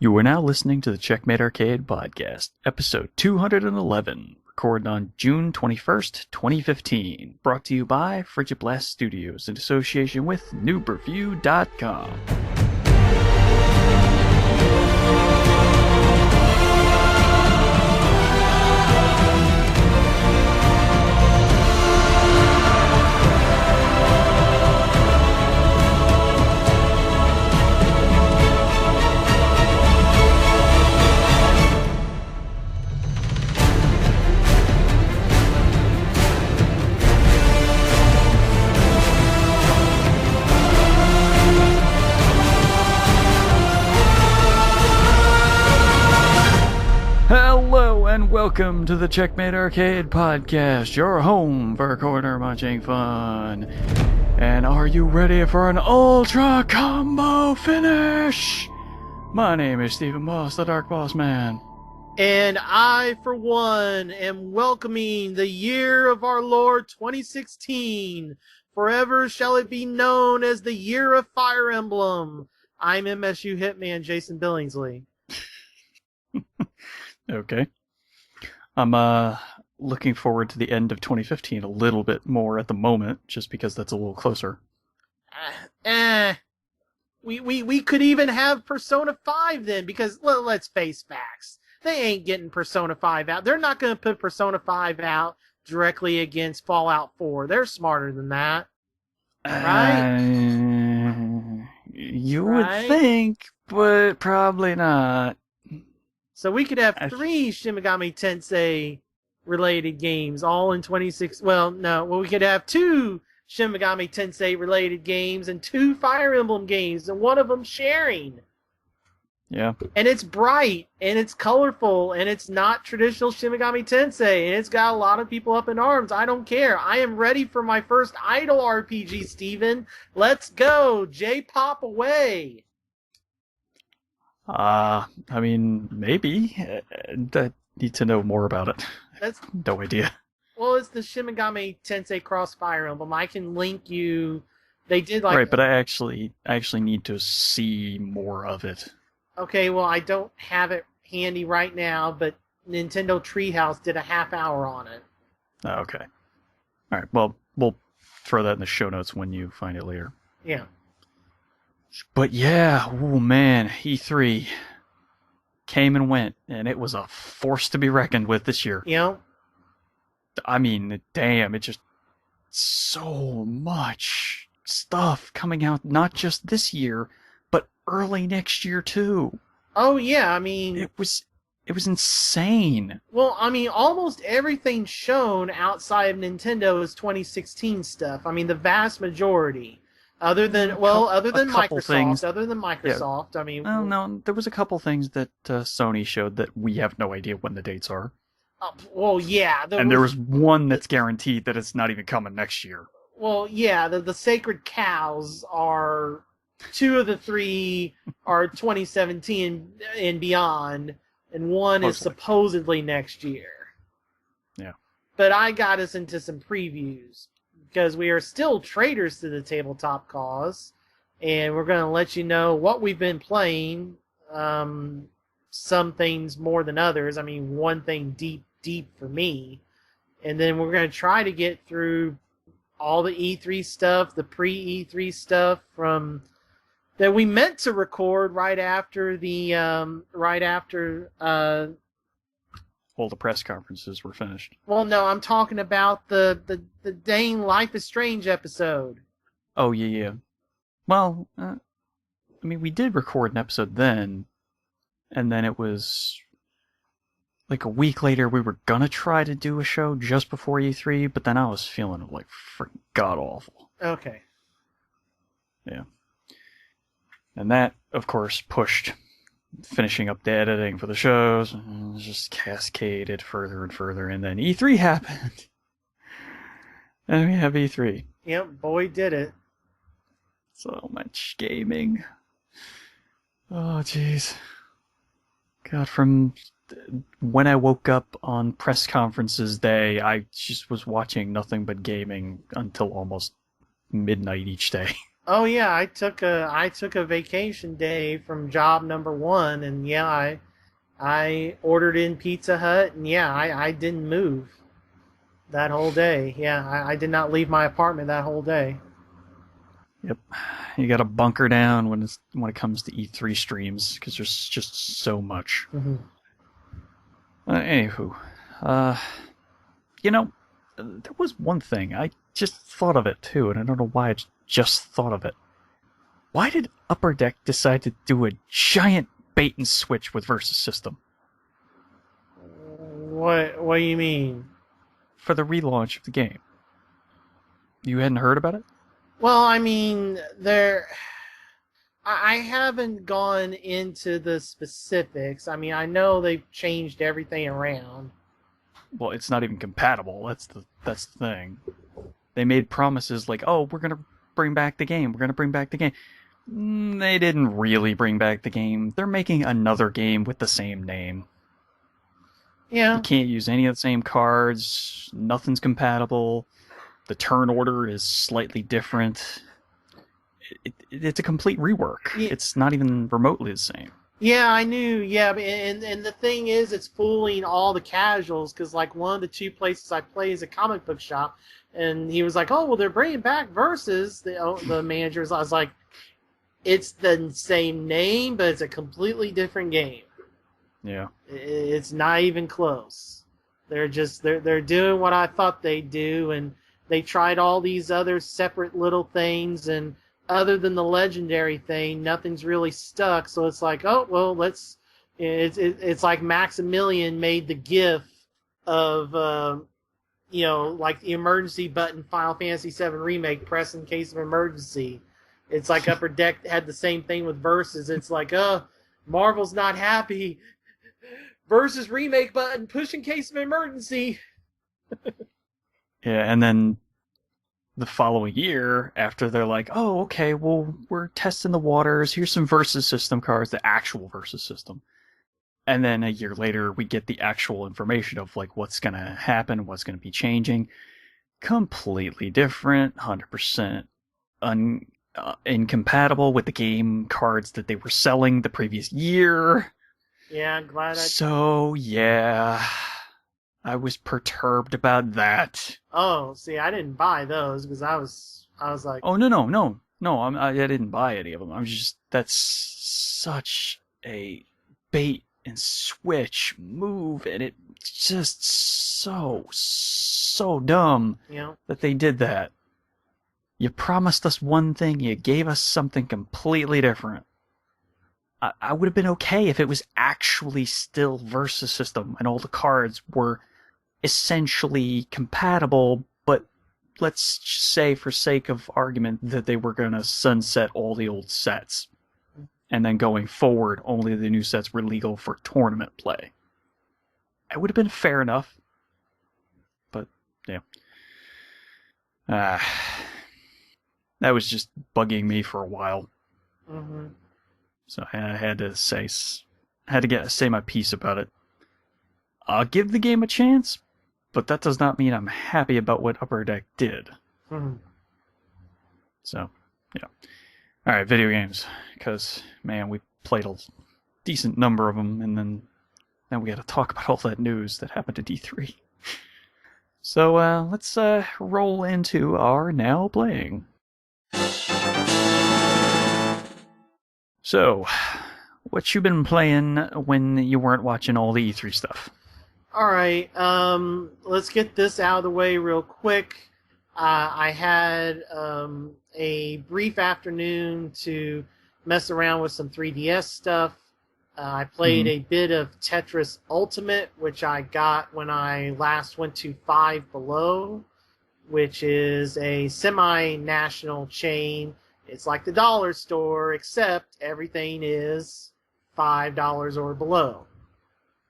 You are now listening to the Checkmate Arcade Podcast, episode 211, recorded on June 21st, 2015, brought to you by Frigid Blast Studios in association with NoobReview.com. Hello and welcome to the Checkmate Arcade Podcast, your home for corner munching fun. And are you ready for an ultra combo finish? My name is Stephen Boss, the Dark Boss Man. And I, for one, am welcoming the year of our Lord 2016. Forever shall it be known as the year of Fire Emblem. I'm MSU Hitman Jason Billingsley. Okay. I'm looking forward to the end of 2015 a little bit more at the moment, just because that's a little closer. We could even have Persona 5 then, because let's face facts. They ain't getting Persona 5 out. They're not going to put Persona 5 out directly against Fallout 4. They're smarter than that. Right? You would think, but probably not. So we could have 3 Shin Megami Tensei related games all in 26. We could have 2 Shin Megami Tensei related games and 2 Fire Emblem games, and one of them sharing. Yeah. And it's bright, and it's colorful, and it's not traditional Shin Megami Tensei, and it's got a lot of people up in arms. I don't care. I am ready for my first idol RPG, Steven. Let's go. J-pop away. I mean, maybe. I need to know more about it. That's no idea. Well, it's the Shin Megami Tensei Cross Fire Emblem. I can link you. They did like right, but I actually need to see more of it. Okay, well, I don't have it handy right now, but Nintendo Treehouse did a half hour on it. Oh, okay. All right. Well, we'll throw that in the show notes when you find it later. Yeah. But yeah, oh man, E3 came and went, and it was a force to be reckoned with this year. You know? I mean, damn, it just so much stuff coming out, not just this year, but early next year too. Oh yeah, I mean, it was insane. Well, I mean, almost everything shown outside of Nintendo is 2016 stuff. I mean, the vast majority. Other than Microsoft, yeah. I mean... Well, no, there was a couple things that Sony showed that we have no idea when the dates are. Well, yeah. There was one that's guaranteed that it's not even coming next year. Well, yeah, the Sacred Cows are... 2 of the 3 are 2017 and beyond, and one is supposedly next year. Yeah. But I got us into some previews, because we are still traitors to the tabletop cause, and we're going to let you know what we've been playing. Some things more than others. I mean, one thing deep for me. And then we're going to try to get through all the E3 stuff, the pre-E3 stuff from that we meant to record right after all the press conferences were finished. Well, no, I'm talking about the dang Life is Strange episode. Oh, yeah. Well, I mean, we did record an episode then, and then it was like a week later we were gonna try to do a show just before E3, but then I was feeling like freaking god-awful. Okay. Yeah. And that, of course, pushed finishing up the editing for the shows, and it was just cascaded further and further, and then E3 happened. And we have E3. Yep, boy did it. So much gaming. Oh, jeez. God, from when I woke up on press conferences day, I just was watching nothing but gaming until almost midnight each day. Oh yeah, I took a vacation day from job number one, and yeah, I ordered in Pizza Hut, and yeah, I didn't move that whole day. Yeah, I did not leave my apartment that whole day. Yep. You got to bunker down when it comes to E3 streams because there's just so much. Hmm. Anywho, uh, you know, there was one thing I just thought of it too, and I don't know why I just thought of it. Why did Upper Deck decide to do a giant bait and switch with Versus System What do you mean? for the relaunch of the game? You hadn't heard about it? Well, I mean, I haven't gone into the specifics. I mean, I know they've changed everything around. Well, it's not even compatible. That's the thing. They made promises like, "Oh, we're gonna bring back the game. We're gonna bring back the game." They didn't really bring back the game. They're making another game with the same name. Yeah. You can't use any of the same cards. Nothing's compatible. The turn order is slightly different. It's a complete rework. Yeah. It's not even remotely the same. Yeah, I knew. Yeah, and the thing is, it's fooling all the casuals because like one of the two places I play is a comic book shop, and he was like, "Oh, well, they're bringing back Versus." The managers, I was like, "It's the same name, but it's a completely different game. Yeah. It's not even close. They're doing what I thought they'd do, and they tried all these other separate little things, and other than the legendary thing, nothing's really stuck. So it's like, oh well, let's. It's like Maximilian made the GIF of like the emergency button, Final Fantasy VII Remake, press in case of emergency. It's like Upper Deck had the same thing with Versus. It's like, Marvel's not happy. Versus Remake button, push in case of emergency. Yeah, and then the following year, after they're like, "Oh, okay, well, we're testing the waters. Here's some Versus System cards, the actual Versus System." And then a year later, we get the actual information of like what's gonna happen, what's gonna be changing. Completely different, 100% incompatible with the game cards that they were selling the previous year. Yeah, I'm glad I. So yeah, I was perturbed about that. Oh, see, I didn't buy those because I was like, Oh no! I didn't buy any of them. I'm just that's such a bait and switch move, and it's just so dumb that they did that. You promised us one thing, you gave us something completely different. I would have been okay if it was actually still Versus System and all the cards were essentially compatible, but let's say, for sake of argument, that they were going to sunset all the old sets. And then going forward, only the new sets were legal for tournament play. It would have been fair enough. But, yeah. That was just bugging me for a while. mm-hmm. So I had to say my piece about it. I'll give the game a chance, but that does not mean I'm happy about what Upper Deck did. Mm-hmm. So, yeah. All right, video games, because man, we played a decent number of them, and then we got to talk about all that news that happened at D3. So let's roll into our now playing. So, what you been playing when you weren't watching all the E3 stuff? All right, let's get this out of the way real quick. I had a brief afternoon to mess around with some 3DS stuff. I played a bit of Tetris Ultimate, which I got when I last went to Five Below, which is a semi-national chain. It's like the dollar store, except everything is $5 or below.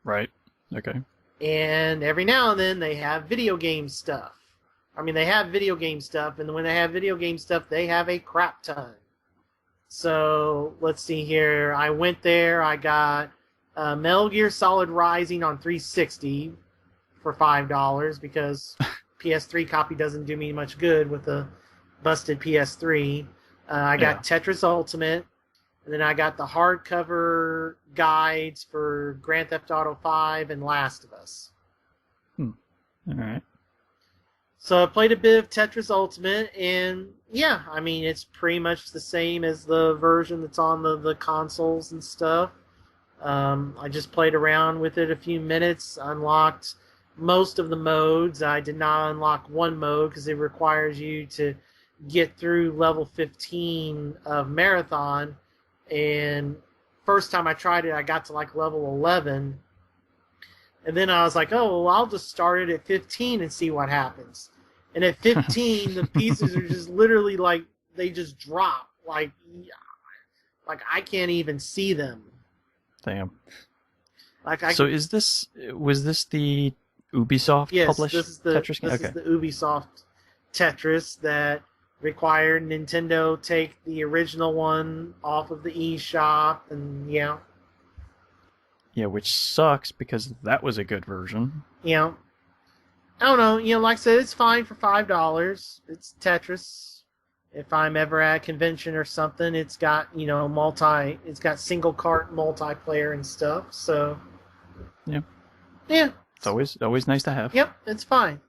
Right. Okay. And every now and then they have video game stuff. I mean, they have video game stuff, and when they have video game stuff, they have a crap ton. So, let's see here. I went there, I got Metal Gear Solid Rising on 360 for $5 because PS3 copy doesn't do me much good with a busted PS3. I got Tetris Ultimate, and then I got the hardcover guides for Grand Theft Auto 5 and Last of Us. All right. So I played a bit of Tetris Ultimate, and yeah, I mean, it's pretty much the same as the version that's on the consoles and stuff. I just played around with it a few minutes, unlocked most of the modes. I did not unlock one mode because it requires you to get through level 15 of Marathon, and first time I tried it, I got to like level 11, and then I was like, oh, well, I'll just start it at 15 and see what happens. And at 15, the pieces are just literally like, they just drop. Like I can't even see them. Damn. So was this the Ubisoft published Tetris game? This is the Ubisoft Tetris that required Nintendo take the original one off of the eShop, and yeah. Yeah, which sucks because that was a good version. Yeah. I don't know, like I said, it's fine for $5. It's Tetris. If I'm ever at a convention or something, it's got, it's got single cart multiplayer and stuff, so. Yeah. Yeah. It's always nice to have. Yep, it's fine.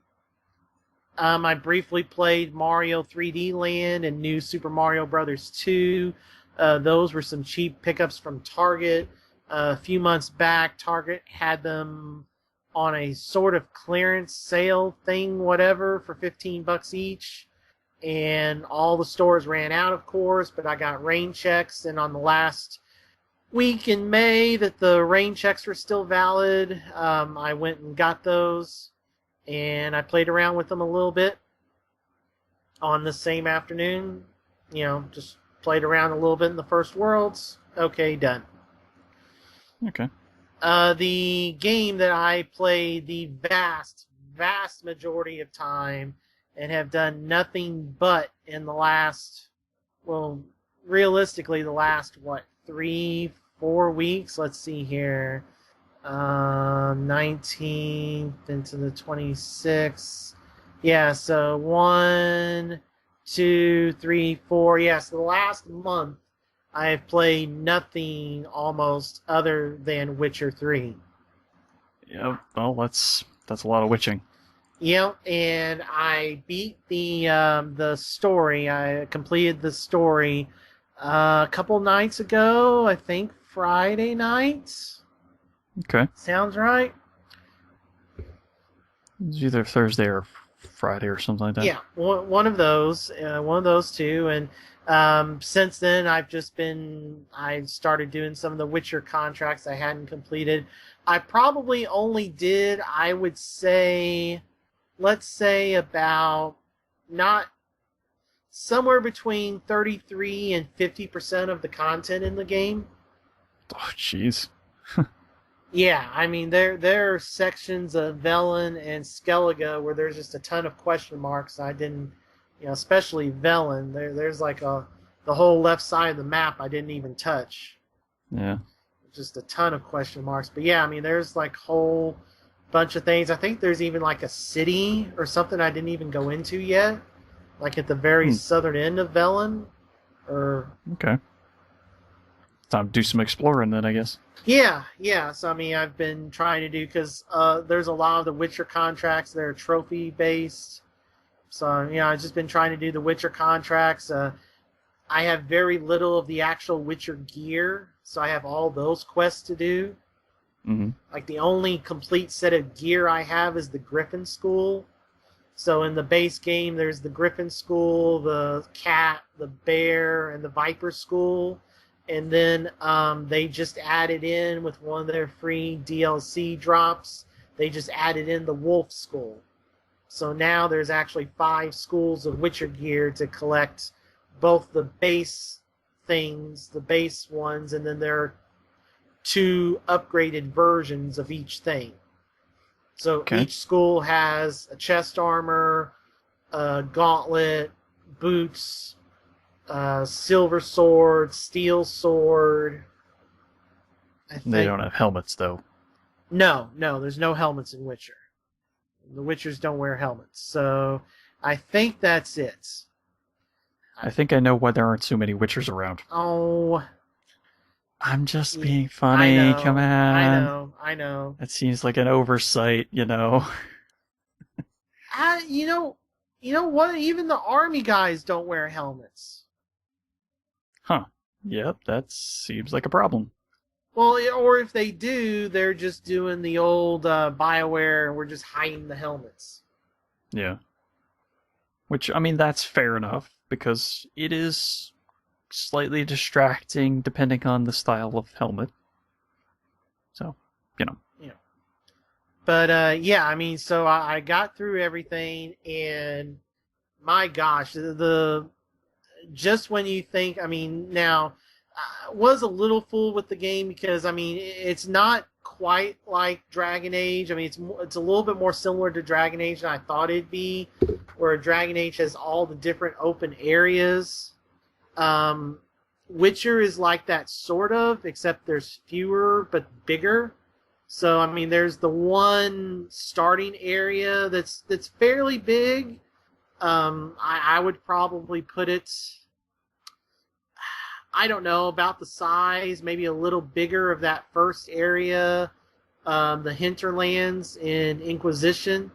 I briefly played Mario 3D Land and New Super Mario Bros. 2. Those were some cheap pickups from Target. A few months back, Target had them on a sort of clearance sale thing, whatever, for $15 each. And all the stores ran out, of course, but I got rain checks, and on the last week in May that the rain checks were still valid, I went and got those, and I played around with them a little bit on the same afternoon. Just played around a little bit in the first worlds. Okay, done. Okay. The game that I played the vast majority of time and have done nothing but in the last, realistically, the last, 3-4 weeks? Let's see here. 19th into the 26th. Yeah, so 1, 2, 3, 4. Yes, the last month I have played nothing almost other than Witcher 3. Yeah, well, that's a lot of witching. Yep, and I beat the story. I completed the story a couple nights ago. I think Friday night. Okay. Sounds right. It's either Thursday or Friday or something like that. Yeah, one of those two, and since then I started doing some of the Witcher contracts I hadn't completed. I probably only did, I would say, let's say about not somewhere between 33 and 50% of the content in the game. Oh, jeez. Yeah, I mean, there are sections of Velen and Skellige where there's just a ton of question marks. I didn't, especially Velen. There's like the whole left side of the map I didn't even touch. Yeah. Just a ton of question marks. But yeah, I mean, there's like whole bunch of things. I think there's even like a city or something I didn't even go into yet, like at the very southern end of Velen. Okay. Time to do some exploring then, I guess. Yeah. So I mean, I've been trying to do, because there's a lot of the Witcher contracts that are trophy based. So I've just been trying to do the Witcher contracts. I have very little of the actual Witcher gear, so I have all those quests to do. Mm-hmm. Like the only complete set of gear I have is the Griffin School. So in the base game, there's the Griffin School, the Cat, the Bear, and the Viper School. And then they just added in, with one of their free DLC drops, they just added in the Wolf School. So now there's actually 5 schools of Witcher gear to collect, both the base things, the base ones, and then there are 2 upgraded versions of each thing. So each school has a chest armor, a gauntlet, boots, silver sword, steel sword. They don't have helmets, though. No, there's no helmets in Witcher. The Witchers don't wear helmets. So I think that's it. I think I know why there aren't so many Witchers around. Oh, I'm just yeah, being funny. Come on. I know. That seems like an oversight, you know. You know what? Even the army guys don't wear helmets. Huh. Yep, that seems like a problem. Well, or if they do, they're just doing the old BioWare, and we're just hiding the helmets. Yeah. Which, I mean, that's fair enough, because it is slightly distracting depending on the style of helmet. So, you know. Yeah. But yeah, I mean, so I got through everything, and my gosh, the just when you think, I mean, now I was a little fooled with the game because I mean, it's not quite like Dragon Age. I mean, it's a little bit more similar to Dragon Age than I thought it'd be, where Dragon Age has all the different open areas. Witcher is like that sort of, except there's fewer but bigger. So I mean, there's the one starting area that's fairly big. I would probably put it, I don't know, about the size, maybe a little bigger of that first area, the hinterlands in Inquisition.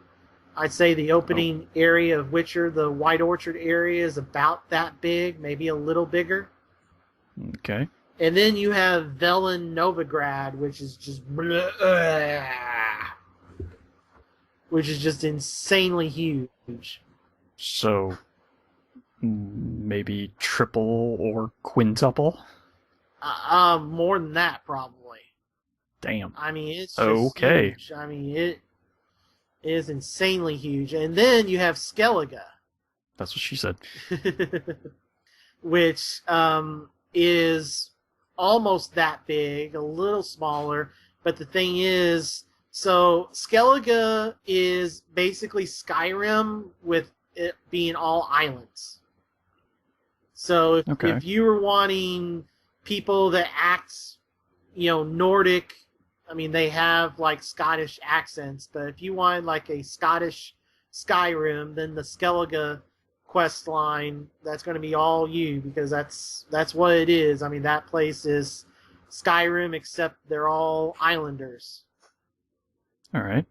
I'd say the opening area of Witcher, the White Orchard area, is about that big, maybe a little bigger. Okay. And then you have Velen Novigrad, which is just insanely huge. So, maybe triple or quintuple? More than that, probably. Damn. I mean, it's just okay. huge. I mean, it is insanely huge. And then you have Skellige. That's what she said. Which is almost that big, a little smaller. But the thing is, so Skellige is basically Skyrim with it being all islands. So if you were wanting people that act, Nordic, I mean, they have like Scottish accents, but if you wanted like a Scottish Skyrim, then the Skellige quest line, that's going to be all you, because that's what it is. I mean, that place is Skyrim, except they're all islanders. All right.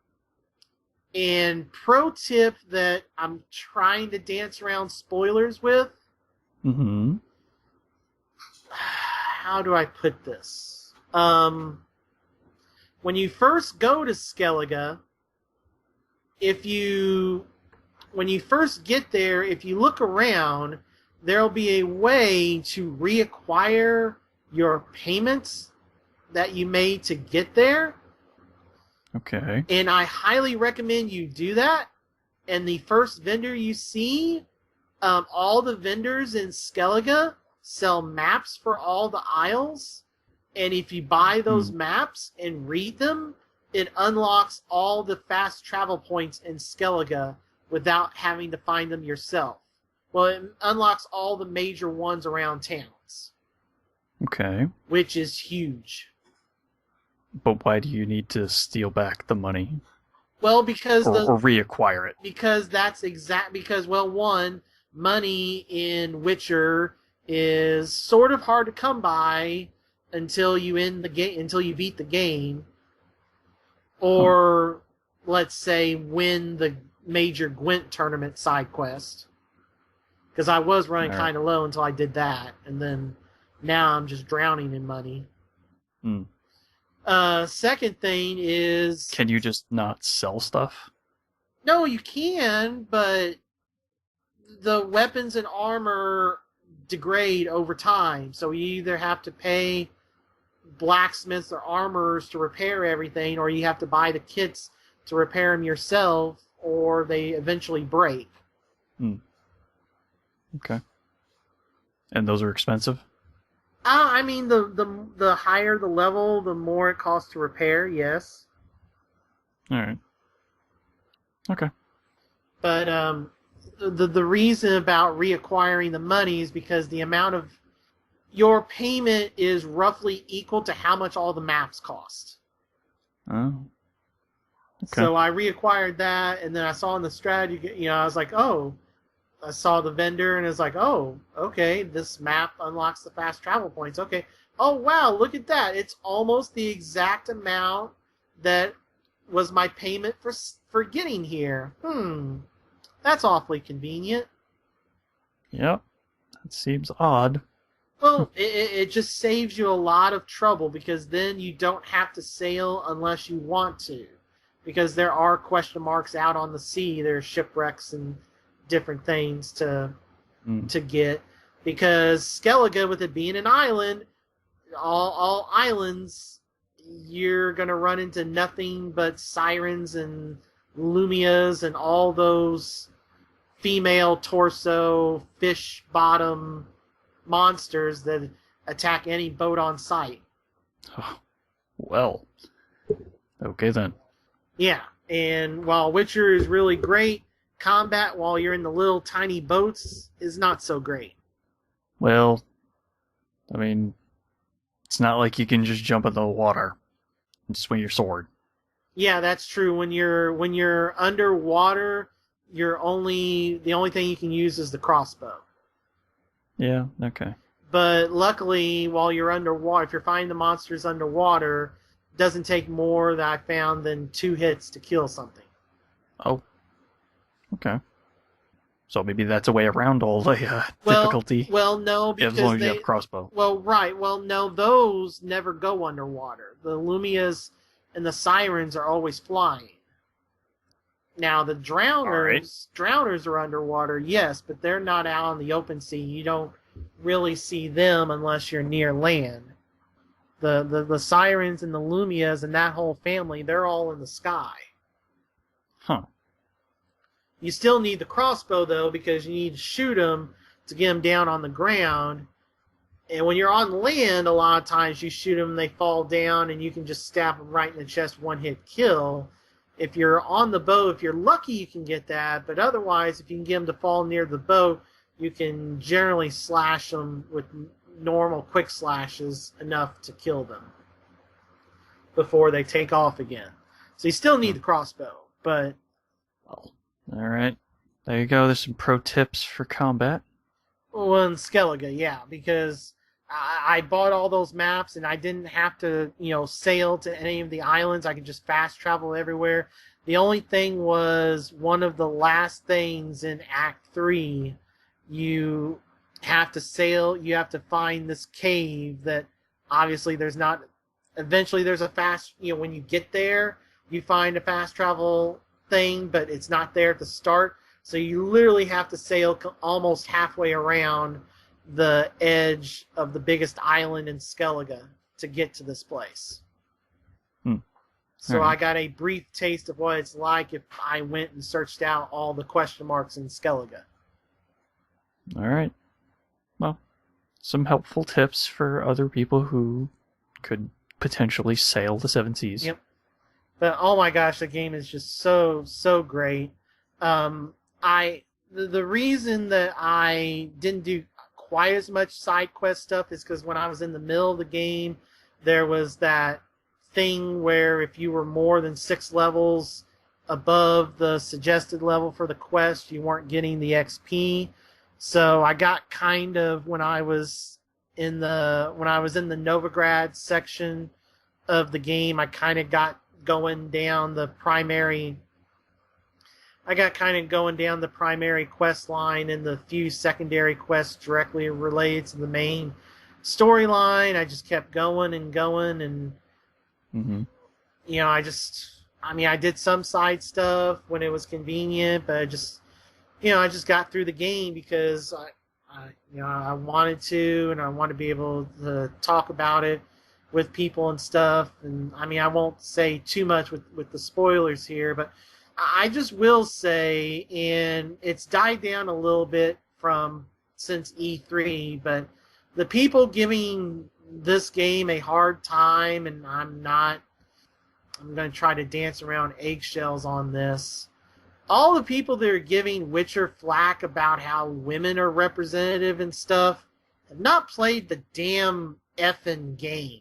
And pro tip that I'm trying to dance around spoilers with. Mm-hmm. How do I put this? When you first go to Skellige, when you first get there, if you look around, there'll be a way to reacquire your payments that you made to get there. Okay. And I highly recommend you do that. And the first vendor you see, all the vendors in Skellige sell maps for all the isles. And if you buy those maps and read them, it unlocks all the fast travel points in Skellige without having to find them yourself. Well, it unlocks all the major ones around towns. Okay. Which is huge. But why do you need to steal back the money? Well, because or reacquire it. Because one, money in Witcher is sort of hard to come by until you beat the game, or let's say win the major Gwent tournament side quest. Because I was running kind of low until I did that, and then now I'm just drowning in money. Second thing is... Can you just not sell stuff? No, you can, but the weapons and armor degrade over time. So you either have to pay blacksmiths or armorers to repair everything, or you have to buy the kits to repair them yourself, or they eventually break. Okay. And those are expensive? I mean, the higher the level, the more it costs to repair, yes. Alright. Okay. But the reason about reacquiring the money is because the amount of your payment is roughly equal to how much all the maps cost. Oh. Okay. So I reacquired that, and then I saw in the strategy, I was like, oh, I saw the vendor and it's like, oh, okay, this map unlocks the fast travel points. Okay. Oh, wow, look at that. It's almost the exact amount that was my payment for getting here. That's awfully convenient. Yep. That seems odd. Well, it just saves you a lot of trouble because then you don't have to sail unless you want to. Because there are question marks out on the sea. There are shipwrecks and different things to get. Because Skellige, with it being an island, all islands, you're going to run into nothing but sirens and lumias and all those female torso, fish bottom monsters that attack any boat on sight. Oh, well, okay then. Yeah, and while Witcher is really great, combat while you're in the little tiny boats is not so great. Well, I mean, it's not like you can just jump in the water and swing your sword. Yeah, that's true. When you're underwater, the only thing you can use is the crossbow. Yeah, okay. But luckily, while you're underwater, if you're fighting the monsters underwater, it doesn't take more that I found than 2 hits to kill something. Oh, okay. So maybe that's a way around all the difficulty. Well, no, because as long as you have a crossbow. Well, right. Well, no, those never go underwater. The Lumias and the Sirens are always flying. Now, the drowners are underwater, yes, but they're not out in the open sea. You don't really see them unless you're near land. The Sirens and the Lumias and that whole family, they're all in the sky. Huh. You still need the crossbow, though, because you need to shoot them to get them down on the ground. And when you're on land, a lot of times you shoot them, they fall down, and you can just stab them right in the chest, one-hit kill. If you're on the boat, if you're lucky, you can get that. But otherwise, if you can get them to fall near the boat, you can generally slash them with normal quick slashes enough to kill them before they take off again. So you still need the crossbow, but... Well, alright. There you go. There's some pro tips for combat. Well, in Skellige, yeah, because I bought all those maps and I didn't have to, sail to any of the islands. I could just fast travel everywhere. The only thing was one of the last things in Act 3, you have to sail, you have to find this cave that obviously there's not, eventually there's a fast, when you get there, you find a fast travel thing, but it's not there at the start. So you literally have to sail almost halfway around the edge of the biggest island in Skellige to get to this place. So I got a brief taste of what it's like if I went and searched out all the question marks in Skellige. Alright. Well, some helpful tips for other people who could potentially sail the 7 seas. Yep. But oh my gosh, the game is just so great. The reason that I didn't do quite as much side quest stuff is because when I was in the middle of the game, there was that thing where if you were more than 6 levels above the suggested level for the quest, you weren't getting the XP. So I got kind of when I was in the Novigrad section of the game, I kind of got going down the primary quest line and the few secondary quests directly related to the main storyline. I just kept going and going, and I did some side stuff when it was convenient, but I just got through the game because I wanted to, and I want to be able to talk about it with people and stuff. And I won't say too much with the spoilers here, but I just will say, and it's died down a little bit since E3, but the people giving this game a hard time, and I'm going to try to dance around eggshells on this. All the people that are giving Witcher flack about how women are representative and stuff have not played the damn effing game.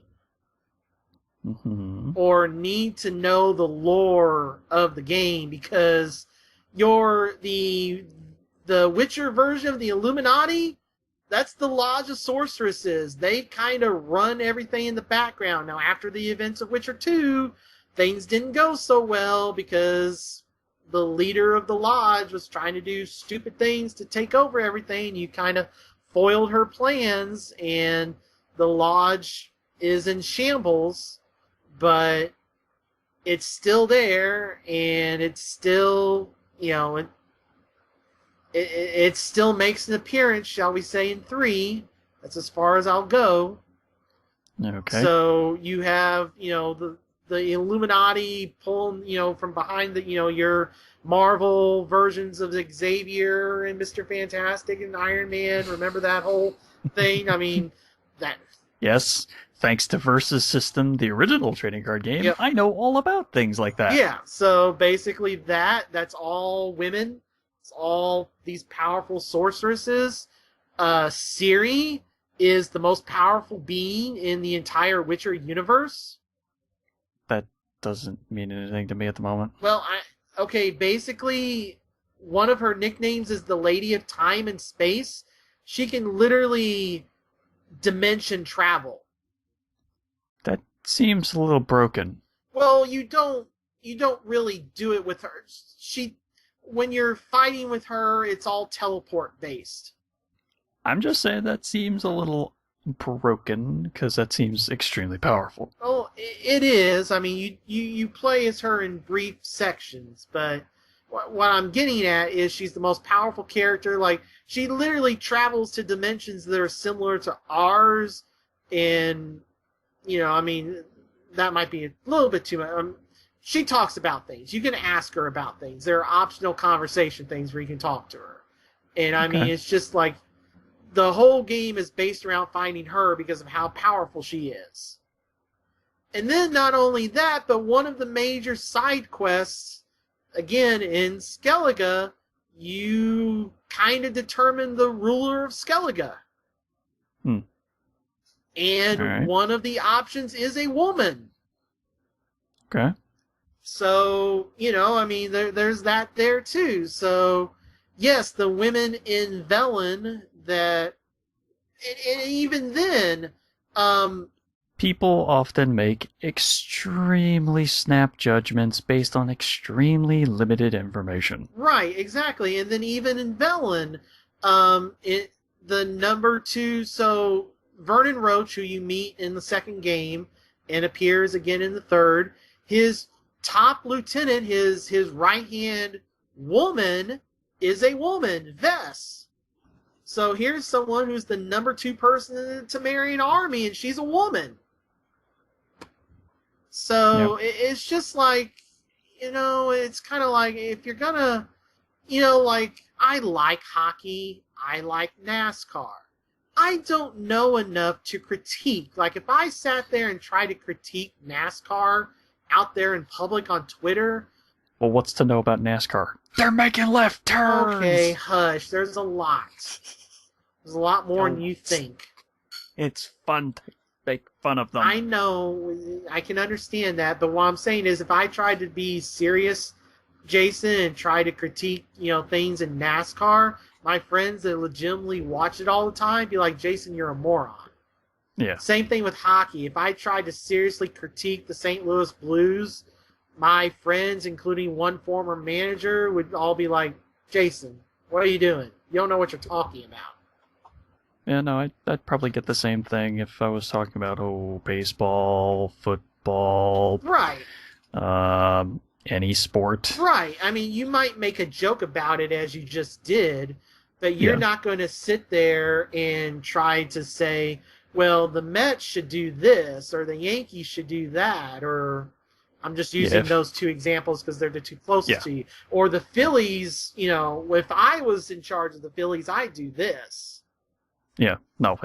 Or need to know the lore of the game, because the the Witcher version of the Illuminati, that's the Lodge of Sorceresses. They kind of run everything in the background. Now, after the events of Witcher 2, things didn't go so well because the leader of the Lodge was trying to do stupid things to take over everything. You kind of foiled her plans, and the Lodge is in shambles, but it's still there, and it's still, it still makes an appearance, shall we say, in 3. That's as far as I'll go. Okay. So you have, the Illuminati pulling, from behind the, your Marvel versions of Xavier and Mr. Fantastic and Iron Man. Remember that whole thing? I mean, that. Yes. Thanks to Versus System, the original trading card game, Yep. I know all about things like that. Yeah. So basically that's all women. It's all these powerful sorceresses. Ciri is the most powerful being in the entire Witcher universe. That doesn't mean anything to me at the moment. Well, basically, one of her nicknames is the Lady of Time and Space. She can literally dimension travel. That seems a little broken. Well, you don't really do it with her. When you're fighting with her, it's all teleport based. I'm just saying that seems a little broken, because that seems extremely powerful. Oh, it is. I mean, you play as her in brief sections, but what I'm getting at is she's the most powerful character. Like, she literally travels to dimensions that are similar to ours, and, I mean, that might be a little bit too much. She talks about things. You can ask her about things. There are optional conversation things where you can talk to her. And, I mean, it's just like, the whole game is based around finding her because of how powerful she is. And then not only that, but one of the major side quests, again, in Skellige, you kind of determine the ruler of Skellige. And one of the options is a woman. Okay. So, I mean, there's that there too. So, yes, the women in Velen that, and even then, people often make extremely snap judgments based on extremely limited information. Right, exactly. And then even in Velen, the number 2, so Vernon Roach, who you meet in the second game and appears again in the third, his top lieutenant, his right-hand woman, is a woman, Vess. So here's someone who's the number 2 person to marry an army, and she's a woman. So it's just like, it's kind of like, if you're gonna, like, I like hockey, I like NASCAR. I don't know enough to critique. Like, if I sat there and tried to critique NASCAR out there in public on Twitter. Well, what's to know about NASCAR? They're making left turns! Okay, hush. There's a lot. There's a lot more than you think. It's fun to make fun of them. I know. I can understand that. But what I'm saying is, if I tried to be serious, Jason, and try to critique, things in NASCAR, my friends that legitimately watch it all the time be like, Jason, you're a moron. Yeah. Same thing with hockey. If I tried to seriously critique the St. Louis Blues, my friends, including one former manager, would all be like, Jason, what are you doing? You don't know what you're talking about. Yeah, no, I'd probably get the same thing if I was talking about, baseball, football. Right. Any sport. Right. I mean, you might make a joke about it as you just did, but you're not going to sit there and try to say, well, the Mets should do this, or the Yankees should do that, or I'm just using those 2 examples because they're the 2 closest to you. Or the Phillies, if I was in charge of the Phillies, I'd do this. Yeah, no,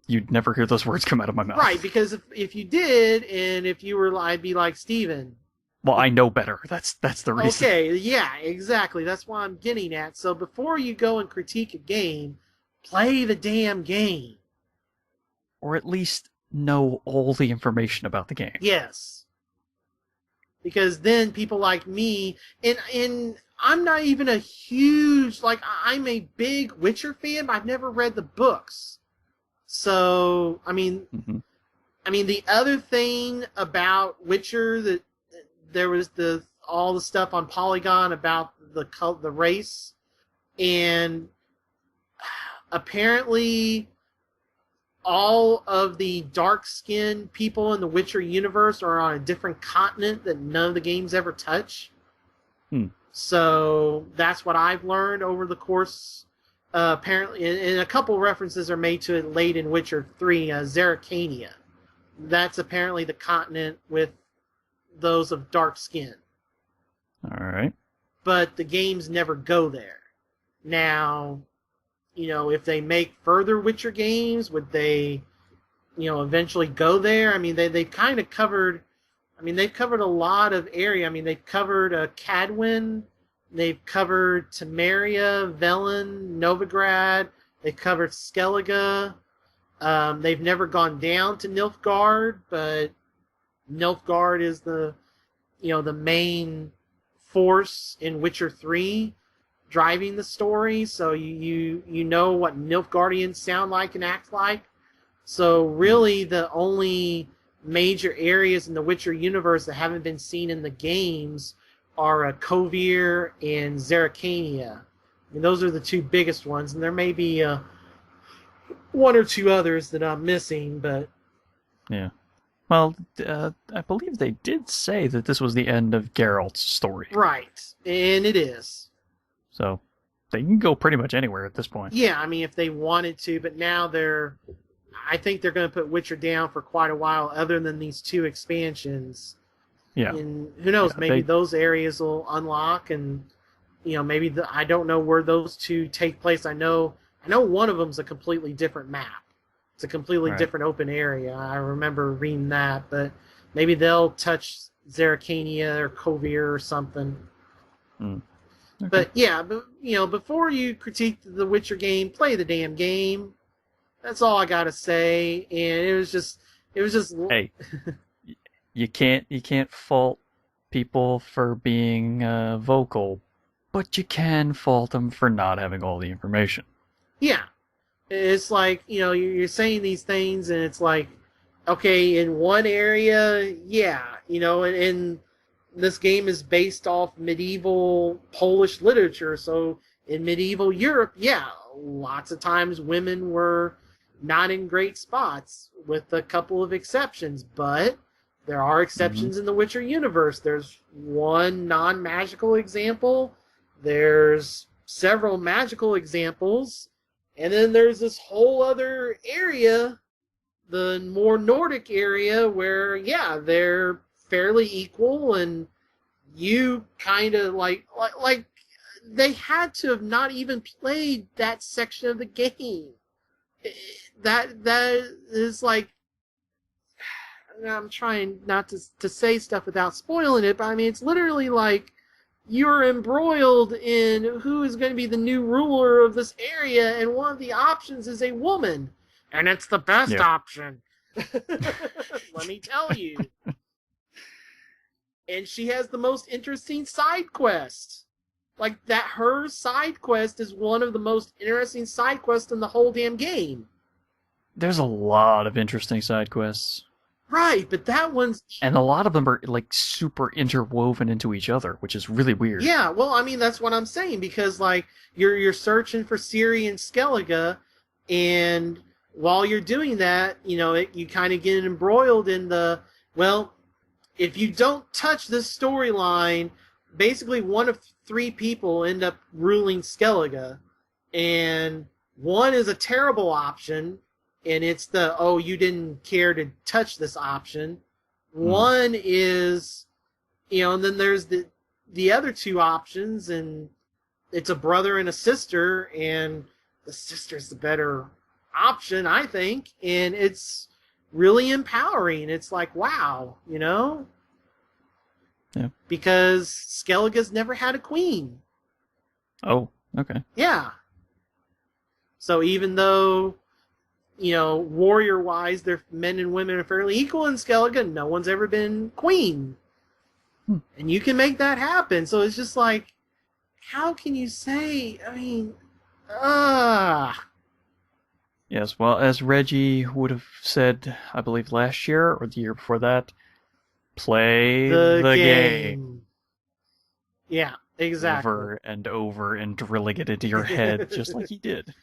you'd never hear those words come out of my mouth. Right, because if you did, and if you were, I'd be like, Steven. Well, I know better. That's the reason. Okay, yeah, exactly. That's what I'm getting at. So before you go and critique a game, play the damn game. Or at least know all the information about the game. Yes. Because then people like me, and I'm not even a huge, like, I'm a big Witcher fan, but I've never read the books. So, I mean, the other thing about Witcher, that there was all the stuff on Polygon about the race, and apparently all of the dark-skinned people in the Witcher universe are on a different continent that none of the games ever touch. So that's what I've learned over the course. Apparently, and a couple references are made to it late in Witcher 3, Zerrikania. That's apparently the continent with those of dark skin. All right. But the games never go there. Now, if they make further Witcher games, would they, eventually go there? I mean, they've kind of covered... they've covered a lot of area. They've covered Cadwin, they've covered Temeria, Velen, Novigrad, they've covered Skellige. They've never gone down to Nilfgaard, but Nilfgaard is the main force in Witcher 3 driving the story, so you know what Nilfgaardians sound like and act like. So really the only major areas in the Witcher universe that haven't been seen in the games are Kovir and Zerrikania. Those are the two biggest ones, and there may be one or two others that I'm missing, but... Yeah. Well, I believe they did say that this was the end of Geralt's story. Right, and it is. So, they can go pretty much anywhere at this point. Yeah, if they wanted to, but now I think they're going to put Witcher down for quite a while, other than these two expansions. Yeah. And who knows, maybe those areas will unlock, and maybe I don't know where those two take place. I know one of them's a completely different map. It's a completely different open area. I remember reading that, but maybe they'll touch Zerrikania or Kovir or something. Okay. But yeah, before you critique the Witcher game, play the damn game. That's all I gotta say. And it was just. Hey, you can't fault people for being vocal, but you can fault them for not having all the information. Yeah, it's like you're saying these things, and it's like, okay, in one area, yeah, and this game is based off medieval Polish literature, so in medieval Europe, yeah, lots of times women were not in great spots, with a couple of exceptions, but there are exceptions in the Witcher universe. There's one non-magical example, there's several magical examples, and then there's this whole other area, the more Nordic area, where, yeah, they're fairly equal, and you kind of like they had to have not even played that section of the game. That is like, I'm trying not to say stuff without spoiling it, but it's literally like you're embroiled in who is going to be the new ruler of this area, and one of the options is a woman, and it's the best option. Let me tell you. And she has the most interesting side quest. Like, her side quest is one of the most interesting side quests in the whole damn game. There's a lot of interesting side quests. Right, but that one's... And a lot of them are, like, super interwoven into each other, which is really weird. Yeah, well, that's what I'm saying, because, like, you're searching for Ciri and Skellige, and while you're doing that, you kind of get embroiled in if you don't touch this storyline, basically one of three people end up ruling Skellige, and one is a terrible option, and it's you didn't care to touch this option. One is, and then there's the other two options, and it's a brother and a sister, and the sister's the better option, I think, and it's really empowering. It's like, wow, Yeah. Because Skellige's never had a queen. Oh, okay. Yeah. So even though, warrior-wise, their men and women are fairly equal in Skellige, no one's ever been queen. And you can make that happen. So it's just like, how can you say? I mean, ah. Yes, well, as Reggie would have said, I believe last year or the year before that, play The the game game. Yeah, exactly. over and over and drilling it into your head just like he did.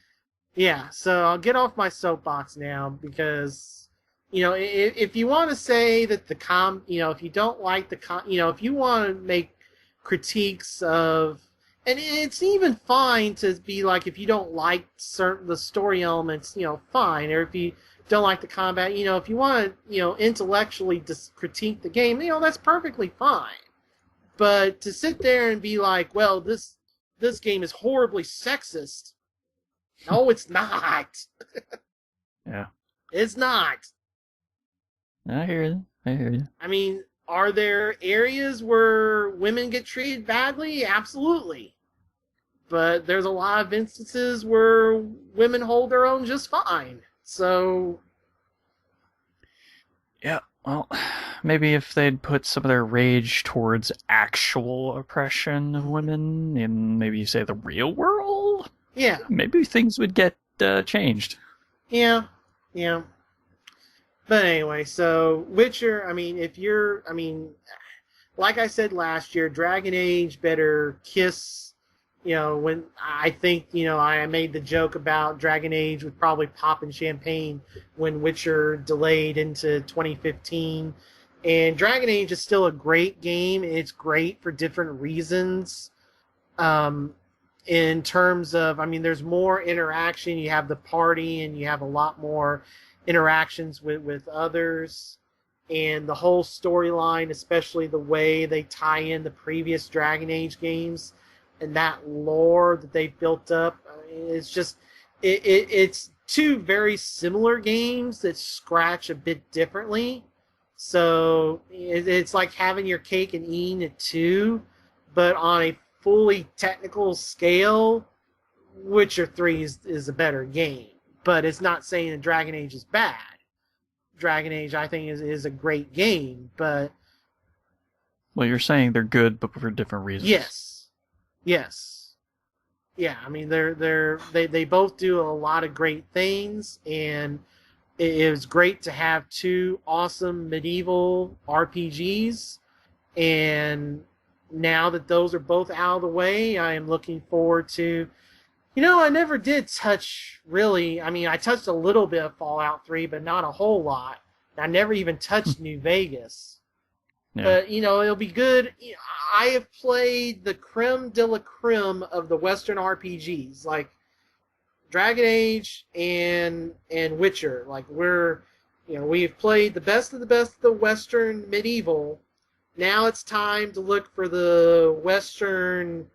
Yeah, so I'll get off my soapbox now because, if you want to say that if you don't like if you want to make critiques of, and it's even fine to be like, if you don't like the story elements, fine, or if you don't like the combat, if you want to, intellectually critique the game, that's perfectly fine. But to sit there and be like, well, this game is horribly sexist. No, it's not. Yeah. It's not. I hear you. I hear you. I mean, are there areas where women get treated badly? Absolutely. But there's a lot of instances where women hold their own just fine. So, Yeah, well, maybe if they'd put some of their rage towards actual oppression of women in maybe, say, the real world, yeah. maybe things would get changed. Yeah. Yeah. But anyway, so Witcher, like I said last year, Dragon Age better kiss, when I think, I made the joke about Dragon Age with probably popping champagne when Witcher delayed into 2015. And Dragon Age is still a great game. It's great for different reasons. In terms of, there's more interaction. You have the party and you have a lot more interactions with others. And the whole storyline, especially the way they tie in the previous Dragon Age games and that lore that they built up, it's just, it's two very similar games that scratch a bit differently. So it's like having your cake and eating it too, but on a fully technical scale, Witcher 3 is a better game. But it's not saying that Dragon Age is bad. Dragon Age, I think, is a great game, but... Well, you're saying they're good, but for different reasons. Yes. Yeah, they both do a lot of great things, and it was great to have two awesome medieval RPGs, and now that those are both out of the way, I am looking forward to... I never did touch, really. I touched a little bit of Fallout 3, but not a whole lot. I never even touched New Vegas. Yeah. But, it'll be good. I have played the creme de la creme of the Western RPGs, like Dragon Age and Witcher. Like, we've played the best of the Western medieval. Now it's time to look for the Western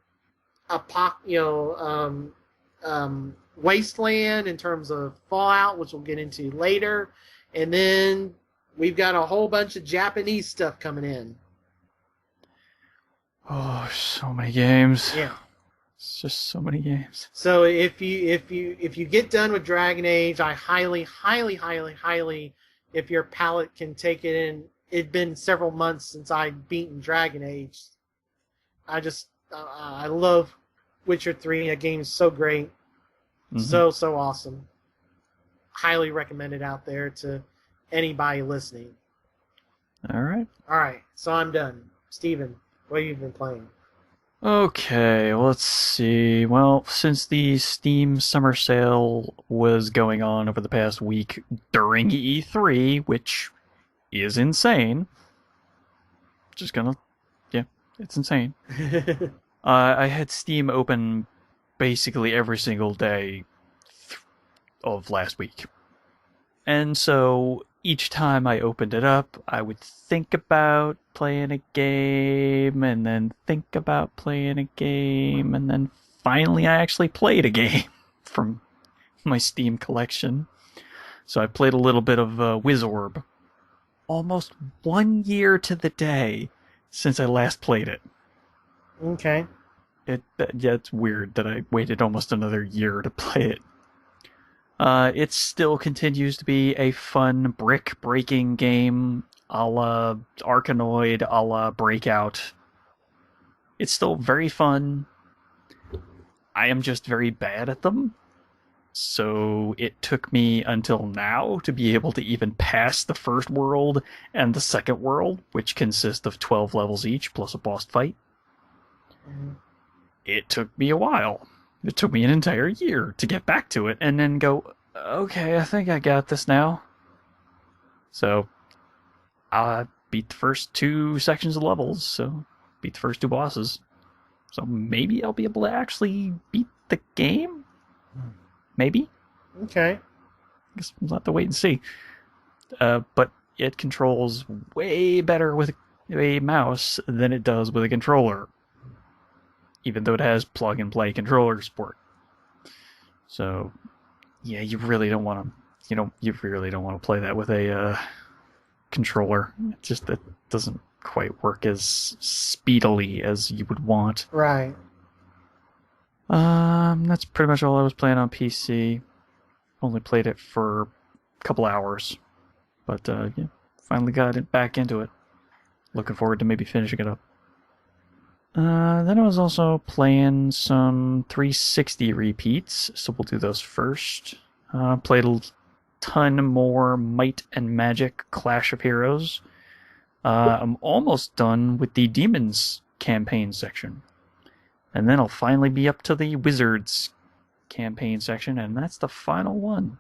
wasteland in terms of Fallout, which we'll get into later, and then we've got a whole bunch of Japanese stuff coming in. Oh, so many games. Yeah, it's just so many games. So if you get done with Dragon Age, I highly, if your palate can take it in. It'd been several months since I'd beaten Dragon Age. I love Witcher 3. That game's so great. Mm-hmm. So awesome. Highly recommend it out there to anybody listening. All right. So I'm done. Steven, what have you been playing? Okay, let's see. Well, since the Steam Summer Sale was going on over the past week during E3, which is insane. It's insane. I had Steam open basically every single day of last week. And so each time I opened it up, I would think about playing a game, and then think about playing a game, and then finally I actually played a game from my Steam collection. So I played a little bit of Wizorb. Almost 1 year to the day since I last played it. Okay. It's weird that I waited almost another year to play it. It still continues to be a fun brick-breaking game, a la Arkanoid, a la Breakout. It's still very fun. I am just very bad at them. So it took me until now to be able to even pass the first world and the second world, which consist of 12 levels each, plus a boss fight. Mm-hmm. It took me a while. It took me an entire year to get back to it, and then go, okay, I think I got this now. So, I beat the first 2 sections of levels, so beat the first 2 bosses. So maybe I'll be able to actually beat the game? Maybe? Okay. I guess we'll have to wait and see. But it controls way better with a mouse than it does with a controller. Even though it has plug-and-play controller support. So, yeah, you really don't want to... You really don't want to play that with a controller. It just it doesn't quite work as speedily as you would want. Right. That's pretty much all I was playing on PC. Only played it for a couple hours. But, yeah, finally got it back into it. Looking forward to maybe finishing it up. Then I was also playing some 360 repeats, so we'll do those first. Played a ton more Might and Magic Clash of Heroes. I'm almost done with the Demons campaign section. And then I'll finally be up to the Wizards campaign section, and that's the final one.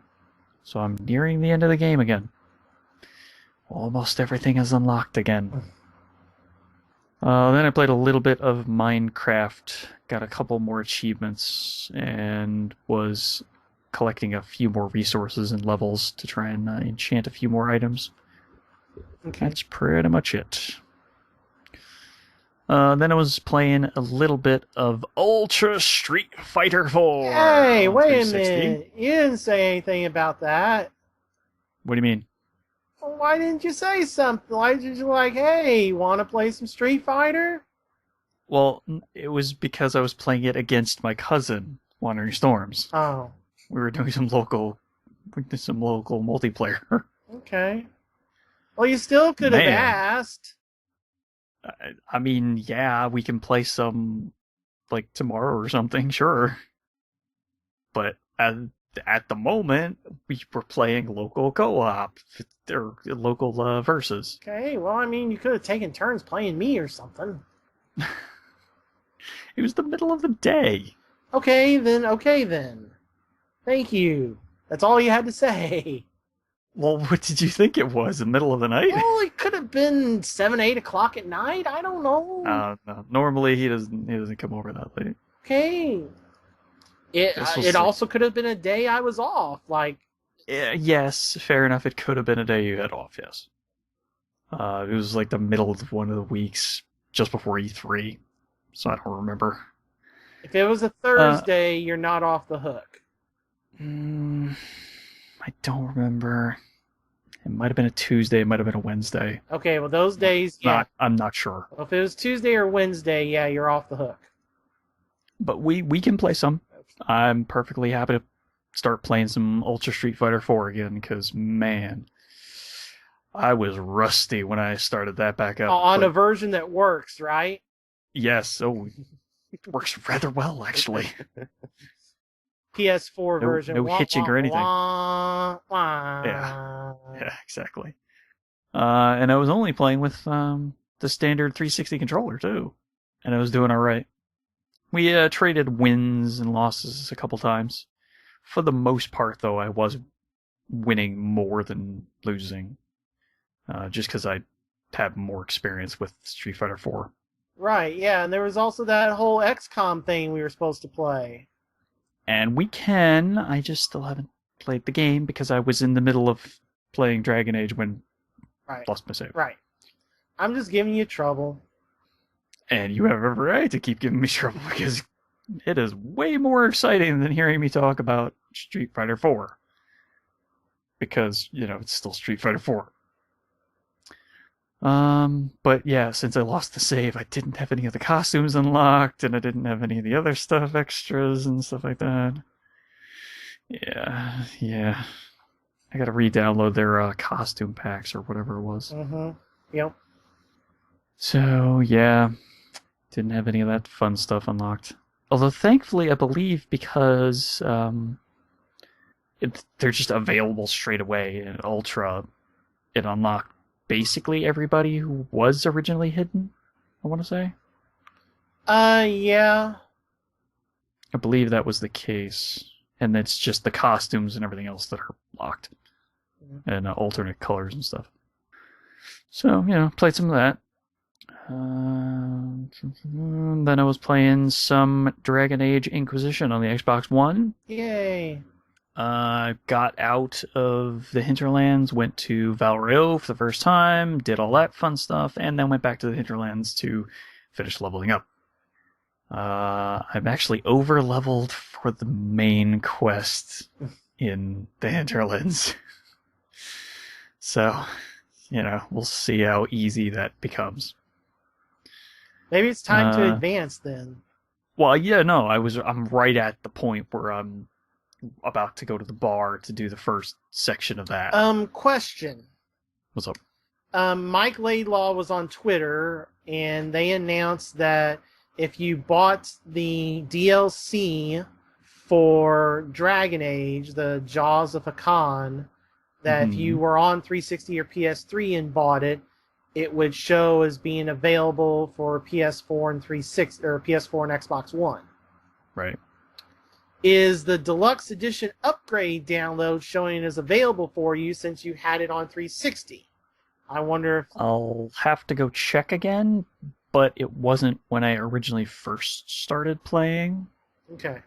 So I'm nearing the end of the game again. Almost everything is unlocked again. Then I played a little bit of Minecraft, got a couple more achievements, and was collecting a few more resources and levels to try and enchant a few more items. Okay. That's pretty much it. Then I was playing a little bit of Ultra Street Fighter 4. Hey, on wait a 360. minute. You didn't say anything about that. What do you mean? Well, why didn't you say something? Why did you like, hey, want to play some Street Fighter? Well, it was because I was playing it against my cousin, Wandering Storms. Oh, We were doing some local multiplayer. okay. Well, you still could have Man. asked. I mean, yeah, we can play some, like, tomorrow or something, sure. But at the moment, we were playing local co-op, or local versus. Okay, well, I mean, you could have taken turns playing me or something. It was the middle of the day. Okay, then. Thank you. That's all you had to say. Well, what did you think it was? The middle of the night? Well, it could have been 7, 8 o'clock at night. I don't know. No. Normally, he doesn't come over that late. Okay. It also could have been a day I was off. Like, yes, fair enough. It could have been a day you had off, yes. It was like the middle of one of the weeks, just before E3, so I don't remember. if it was a Thursday, you're not off the hook. I don't remember. It might have been a Tuesday, it might have been a Wednesday. Okay, well, those days, yeah. I'm not sure. Well, if it was Tuesday or Wednesday, yeah, you're off the hook. But we can play some. I'm perfectly happy to start playing some Ultra Street Fighter 4 again, because, man, I was rusty when I started that back up. On a version that works, right? Yes, it works rather well, actually. PS4 version. No hitching or anything. Wah. Yeah, exactly. And I was only playing with the standard 360 controller, too. And I was doing all right. We traded wins and losses a couple times. For the most part, though, I was winning more than losing. Just because I have more experience with Street Fighter 4. Right, yeah, and there was also that whole XCOM thing we were supposed to play. And we can. I just still haven't played the game because I was in the middle of playing Dragon Age when I lost my save. Right. I'm just giving you trouble. And you have every right to keep giving me trouble because it is way more exciting than hearing me talk about Street Fighter 4. Because, it's still Street Fighter 4. But yeah, since I lost the save, I didn't have any of the costumes unlocked, and I didn't have any of the other stuff, extras and stuff like that. Yeah. I gotta re-download their costume packs or whatever it was. Mm-hmm. Yep. So, yeah. Didn't have any of that fun stuff unlocked. Although thankfully, I believe because they're just available straight away in Ultra, it unlocked basically everybody who was originally hidden, I want to say. Yeah. I believe that was the case. And it's just the costumes and everything else that are locked. And alternate colors and stuff. So, played some of that. Then I was playing some Dragon Age Inquisition on the Xbox One. Yay. Got out of the hinterlands, went to Valrio for the first time, did all that fun stuff, and then went back to the hinterlands to finish leveling up. I'm actually over leveled for the main quest in the hinterlands. So, we'll see how easy that becomes. Maybe it's time to advance then. Well, yeah, no, I'm right at the point where I'm about to go to the bar to do the first section of that. Question. What's up? Mike Laidlaw was on Twitter, and they announced that if you bought the DLC for Dragon Age, the Jaws of Hakan, that if you were on 360 or PS3 and bought it, it would show as being available for PS4 and 360 or PS4 and Xbox One. Right. Is the deluxe edition upgrade download showing as available for you since you had it on 360? I wonder if... I'll have to go check again, but it wasn't when I originally first started playing. Okay.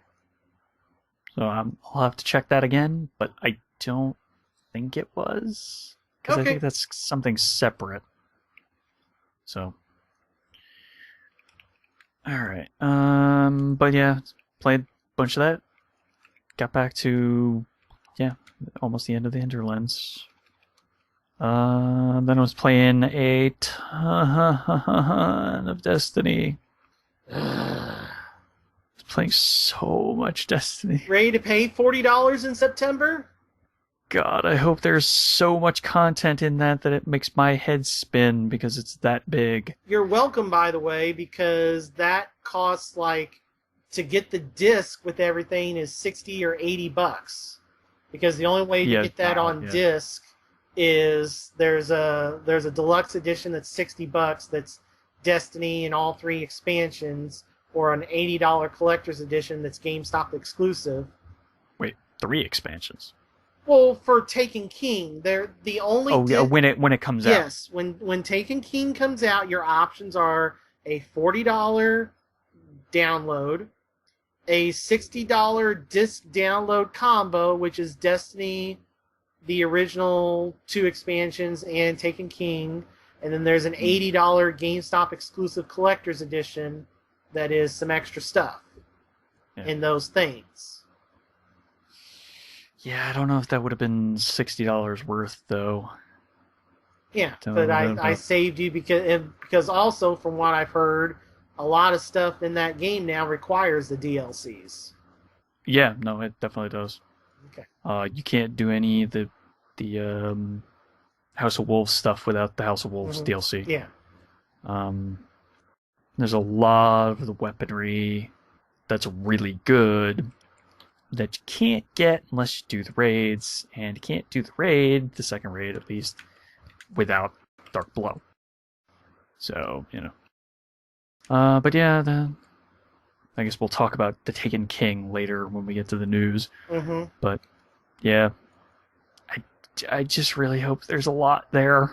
So I'll have to check that again, but I don't think it was. Because I think that's something separate. So. Alright. But yeah, played a bunch of that. Got back to, almost the end of the hinterlands. Then I was playing a ton of Destiny. I was playing so much Destiny. Ready to pay $40 in September? God, I hope there's so much content in that it makes my head spin because it's that big. You're welcome, by the way, because that costs to get the disc with everything is $60 or $80. Because the only way to get that on disc is there's a deluxe edition that's $60 that's Destiny and all 3 expansions, or an $80 collector's edition that's GameStop exclusive. Wait, 3 expansions? Well, for Taken King, they're the only... when it comes out. Yes, when Taken King comes out, your options are a $40 download, a $60 disc download combo, which is Destiny, the original 2 expansions, and Taken King, and then there's an $80 GameStop exclusive collector's edition that is some extra stuff in those things. Yeah, I don't know if that would have been $60 worth, though. Yeah, but I saved you because also, from what I've heard, a lot of stuff in that game now requires the DLCs. Yeah, no, it definitely does. Okay. You can't do any of the House of Wolves stuff without the House of Wolves DLC. Yeah. There's a lot of the weaponry that's really good that you can't get unless you do the raids, and you can't do the raid, the second raid at least, without Dark Blow. So, but yeah, I guess we'll talk about the Taken King later when we get to the news. Mm-hmm. But yeah, I just really hope there's a lot there,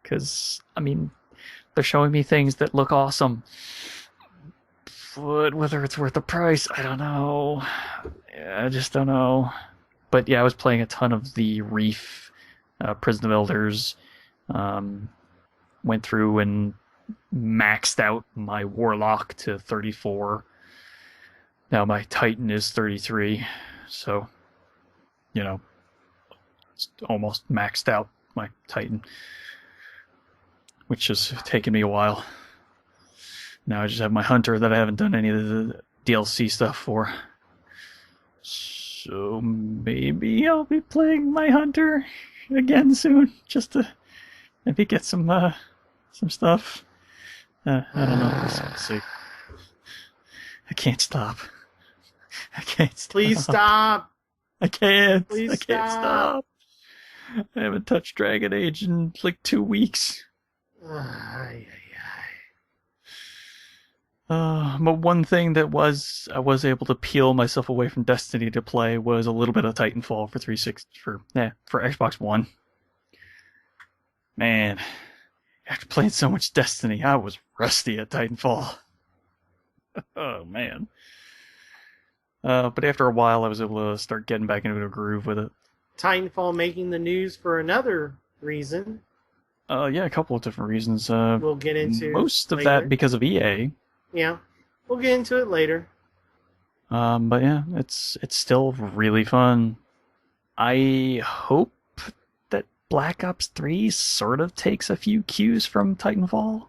because they're showing me things that look awesome, but whether it's worth the price, I don't know. I just don't know. But yeah, I was playing a ton of the Reef, Prison of Elders. Went through and maxed out my Warlock to 34. Now my Titan is 33. So, it's almost maxed out my Titan, which has taken me a while. Now I just have my Hunter that I haven't done any of the DLC stuff for. So maybe I'll be playing my Hunter again soon, just to maybe get some stuff. I don't know. Let's see. I can't stop. I can't stop. Please stop. I can't. Please I can't stop. I haven't touched Dragon Age in like 2 weeks. But one thing that I was able to peel myself away from Destiny to play was a little bit of Titanfall for 360 for Xbox One. Man, after playing so much Destiny, I was rusty at Titanfall. Oh man. But after a while, I was able to start getting back into a groove with it. Titanfall making the news for another reason. Yeah, a couple of different reasons. We'll get into most of later. that because of EA. Yeah, we'll get into it later. But yeah, it's still really fun. I hope that Black Ops 3 sort of takes a few cues from Titanfall.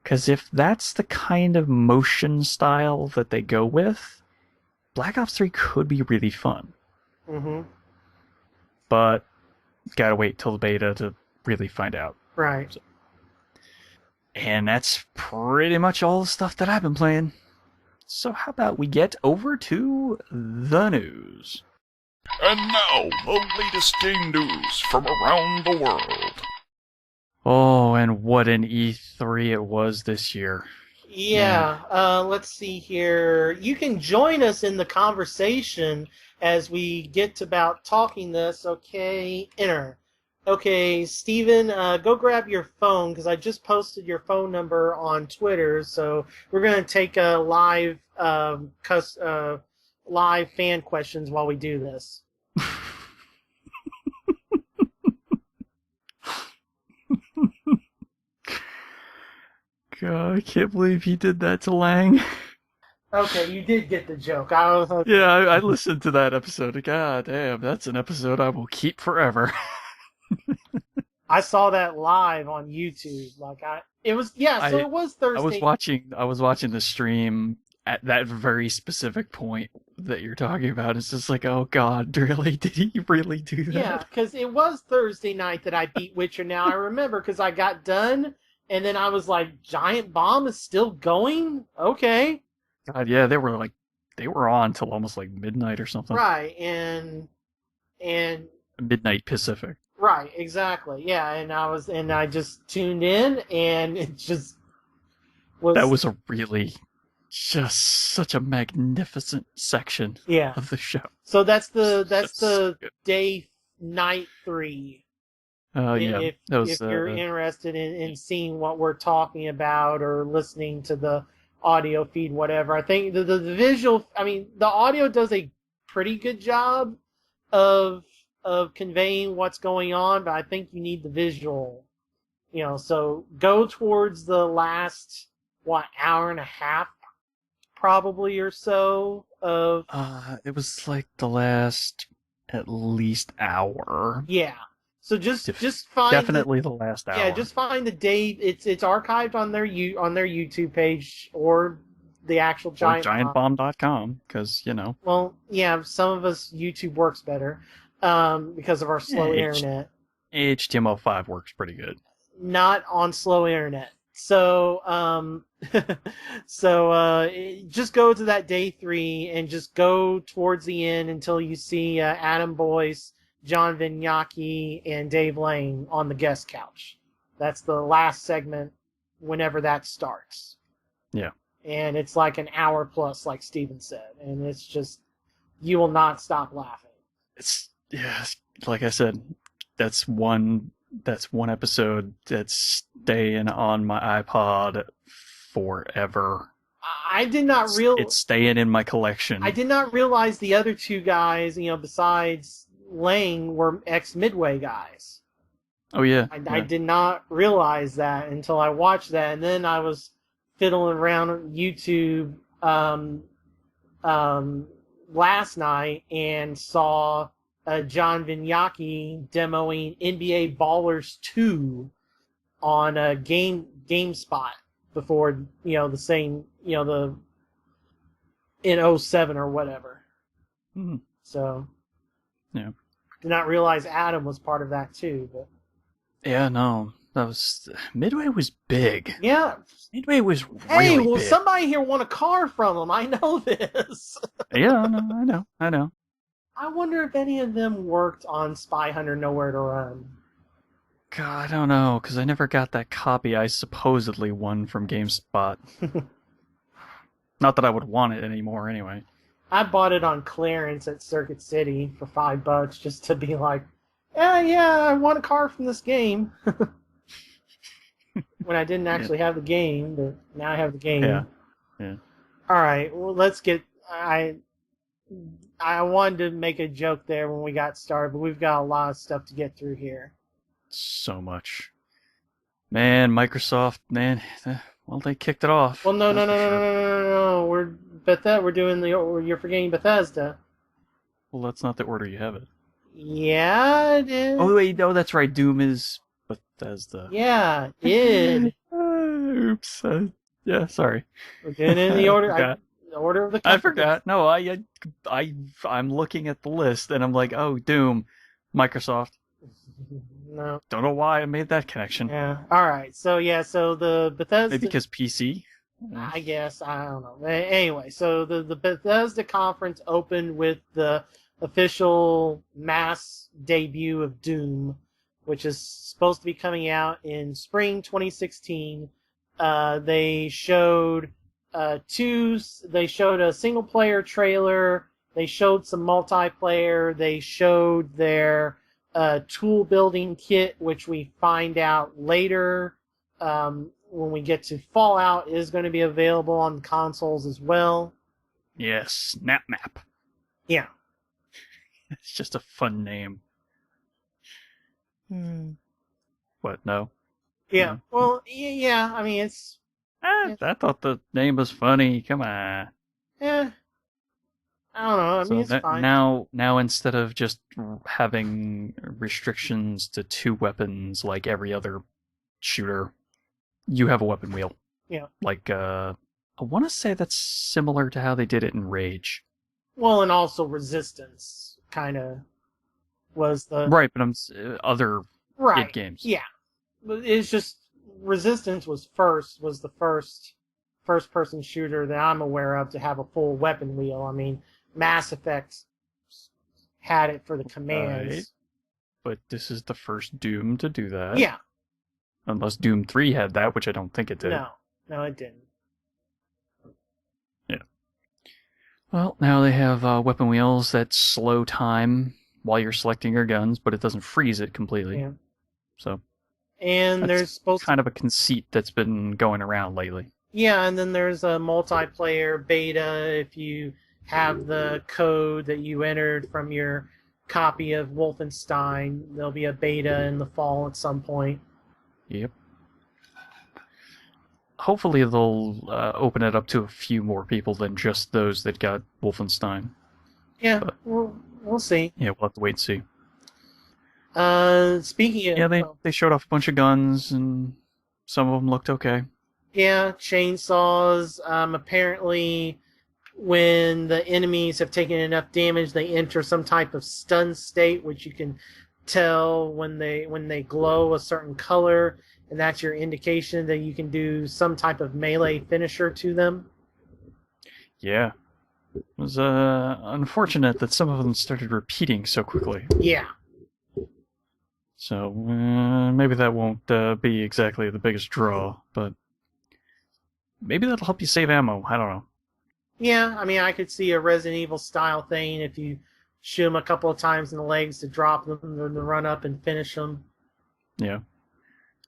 Because if that's the kind of motion style that they go with, Black Ops 3 could be really fun. Mm-hmm. But gotta wait till the beta to really find out. Right. So, and that's pretty much all the stuff that I've been playing. So how about we get over to the news? And now, the latest game news from around the world. Oh, and what an E3 it was this year. Yeah, let's see here. You can join us in the conversation as we get to about talking this. Okay, enter. Okay, Steven, go grab your phone, because I just posted your phone number on Twitter, so we're going to take a live fan questions while we do this. God, I can't believe he did that to Lang. Okay, you did get the joke. I listened to that episode. God damn, that's an episode I will keep forever. I saw that live on YouTube. It was Thursday. I was watching the stream at that very specific point that you're talking about. It's just like, oh God, really? Did he really do that? Yeah, because it was Thursday night that I beat Witcher. Now I remember because I got done, and then I was like, Giant Bomb is still going? Okay. God, yeah, they were on till almost like midnight or something. Right, and midnight Pacific. Right, exactly. Yeah, and I just tuned in, and it just was. That was a really just such a magnificent section of the show. So that's the night 3. Yeah. If you're interested in seeing what we're talking about or listening to the audio feed, whatever. I think the visual, the audio does a pretty good job of conveying what's going on, but I think you need the visual. So go towards the last, hour and a half, probably, or so of... it was like the last at least hour. Yeah. So just find definitely the last hour. Yeah, just find the date. It's archived on their YouTube page or the actual giantbomb.com, because Well, yeah, some of us YouTube works better because of our slow internet. HTML5 works pretty good. Not on slow internet. So just go to that day 3 and just go towards the end until you see Adam Boyce, John Vignacchi, and Dave Lane on the guest couch. That's the last segment whenever that starts. Yeah. And it's like an hour plus, like Steven said. And it's just, you will not stop laughing. It's like I said, that's one episode that's staying on my iPod forever. I did not realize... It's staying in my collection. I did not realize the other two guys, besides Lang, were ex-Midway guys. Oh, yeah. I did not realize that until I watched that, and then I was fiddling around on YouTube last night and saw John Vignacchi demoing NBA Ballers 2 on a GameSpot before, the same, in 07 or whatever. Mm-hmm. So, yeah. Did not realize Adam was part of that too, but... Yeah, no. Midway was big. Yeah. Midway was Hey, really well, big. somebody here won a car from them. I know this. Yeah, I know. I wonder if any of them worked on Spy Hunter Nowhere to Run. God, I don't know, because I never got that copy I supposedly won from GameSpot. Not that I would want it anymore, anyway. I bought it on clearance at Circuit City for $5 just to be like, yeah, I won a car from this game. When I didn't actually have the game, but now I have the game. Yeah. All right, well, let's get. I wanted to make a joke there when we got started, but we've got a lot of stuff to get through here. So much. Man, Microsoft, man, well, they kicked it off. Well, no. We're doing you're forgetting Bethesda. Well, that's not the order you have it. Yeah, it is. Oh, wait, no, that's right. Doom is Bethesda. Yeah, it. Oops. Yeah, sorry. We're doing it in the order. The order of the company. I forgot. No, I'm looking at the list and I'm like, oh, Doom, Microsoft. No. Don't know why I made that connection. Yeah. All right. So the Bethesda. Maybe because PC. I guess I don't know. Anyway, so the Bethesda conference opened with the official mass debut of Doom, which is supposed to be coming out in spring 2016. They showed They showed a single player trailer. They showed some multiplayer. They showed their tool building kit, which we find out later when we get to Fallout is going to be available on consoles as well. Yes, Map. Yeah. It's just a fun name. What? No. Yeah. No. Well, yeah. I mean, it's. I thought the name was funny. Come on. Yeah. I don't know. I mean, it's fine. Now instead of just having restrictions to 2 weapons like every other shooter, you have a weapon wheel. Yeah. Like, I want to say that's similar to how they did it in Rage. Well, and also Resistance kind of was the... Right, but I'm other id games. Yeah. It's just Resistance was the first first-person shooter that I'm aware of to have a full weapon wheel. I mean, Mass Effect had it for the commands. Right. But this is the first Doom to do that. Yeah. Unless Doom 3 had that, which I don't think it did. No, it didn't. Yeah. Well, now they have weapon wheels that slow time while you're selecting your guns, but it doesn't freeze it completely. Yeah. So. And there's supposed kind of a conceit that's been going around lately. Yeah, and then there's a multiplayer beta if you have the code that you entered from your copy of Wolfenstein. There'll be a beta in the fall at some point. Yep. Hopefully they'll open it up to a few more people than just those that got Wolfenstein. Yeah, but, we'll see. Yeah, we'll have to wait and see. Speaking of... Yeah, they showed off a bunch of guns, and some of them looked okay. Yeah, chainsaws. Apparently, when the enemies have taken enough damage, they enter some type of stun state, which you can tell when they glow a certain color, and that's your indication that you can do some type of melee finisher to them. Yeah. It was unfortunate that some of them started repeating so quickly. Yeah. So maybe that won't be exactly the biggest draw, but maybe that'll help you save ammo. I don't know. Yeah, I mean, I could see a Resident Evil style thing if you shoot them a couple of times in the legs to drop them, then to run up and finish them. Yeah.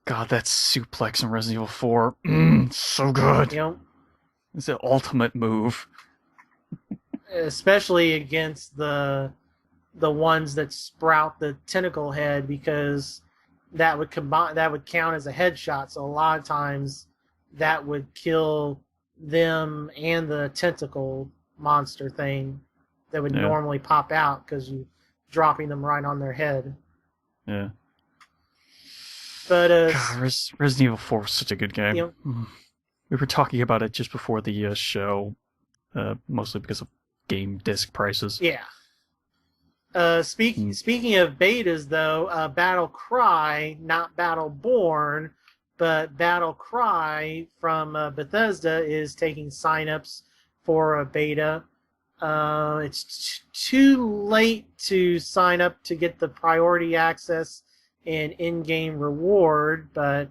God, that suplex in Resident Evil 4, so good. Yep. It's the ultimate move. Especially against the ones that sprout the tentacle head, because that would count as a headshot. So a lot of times that would kill them and the tentacle monster thing that would normally pop out because you're dropping them right on their head. Yeah. But God, Resident Evil 4 was such a good game. Yep. We were talking about it just before the show, mostly because of game disc prices. Yeah. Speaking of betas, though, Battle Cry, not Battleborn, but Battle Cry from Bethesda is taking signups for a beta. It's too late to sign up to get the priority access and in-game reward, but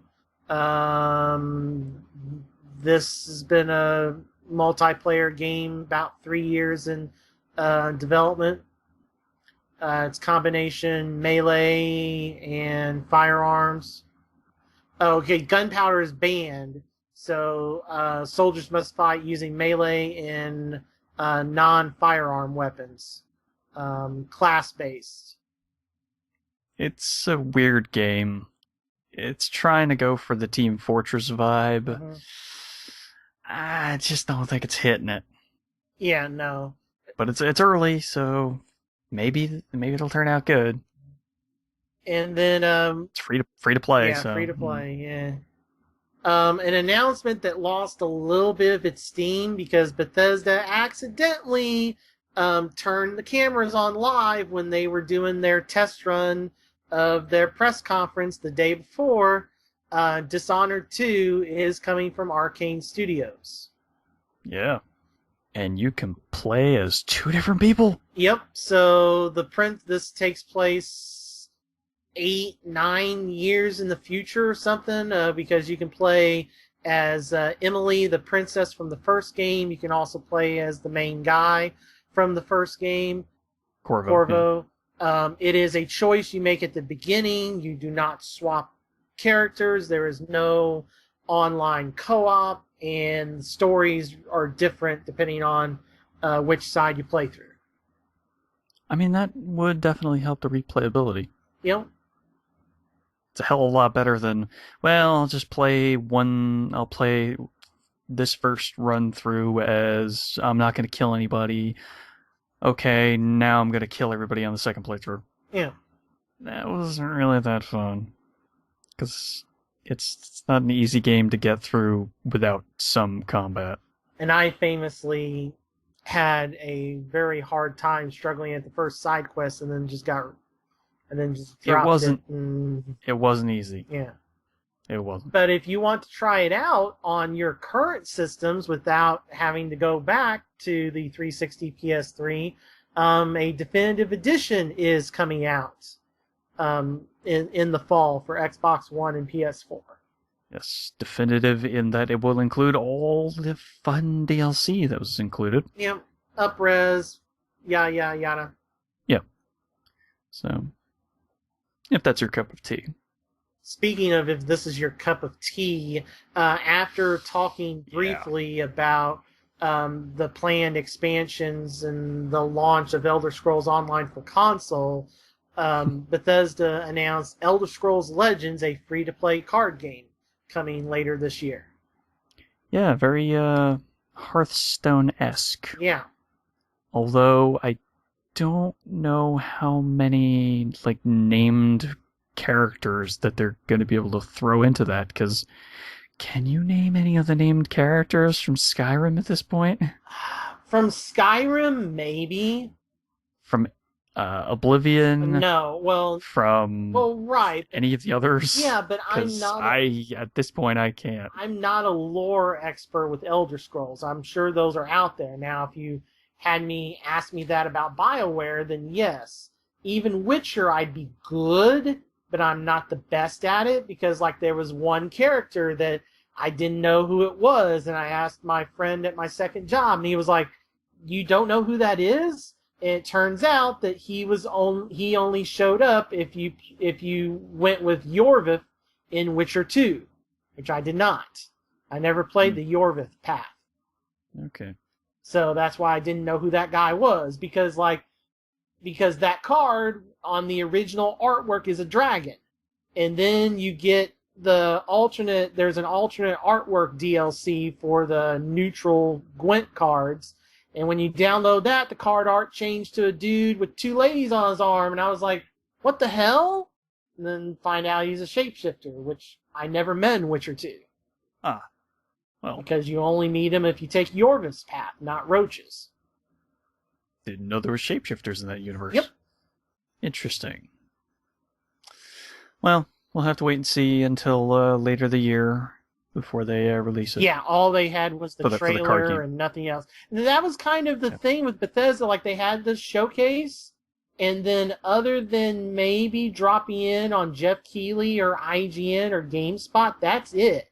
this has been a multiplayer game, about 3 years in development. It's combination melee and firearms. Oh, okay, gunpowder is banned, so soldiers must fight using melee and non-firearm weapons, class-based. It's a weird game. It's trying to go for the Team Fortress vibe. Mm-hmm. I just don't think it's hitting it. Yeah, no. But it's early, so maybe it'll turn out good. And then it's free to play. Yeah, so. free to play. Yeah. An announcement that lost a little bit of its steam because Bethesda accidentally turned the cameras on live when they were doing their test run of their press conference the day before. Dishonored 2 is coming from Arcane Studios. Yeah. And you can play as 2 different people? Yep. So this takes place 8-9 years in the future or something, because you can play as Emily, the princess from the first game. You can also play as the main guy from the first game, Corvo. Yeah. It is a choice you make at the beginning. You do not swap characters. There is no online co-op, and stories are different depending on which side you play through. I mean, that would definitely help the replayability. Yep. It's a hell of a lot better than, well, I'll play this first run through as I'm not going to kill anybody. Okay, now I'm going to kill everybody on the second playthrough. Yeah. That wasn't really that fun. Because it's not an easy game to get through without some combat. And I famously had a very hard time struggling at the first side quest, and then just dropped it. It wasn't easy. Yeah. It wasn't. But if you want to try it out on your current systems without having to go back to the 360 PS3, a definitive edition is coming out in the fall for Xbox One and PS4. Yes, definitive in that it will include all the fun DLC that was included. Yep, up-res, yada. Yeah. So, if that's your cup of tea. Speaking of if this is your cup of tea, after talking briefly about the planned expansions and the launch of Elder Scrolls Online for console, Bethesda announced Elder Scrolls Legends, a free-to-play card game, coming later this year. Yeah, very Hearthstone-esque. Yeah. Although I don't know how many named characters that they're going to be able to throw into that, because can you name any of the named characters from Skyrim at this point? From Skyrim, maybe. From Oblivion? No, right. Any of the others? Yeah, but at this point, I can't. I'm not a lore expert with Elder Scrolls. I'm sure those are out there. Now, if you had asked me that about BioWare, then yes. Even Witcher, I'd be good, but I'm not the best at it, because there was one character that I didn't know who it was, and I asked my friend at my second job, and he was like, "You don't know who that is?" And it turns out that he only showed up if you went with Yorvith in Witcher 2, which I did not. I never played the Yorvith path. Okay. So that's why I didn't know who that guy was, because that card on the original artwork is a dragon. And then you get there's an alternate artwork DLC for the neutral Gwent cards. And when you download that, the card art changed to a dude with 2 ladies on his arm. And I was like, what the hell? And then find out he's a shapeshifter, which I never met in Witcher 2. Ah. Well. Because you only meet him if you take Yorvith's path, not Roach's. Didn't know there were shapeshifters in that universe. Yep. Interesting. Well, we'll have to wait and see until later the year before they release it. Yeah, all they had was the for the card trailer game. and nothing else. And that was kind of the thing with Bethesda. Like, they had this showcase, and then other than maybe dropping in on Jeff Keighley or IGN or GameSpot, that's it.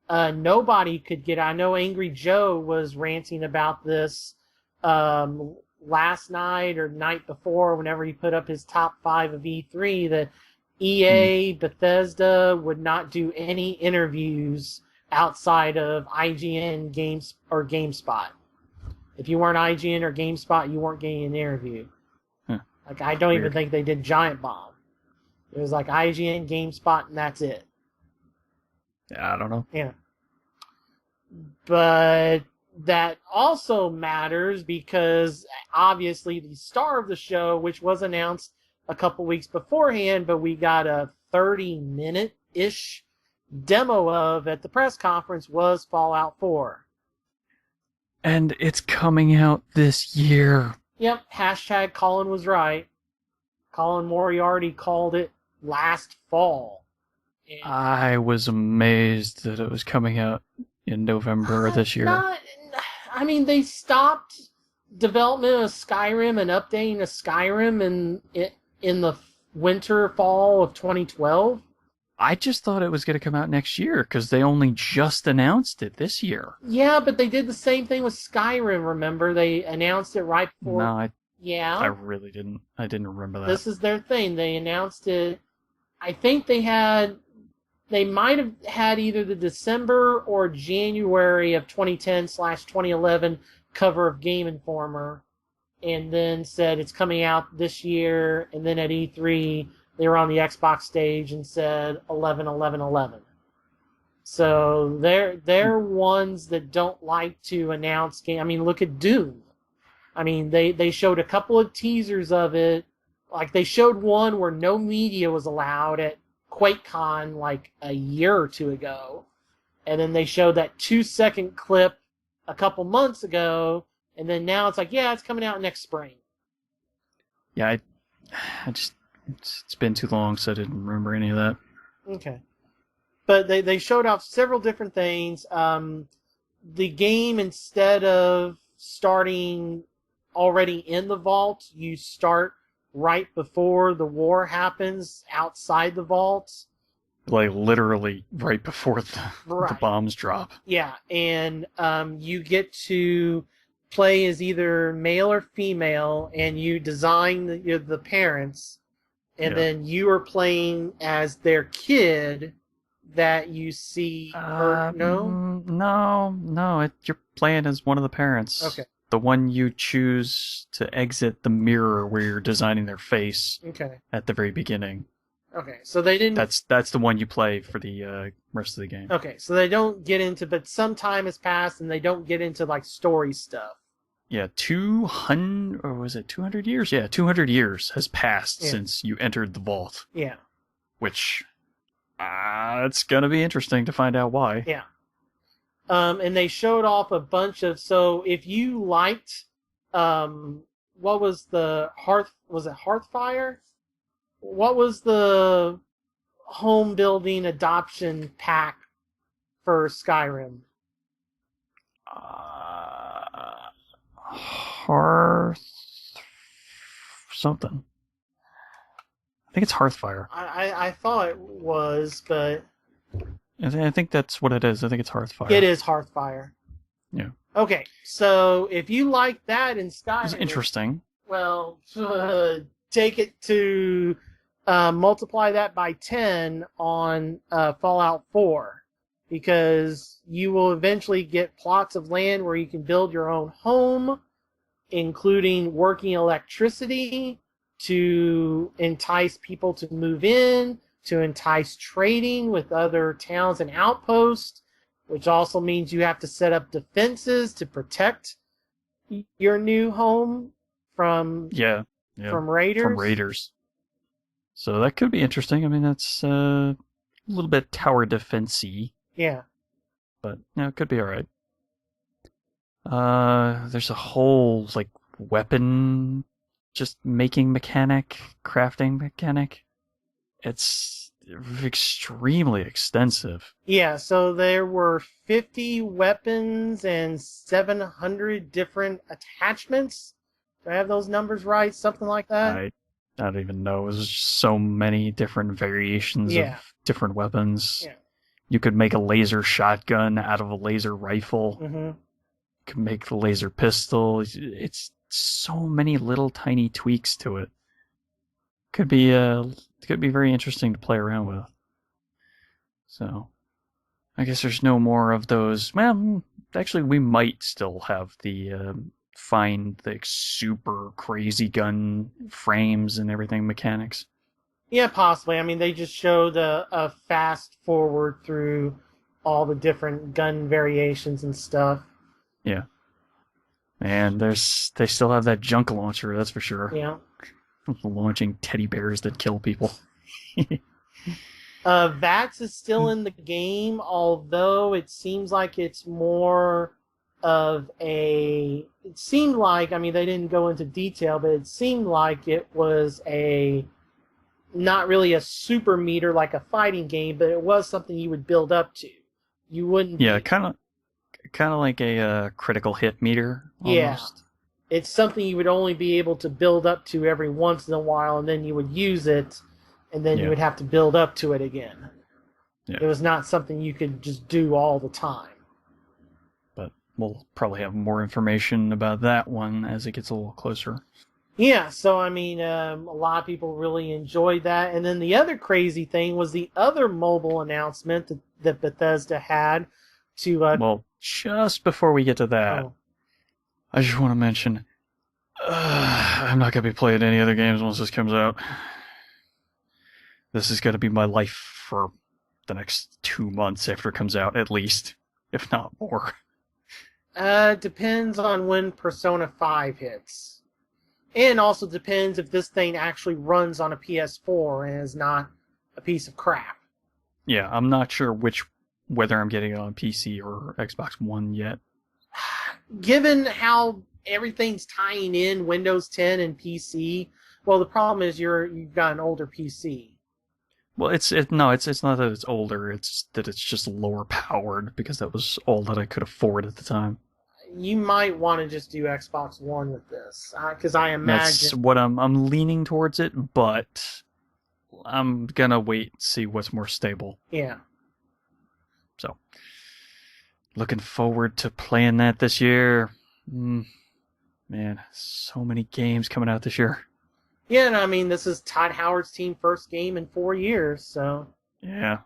Nobody could get... I know Angry Joe was ranting about this last night or night before, whenever he put up his top 5 of E3, that EA, Bethesda would not do any interviews outside of IGN Games or GameSpot. If you weren't IGN or GameSpot, you weren't getting an interview. Like, I don't even think they did Giant Bomb. It was like IGN, GameSpot, and that's it. Yeah, I don't know. Yeah. But that also matters because obviously the star of the show, which was announced a couple weeks beforehand, but we got a 30-minute-ish demo of at the press conference, was Fallout 4. And it's coming out this year. Yep, hashtag Colin was right. Colin Moriarty called it last fall. And I was amazed that it was coming out in November of this year. I mean, they stopped development of Skyrim and updating of Skyrim in the fall of 2012. I just thought it was going to come out next year because they only just announced it this year. Yeah, but they did the same thing with Skyrim, remember? They announced it right before... No, I Yeah. really didn't. I didn't remember that. This is their thing. They announced it... I think they might have had either the December or January of 2010/2011 cover of Game Informer, and then said it's coming out this year, and then at E3... they were on the Xbox stage and said 11/11/11. So they're ones that don't like to announce game. I mean, look at Doom. I mean, they showed a couple of teasers of it. Like, they showed one where no media was allowed at QuakeCon like a year or two ago. And then they showed that 2-second clip a couple months ago. And then now it's like, yeah, it's coming out next spring. Yeah, I just... It's been too long, so I didn't remember any of that. Okay. But they showed off several different things. The game, instead of starting already in the vault, you start right before the war happens outside the vault. Like, literally right before the Right. bombs drop. Yeah, and you get to play as either male or female, and you design the parents. And then you are playing as their kid that you see. No? No. You're playing as one of the parents. Okay. The one you choose to exit the mirror where you're designing their face Okay. at the very beginning. Okay. So they didn't. That's the one you play for the rest of the game. Okay. So they don't get into, but some time has passed and they don't get into like story stuff. Yeah, 200, or was it 200 years? Yeah, 200 years has passed since you entered the vault. Yeah. Which, it's going to be interesting to find out why. Yeah. And they showed off a bunch of, so if you liked, what was the was it Hearthfire? What was the home building adoption pack for Skyrim? Hearth something. I think it's Hearthfire. I thought it was, but I think that's what it is. I think it's Hearthfire. it is Hearthfire. Yeah. Okay, so if you like that in Skyrim, It's interesting. well, take it to multiply that by 10 on Fallout 4, because you will eventually get plots of land where you can build your own home, including working electricity to entice people to move in, to entice trading with other towns and outposts, which also means you have to set up defenses to protect your new home from from raiders. From raiders. So that could be interesting. I mean, that's a little bit tower defense-y. Yeah. But it could be alright. There's a whole weapon just making mechanic, crafting mechanic. It's extremely extensive. Yeah, so there were 50 weapons and 700 different attachments. Do I have those numbers right? Something like that? I don't even know. There's so many different variations Yeah. of different weapons. Yeah. You could make a laser shotgun out of a laser rifle. Mm-hmm. You could make the laser pistol. It's so many little tiny tweaks to it. Could be very interesting to play around with. So, I guess there's no more of those. Well, actually, we might still have find the super crazy gun frames and everything mechanics. Yeah, possibly. I mean, they just showed a fast forward through all the different gun variations and stuff. Yeah. And they still have that junk launcher, that's for sure. Yeah. Launching teddy bears that kill people. Vax is still in the game, although it seems like it's more of a... It seemed like, I mean, they didn't go into detail, but it seemed like it was not really a super meter like a fighting game, but it was something you would build up to. You wouldn't... Yeah, kind of like a critical hit meter, almost. Yeah. It's something you would only be able to build up to every once in a while, and then you would use it, and then you would have to build up to it again. Yeah. It was not something you could just do all the time. But we'll probably have more information about that one as it gets a little closer. Yeah, so I mean, a lot of people really enjoyed that. And then the other crazy thing was the other mobile announcement that Bethesda had to... well, just before we get to that, I just want to mention, I'm not going to be playing any other games once this comes out. This is going to be my life for the next 2 months after it comes out, at least, if not more. Depends on when Persona 5 hits. And also depends if this thing actually runs on a PS4 and is not a piece of crap. Yeah, I'm not sure whether I'm getting it on PC or Xbox One yet. Given how everything's tying in Windows 10 and PC, well, the problem is you've got an older PC. Well, it's not that it's older, it's that it's just lower powered, because that was all that I could afford at the time. You might want to just do Xbox One with this, because I imagine... That's what I'm leaning towards it, but I'm gonna wait and see what's more stable. Yeah. So, looking forward to playing that this year. Man, so many games coming out this year. Yeah, and I mean, this is Todd Howard's team's first game in 4 years, so... Yeah.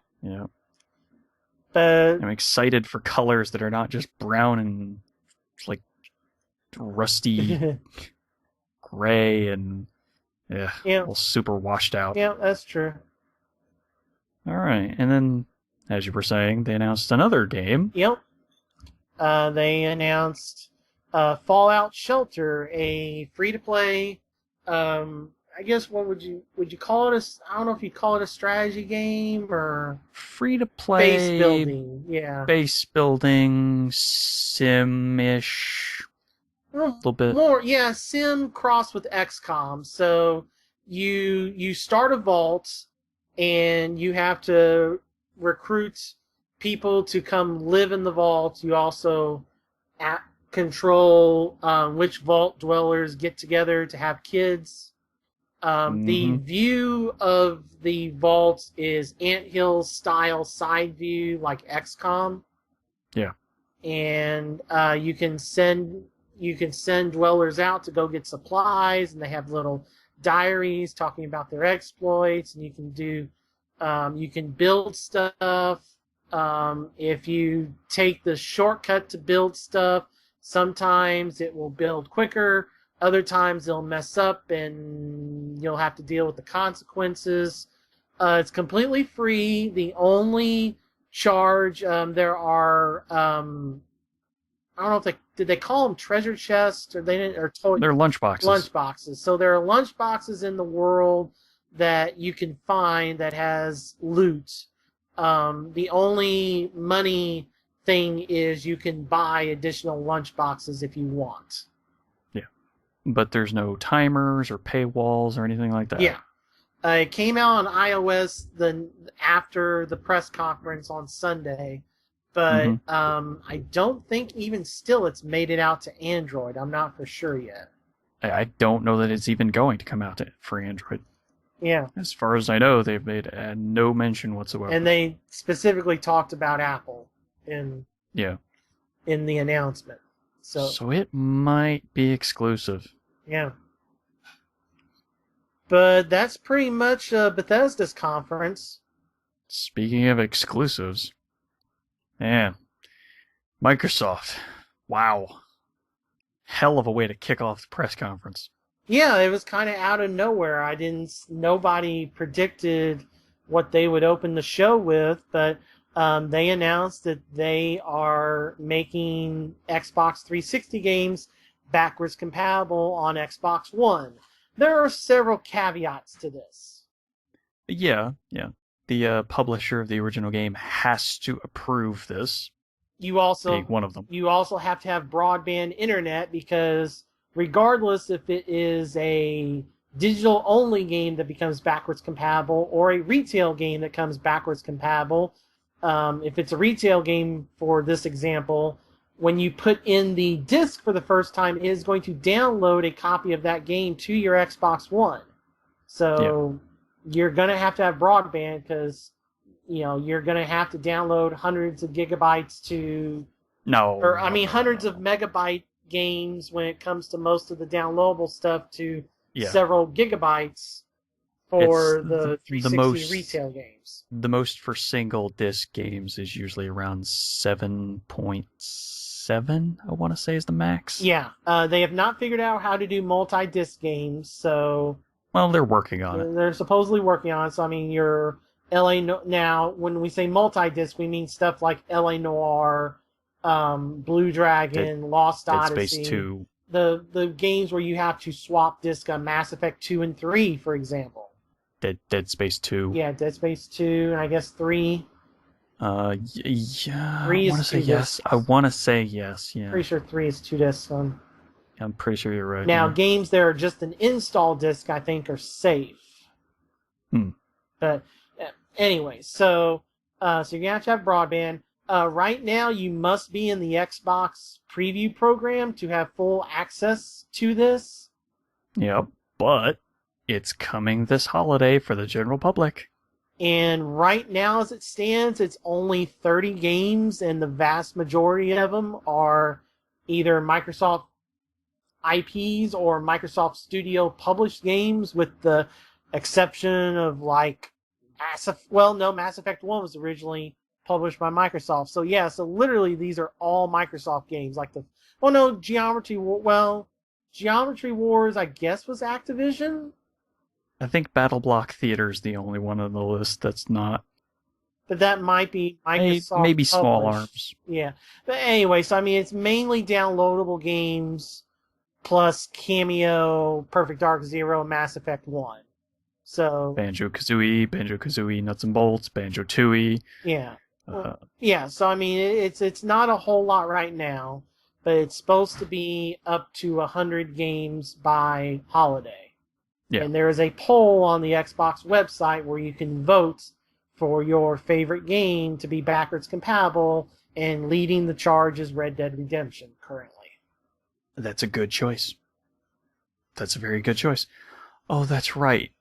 But I'm excited for colors that are not just brown and like rusty gray and all super washed out. Yeah, that's true. All right, and then, as you were saying, they announced another game. Yep. They announced Fallout Shelter, a free-to-play. I guess what would you call it? I don't know if you call it a strategy game or free to play base building. Yeah, base building sim-ish. A little bit more. Yeah, sim crossed with XCOM. So you start a vault and you have to recruit people to come live in the vault. You also control which vault dwellers get together to have kids. The view of the vault is anthill style side view like XCOM. Yeah. And you can send dwellers out to go get supplies, and they have little diaries talking about their exploits, and you can build stuff. If you take the shortcut to build stuff, sometimes it will build quicker. Other times they'll mess up and you'll have to deal with the consequences. It's completely free. The only charge, there are, I don't know if did they call them treasure chests or they didn't, or they're lunchboxes. Lunchboxes. So there are lunchboxes in the world that you can find that has loot. The only money thing is you can buy additional lunchboxes if you want. But there's no timers or paywalls or anything like that. Yeah. It came out on iOS after the press conference on Sunday, but I don't think even still it's made it out to Android. I'm not for sure yet. I don't know that it's even going to come out for Android. Yeah. As far as I know, they've made no mention whatsoever. And they specifically talked about Apple in the announcement. So it might be exclusive. Yeah. But that's pretty much Bethesda's conference. Speaking of exclusives, man, Microsoft. Wow. Hell of a way to kick off the press conference. Yeah, it was kind of out of nowhere. Nobody predicted what they would open the show with, but they announced that they are making Xbox 360 games backwards compatible on Xbox One. There are several caveats to this. Yeah. The publisher of the original game has to approve this. You also being one of them. You also have to have broadband internet because regardless if it is a digital-only game that becomes backwards compatible or a retail game that comes backwards compatible, if it's a retail game, for this example, when you put in the disc for the first time, it is going to download a copy of that game to your Xbox One. So you're going to have broadband because you're going to have to download hundreds of gigabytes hundreds of megabyte games when it comes to most of the downloadable stuff to several gigabytes for the 360 retail games. The most for single disc games is usually around 7.7, I want to say, is the max. Yeah, they have not figured out how to do multi-disc games, so... Well, they're working on it. They're supposedly working on it, so your now, when we say multi-disc, we mean stuff like L.A. Noire, Blue Dragon, Lost Odyssey. Dead Space 2. The games where you have to swap disc on Mass Effect 2 and 3, for example. Dead Space 2. Yeah, Dead Space 2, and I guess 3. Yeah, 3 I want to say yes. I want to say yes, yeah. Pretty sure 3 is 2 discs on. I'm pretty sure you're right. Now, games that are just an install disc, I think, are safe. But anyway, so you're going to have broadband. Right now, you must be in the Xbox preview program to have full access to this. Yep, but it's coming this holiday for the general public. And right now, as it stands, it's only 30 games, and the vast majority of them are either Microsoft IPs or Microsoft Studio published games, with the exception of Mass Effect 1 was originally published by Microsoft. So literally these are all Microsoft games. Geometry Wars, I guess, was Activision. I think Battle Block Theater is the only one on the list that's not. But that might be Microsoft. Maybe published. Small Arms. Yeah. But anyway, so it's mainly downloadable games plus Cameo, Perfect Dark Zero, Mass Effect 1. So Banjo-Kazooie, Nuts and Bolts, Banjo-Tooie. Yeah. So it's not a whole lot right now, but it's supposed to be up to 100 games by holiday. Yeah. And there is a poll on the Xbox website where you can vote for your favorite game to be backwards compatible, and leading the charge is Red Dead Redemption currently. That's a good choice. That's a very good choice. Oh, that's right.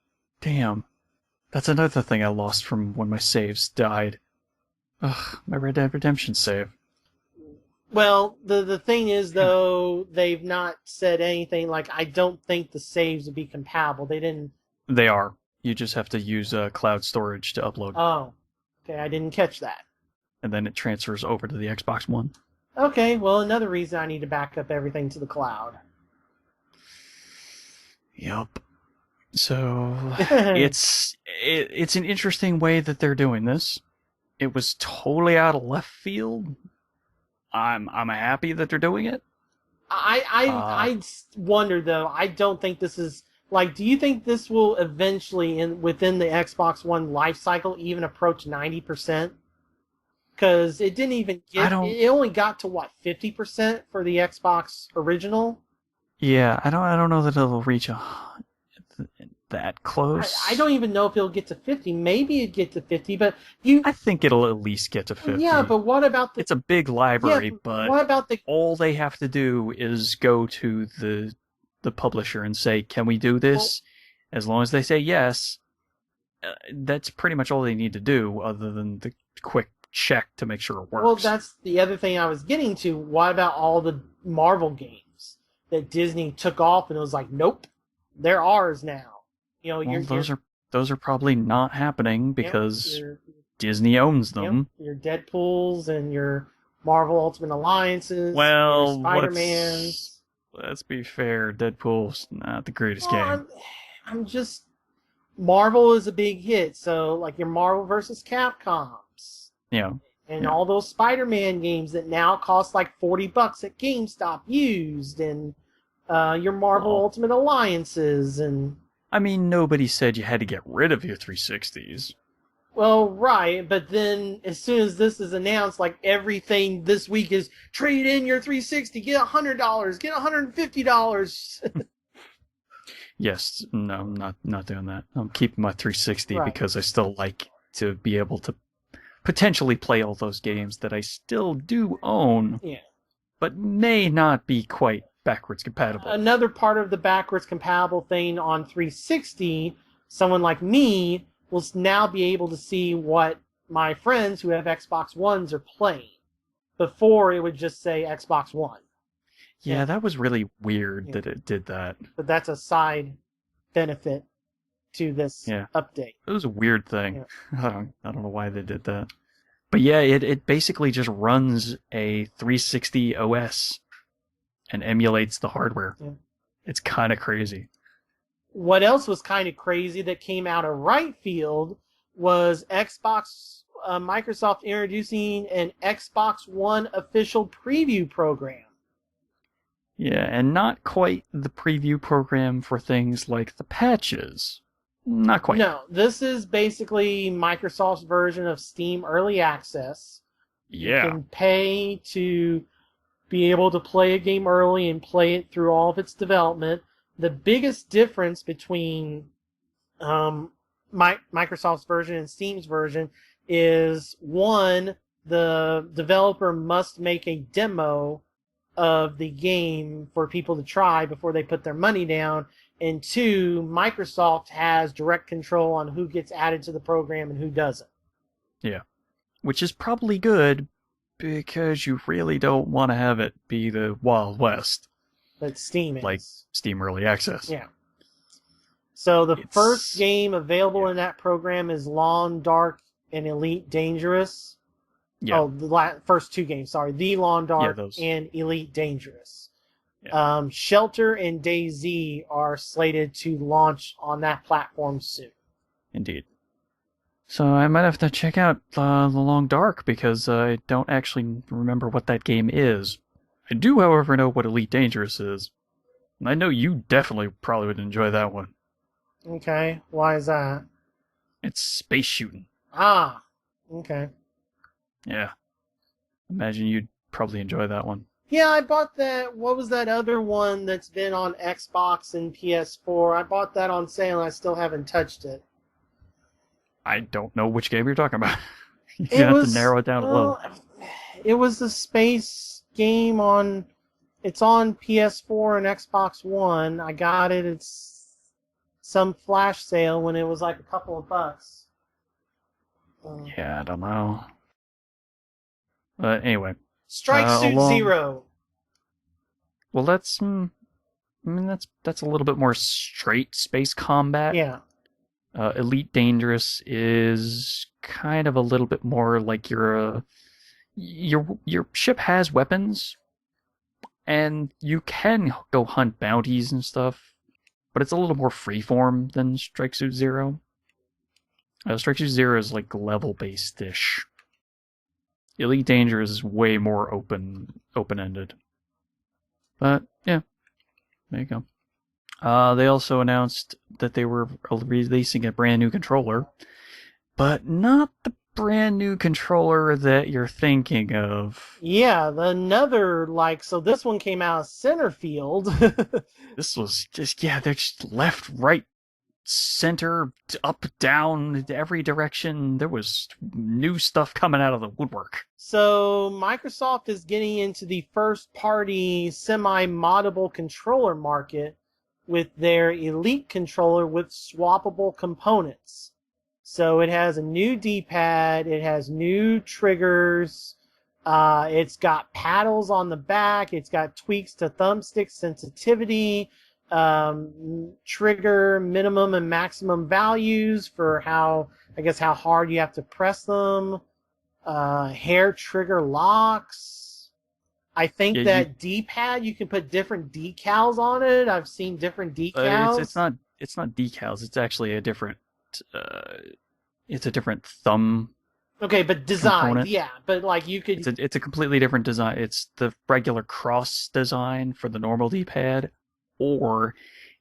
Damn. That's another thing I lost from when my saves died. Ugh, my Red Dead Redemption save. Well, the thing is, though, they've not said anything I don't think the saves would be compatible. They didn't... They are. You just have to use cloud storage to upload. Oh. Okay, I didn't catch that. And then it transfers over to the Xbox One. Okay, well, another reason I need to back up everything to the cloud. Yup. So, it's an interesting way that they're doing this. It was totally out of left field. I'm happy that they're doing it. I wonder, though. I don't think this is do you think this will eventually, within the Xbox One life cycle, even approach 90%? Because it didn't even get. It only got to 50% for the Xbox original. Yeah, I don't know that it'll reach that close. I don't even know if it'll get to 50. Maybe it get to 50, but you. I think it'll at least get to Yeah, 50. but what about the? It's a big Yeah, library, but what about the? all they have to do is go to the publisher and say, "Can we do Well, this?" As long as they say yes, that's pretty much all they need to do, other than the quick check to make sure it works. well, that's the other thing I was getting to. What about all the Marvel games that Disney took off and it was like, nope, they're ours now. You know, Well, those are probably not happening because Disney owns them. Your Deadpools and your Marvel Ultimate Alliances, Well, your Spider-Mans. let's be fair. Deadpool's not the greatest game. I'm just Marvel is a big hit, so like your Marvel versus Capcoms. Yeah. And all those Spider-Man games that now cost like $40 at GameStop used, and your Marvel Ultimate Alliances, and I mean, nobody said you had to get rid of your 360s. well, right, but then as soon as this is announced, like everything this week is trade in your 360, get $100, get $150. Yes, no, I'm not doing that. I'm keeping my 360 because I still like to be able to potentially play all those games that I still do own, but may not be quite backwards compatible. Another part of the backwards compatible thing on 360, someone like me will now be able to see what my friends who have Xbox Ones are playing. Before, it would just say Xbox One. Yeah, that was really weird that it did that. But that's a side benefit to this update. It was a weird thing. Yeah. I don't know why they did that. But yeah, it basically just runs a 360 OS and emulates the hardware. Yeah. It's kind of crazy. What else was kind of crazy that came out of right field was Microsoft introducing an Xbox One official preview program. Yeah, and not quite the preview program for things like the patches. Not quite. No, this is basically Microsoft's version of Steam Early Access. Yeah. You can pay to be able to play a game early and play it through all of its development. The biggest difference between Microsoft's version and Steam's version is, one, the developer must make a demo of the game for people to try before they put their money down, and two, Microsoft has direct control on who gets added to the program and who doesn't. Yeah, which is probably good because you really don't want to have it be the Wild West. But Steam is. Like Steam Early Access. Yeah. So the first game available in that program is Long Dark and Elite Dangerous. Yeah. Oh, the first two games, sorry. The Long Dark and Elite Dangerous. Yeah. Shelter and DayZ are slated to launch on that platform soon. Indeed. So I might have to check out The Long Dark because I don't actually remember what that game is. I do, however, know what Elite Dangerous is. And I know you definitely probably would enjoy that one. Okay, why is that? It's space shooting. Ah, okay. Yeah. Imagine you'd probably enjoy that one. Yeah, I bought that. What was that other one that's been on Xbox and PS4? I bought that on sale and I still haven't touched it. I don't know which game you're talking about. You have to narrow it down a little. It was the space game on... It's on PS4 and Xbox One. I got it. It's some flash sale when it was like a couple of bucks. Yeah, I don't know. But anyway. Strike Suit Zero. Well, that's... I mean, that's a little bit more straight space combat. Yeah. Elite Dangerous is kind of a little bit more like your ship has weapons, and you can go hunt bounties and stuff, but it's a little more freeform than Strike Suit Zero. Strike Suit Zero is like level-based-ish. Elite Dangerous is way more open-ended. But, yeah. There you go. They also announced that they were releasing a brand new controller, but not the brand new controller that you're thinking of. Yeah, another, so this one came out of center field. This was just, they're just left, right, center, up, down, every direction. There was new stuff coming out of the woodwork. So Microsoft is getting into the first-party semi-moddable controller market with their Elite controller with swappable components. So it has a new D-pad, it has new triggers, it's got paddles on the back, it's got tweaks to thumbstick sensitivity, trigger minimum and maximum values for how hard you have to press them, hair trigger locks. I think that D-pad, you can put different decals on it. I've seen different decals. It's not decals, it's actually a different thumb. Okay, but design, component. yeah, but you could. It's a completely different design. It's the regular cross design for the normal D-pad, or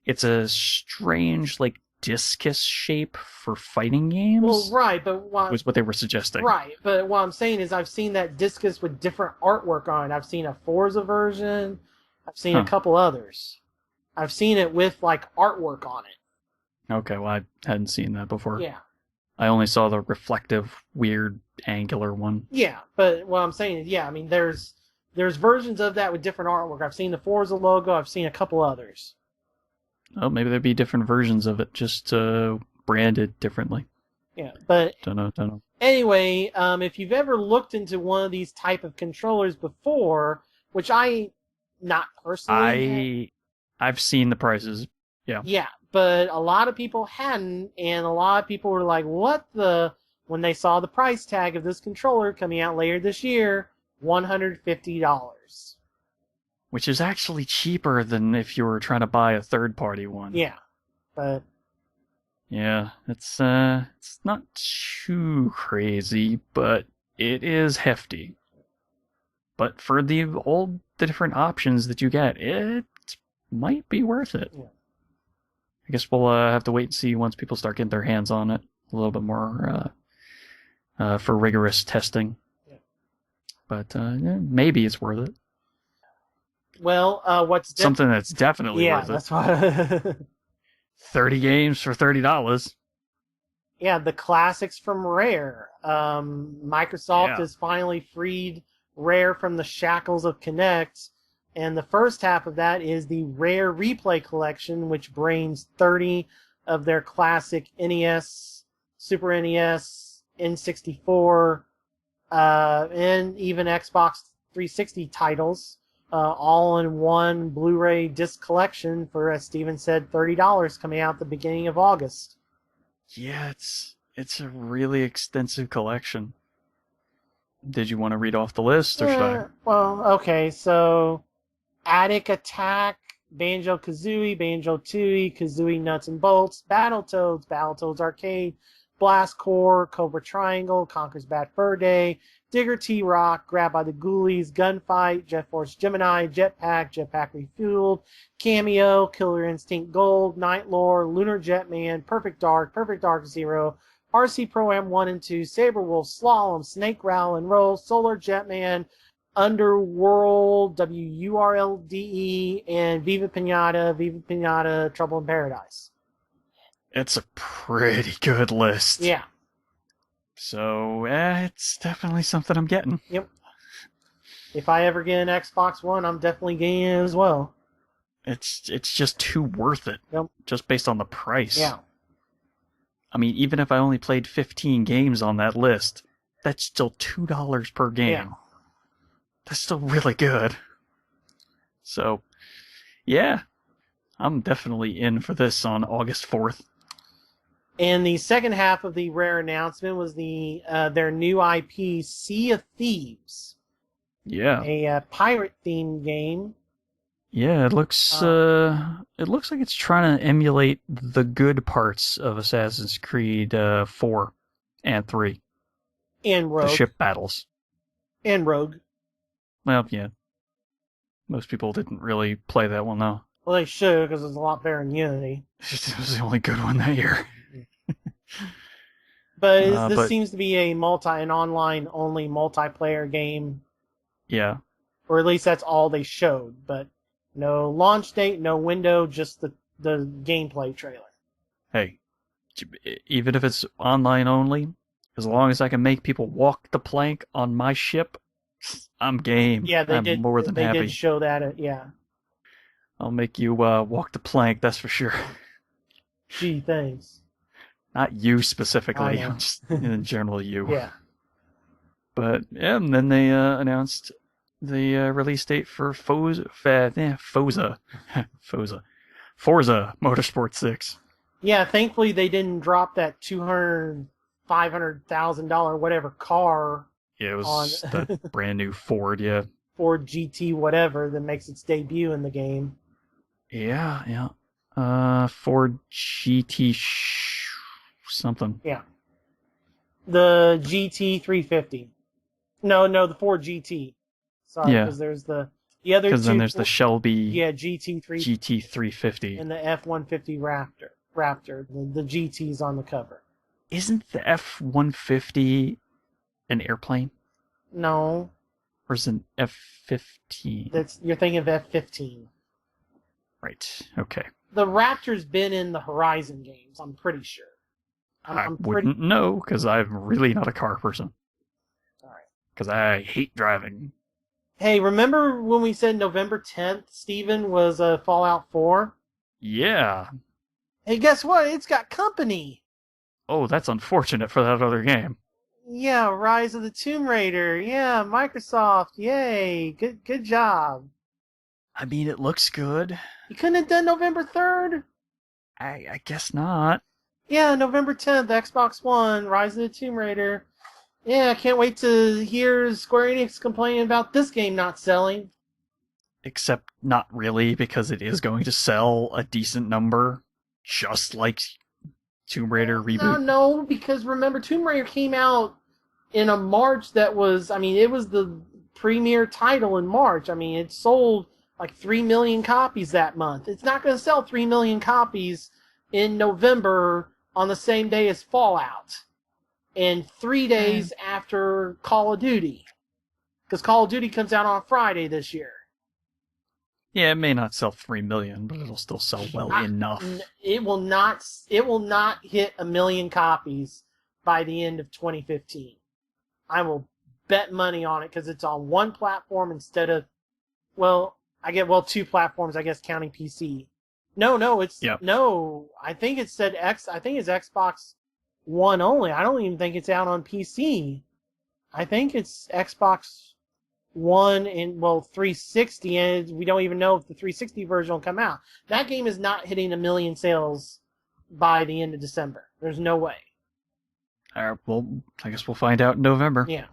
it's a strange discus shape for fighting games. Well, right, but was what they were suggesting. Right, but what I'm saying is I've seen that discus with different artwork on it. I've seen a Forza version. I've seen a couple others. I've seen it with artwork on it. Okay, well I hadn't seen that before. Yeah. I only saw the reflective, weird, angular one. Yeah, but what I'm saying is, I mean, there's versions of that with different artwork. I've seen the Forza logo. I've seen a couple others. Oh, maybe there'd be different versions of it, just branded differently. Yeah, but don't know. Anyway, if you've ever looked into one of these type of controllers before, which I not personally, I've seen the prices. Yeah. Yeah, but a lot of people hadn't, and a lot of people were like, "What the?" When they saw the price tag of this controller coming out later this year, $150. Which is actually cheaper than if you were trying to buy a third-party one. Yeah, but yeah, it's not too crazy, but it is hefty. But for all the different options that you get, it might be worth it. Yeah. I guess we'll have to wait and see once people start getting their hands on it a little bit more for rigorous testing. Yeah. But maybe it's worth it. Well, something that's definitely worth it. That's why 30 games for $30. Yeah, the classics from Rare. Microsoft has finally freed Rare from the shackles of Kinect, and the first half of that is the Rare Replay Collection, which brings 30 of their classic NES, Super NES, N64, and even Xbox 360 titles, all in one Blu-ray disc collection for, as Steven said, $30 coming out at the beginning of August. Yeah, it's a really extensive collection. Did you want to read off the list, or should I? Well, okay, so Attic Attack, Banjo-Kazooie, Banjo-Tooie, Kazooie Nuts and Bolts, Battletoads, Battletoads Arcade, Blast Corps, Cobra Triangle, Conker's Bad Fur Day, Digger T-Rock, Grab by the Ghoulies, Gunfight, Jet Force Gemini, Jetpack, Jetpack Refueled, Cameo, Killer Instinct Gold, Night Lore, Lunar Jetman, Perfect Dark Zero, RC Pro-Am 1 and 2, Saberwolf, Slalom, Snake Rattle and Roll, Solar Jetman, Underworld, WURLDE, and Viva Pinata, Trouble in Paradise. It's a pretty good list. Yeah. So, it's definitely something I'm getting. Yep. If I ever get an Xbox One, I'm definitely getting it as well. It's just too worth it. Yep. Just based on the price. Yeah. I mean, even if I only played 15 games on that list, that's still $2 per game. Yeah. That's still really good. So, yeah. I'm definitely in for this on August 4th. And the second half of the Rare announcement was their new IP, Sea of Thieves. Yeah. A pirate-themed game. Yeah, it looks like it's trying to emulate the good parts of Assassin's Creed 4 and 3. And Rogue. The ship battles. And Rogue. Well, yeah. Most people didn't really play that one, though. Well, they should, because it's a lot better than Unity. It was the only good one that year. But this but seems to be an online only multiplayer game, yeah, or at least that's all they showed. But no launch date, no window, just the gameplay trailer. hey, even if it's online only, as long as I can make people walk the plank on my ship, I'm game. Yeah, they I'm did. more than They happy. did show that. Yeah. I'll make you walk the plank, that's for sure. Gee, thanks. Not you I know. specifically, just in general you. Yeah. But yeah, and then they announced the release date for Forza Motorsport 6. Yeah, thankfully they didn't drop that $500,000 whatever car Yeah, it on was the brand new Ford. Yeah, Ford GT whatever that makes its debut in the game. yeah. Ford GT something. Yeah. The GT 350. No, the Ford GT. Sorry, Yeah. because there's the other two. Because then there's the Shelby GT 350 and the F-150 Raptor. The GT's on the cover. Isn't the F-150 an airplane? No. Or is it an F-15? You're thinking of F-15. Right. Okay. The Raptor's been in the Horizon games, I'm pretty sure. I wouldn't know, because I'm really not a car person. Alright. Because I hate driving. Hey, remember when we said November 10th, Steven, was Fallout 4? Yeah. Hey, guess what? It's got company! Oh, that's unfortunate for that other game. Yeah, Rise of the Tomb Raider. Yeah, Microsoft. Yay. Good job. I mean, it looks good. You couldn't have done November 3rd? I guess not. Yeah, November 10th, Xbox One, Rise of the Tomb Raider. Yeah, I can't wait to hear Square Enix complaining about this game not selling. Except not really, because it is going to sell a decent number, just like Tomb Raider reboot. No, because remember, Tomb Raider came out in a March that was, it was the premier title in March. It sold like 3 million copies that month. It's not going to sell 3 million copies in November on the same day as Fallout. And 3 days after Call of Duty. Because Call of Duty comes out on Friday this year. Yeah, it may not sell 3 million, but it'll still sell well enough. It will not hit 1 million copies by the end of 2015. I will bet money on it because it's on one platform instead of, two platforms, I guess, counting PC. No, it's no. I think it said I think it's Xbox One only. I don't even think it's out on PC. I think it's Xbox One and 360, and we don't even know if the 360 version will come out. That game is not hitting 1 million sales by the end of December. There's no way. Well, I guess we'll find out in November. Yeah.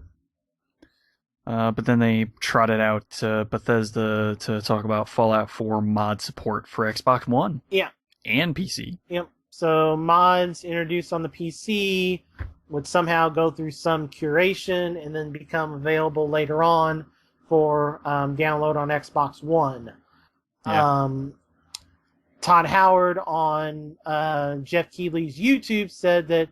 But then they trotted out Bethesda to talk about Fallout 4 mod support for Xbox One. Yeah. And PC. Yep. So mods introduced on the PC would somehow go through some curation and then become available later on for download on Xbox One. Yeah. Todd Howard on Jeff Keighley's YouTube said that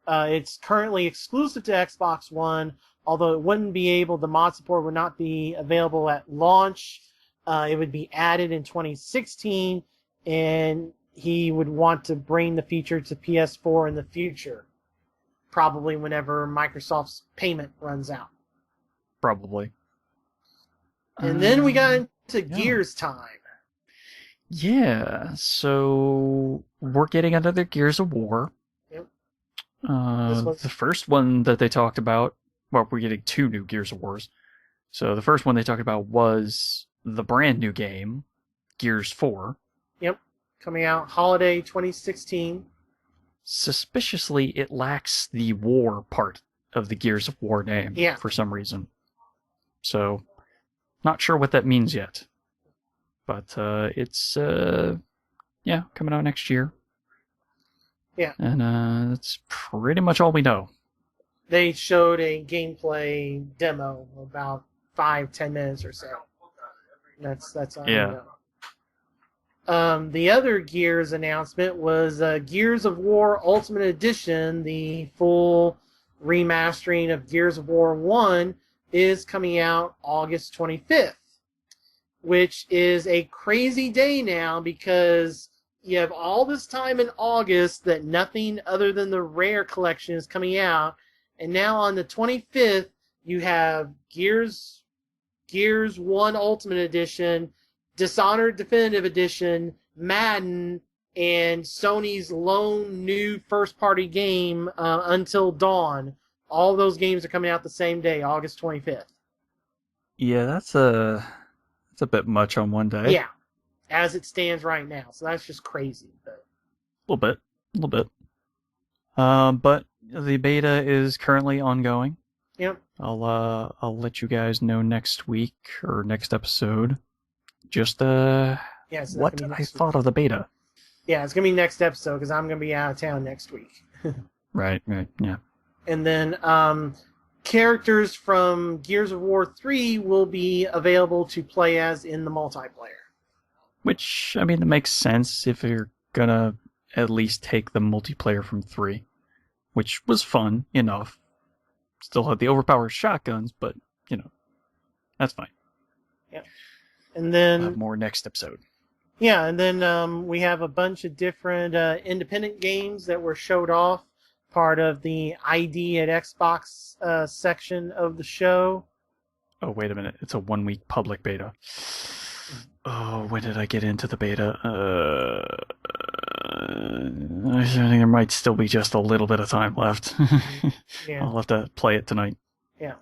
it's currently exclusive to Xbox One, although the mod support would not be available at launch. It would be added in 2016, and he would want to bring the feature to PS4 in the future, probably whenever Microsoft's payment runs out. Probably. And then we got into Gears time. Yeah, so we're getting another Gears of War. Yep. The first one that they talked about, we're getting 2 new Gears of Wars. So the first one they talked about was the brand new game, Gears 4. Yep, coming out holiday 2016. Suspiciously, it lacks the war part of the Gears of War name for some reason. So, not sure what that means yet. But it's coming out next year. Yeah. And that's pretty much all we know. They showed a gameplay demo about 5-10 minutes or so. That's all. Yeah. The other Gears announcement was Gears of War Ultimate Edition, the full remastering of Gears of War 1, is coming out August 25th, which is a crazy day now because you have all this time in August that nothing other than the Rare collection is coming out, and now on the 25th, you have Gears 1 Ultimate Edition, Dishonored Definitive Edition, Madden, and Sony's lone new first-party game, Until Dawn. All those games are coming out the same day, August 25th. Yeah, that's a bit much on one day. Yeah, as it stands right now. So that's just crazy. But... A little bit. But the beta is currently ongoing. Yep. I'll let you guys know next week or next episode just what I thought of the beta. Yeah, it's gonna be next episode because I'm gonna be out of town next week. Right, yeah. And then characters from Gears of War 3 will be available to play as in the multiplayer. Which, I mean, it makes sense if you're gonna at least take the multiplayer from 3, which was fun enough. Still had the overpowered shotguns, but, that's fine. Yeah. And then... more next episode. Yeah, and then we have a bunch of different independent games that were showed off, part of the ID at Xbox section of the show. Oh, wait a minute. It's a 1-week public beta. Oh, when did I get into the beta? I think there might still be just a little bit of time left. Yeah. I'll have to play it tonight. Yeah.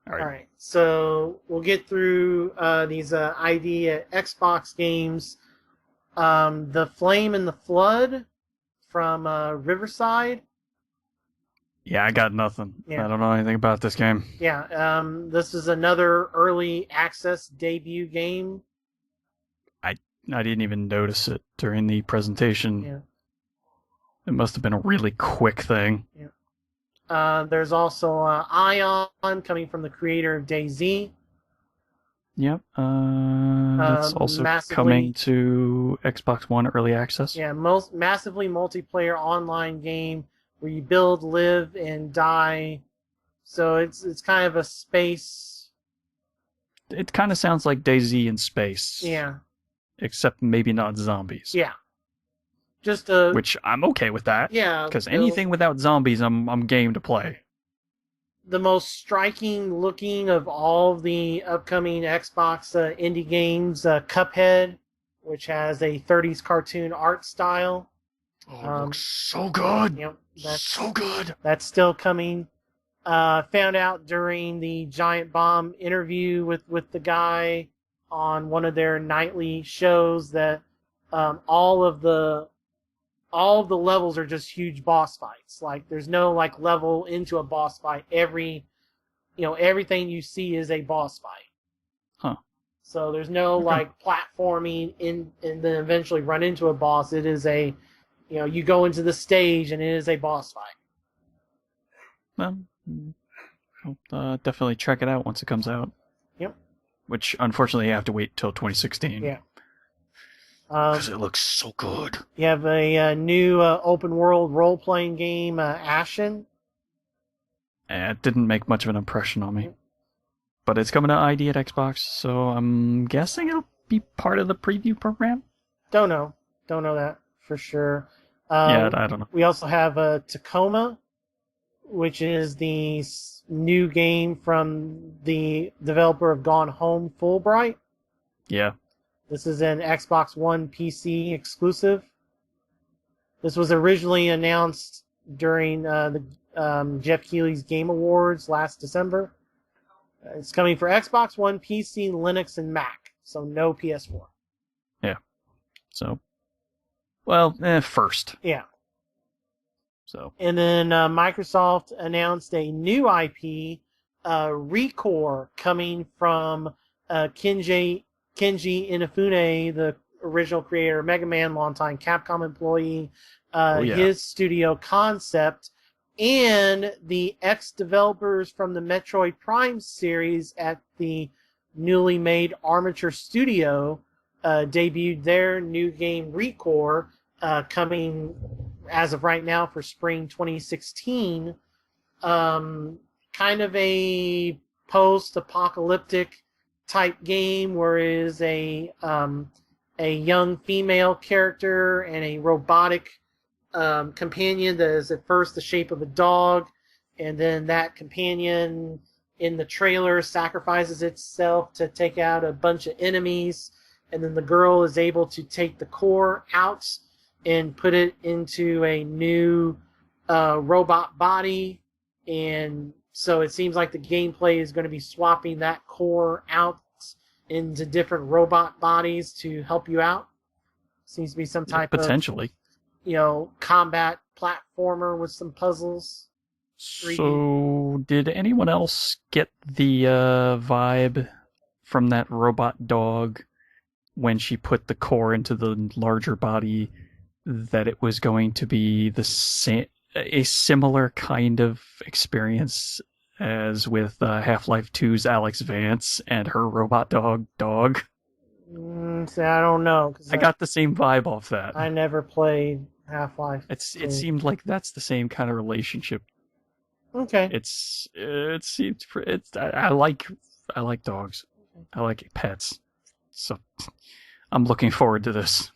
All right. So we'll get through these ID at Xbox games. The Flame and the Flood from Riverside. Yeah, I got nothing. Yeah. I don't know anything about this game. Yeah, this is another early access debut game. I didn't even notice it during the presentation. Yeah. It must have been a really quick thing. Yeah. There's also Ion coming from the creator of DayZ. Yep. That's also coming to Xbox One Early Access. Yeah, massively multiplayer online game where you build, live, and die. So it's kind of a space. It kind of sounds like DayZ in space. Yeah. Except maybe not zombies. Yeah. Just which I'm okay with that. Yeah. Because anything without zombies, I'm game to play. The most striking looking of all of the upcoming Xbox indie games, Cuphead, which has a 30s cartoon art style. Oh, it looks so good. Yep, so good. That's still coming. Found out during the Giant Bomb interview with the guy on one of their nightly shows that all of the levels are just huge boss fights. Like there's no like level into a boss fight. Everything you see is a boss fight. Huh. So there's no like platforming in and then eventually run into a boss. It is you go into the stage and it is a boss fight. Well, I'll definitely check it out once it comes out. Yep. Which, unfortunately, you have to wait till 2016. Yeah. Because it looks so good. You have a new open-world role-playing game, Ashen. It didn't make much of an impression on me. But it's coming to ID at Xbox, so I'm guessing it'll be part of the preview program? Don't know that for sure. Yeah, I don't know. We also have Tacoma, which is the new game from the developer of Gone Home, Fulbright. Yeah. This is an Xbox One PC exclusive. This was originally announced during the Jeff Keighley's Game Awards last December. It's coming for Xbox One, PC, Linux, and Mac, so no PS4. Yeah. So, first. Yeah. So. And then Microsoft announced a new IP, Recore, coming from Kenji Inafune, the original creator of Mega Man, longtime Capcom employee. His studio Concept, and the ex-developers from the Metroid Prime series at the newly made Armature Studio debuted their new game Recore, coming as of right now for spring 2016. Kind of a post-apocalyptic type game where it is a young female character and a robotic companion that is at first the shape of a dog, and then that companion in the trailer sacrifices itself to take out a bunch of enemies, and then the girl is able to take the core out and put it into a new robot body. And so it seems like the gameplay is going to be swapping that core out into different robot bodies to help you out. Seems to be some type potentially, of, combat platformer with some puzzles. 3D. So, did anyone else get the vibe from that robot dog when she put the core into the larger body that it was going to be a similar kind of experience as with Half-Life 2's Alex Vance and her robot dog? See, I don't know. I got the same vibe off that. I never played Half-Life. It seemed like that's the same kind of relationship. Okay. I like dogs. I like pets. So I'm looking forward to this.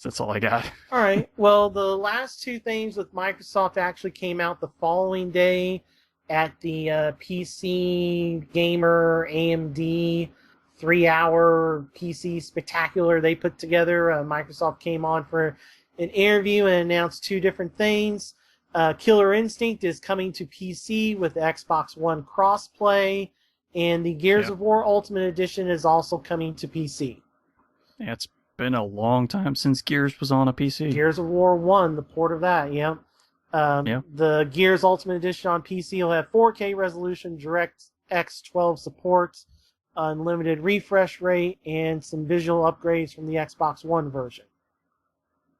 That's all I got. All right. Well, the last two things with Microsoft actually came out the following day at the PC Gamer AMD 3-hour PC spectacular they put together. Microsoft came on for an interview and announced two different things. Killer Instinct is coming to PC with Xbox One crossplay, and the Gears of War Ultimate Edition is also coming to PC. Yeah, it's been a long time since Gears was on a PC. Gears of War 1, the port of that, yeah. The Gears Ultimate Edition on PC will have 4K resolution, DirectX 12 support, unlimited refresh rate, and some visual upgrades from the Xbox One version.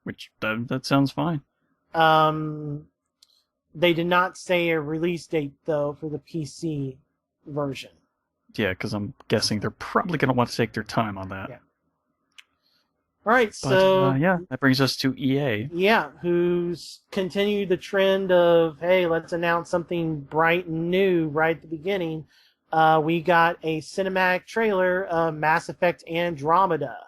Which, that sounds fine. They did not say a release date, though, for the PC version. Yeah, because I'm guessing they're probably going to want to take their time on that. Yeah. All right, so... that brings us to EA. Yeah, who's continued the trend of, hey, let's announce something bright and new right at the beginning. We got a cinematic trailer of Mass Effect Andromeda,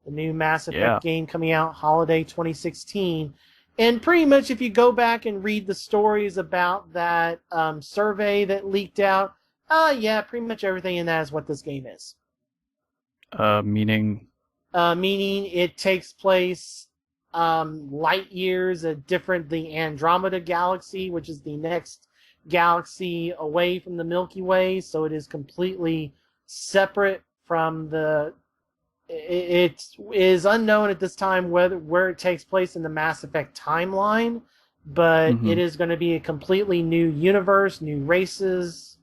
the new Mass Effect game coming out holiday 2016. And pretty much if you go back and read the stories about that survey that leaked out, pretty much everything in that is what this game is. Meaning it takes place light years the Andromeda Galaxy, which is the next galaxy away from the Milky Way, so it is completely separate from the... It is unknown at this time where it takes place in the Mass Effect timeline, but it is going to be a completely new universe, new races,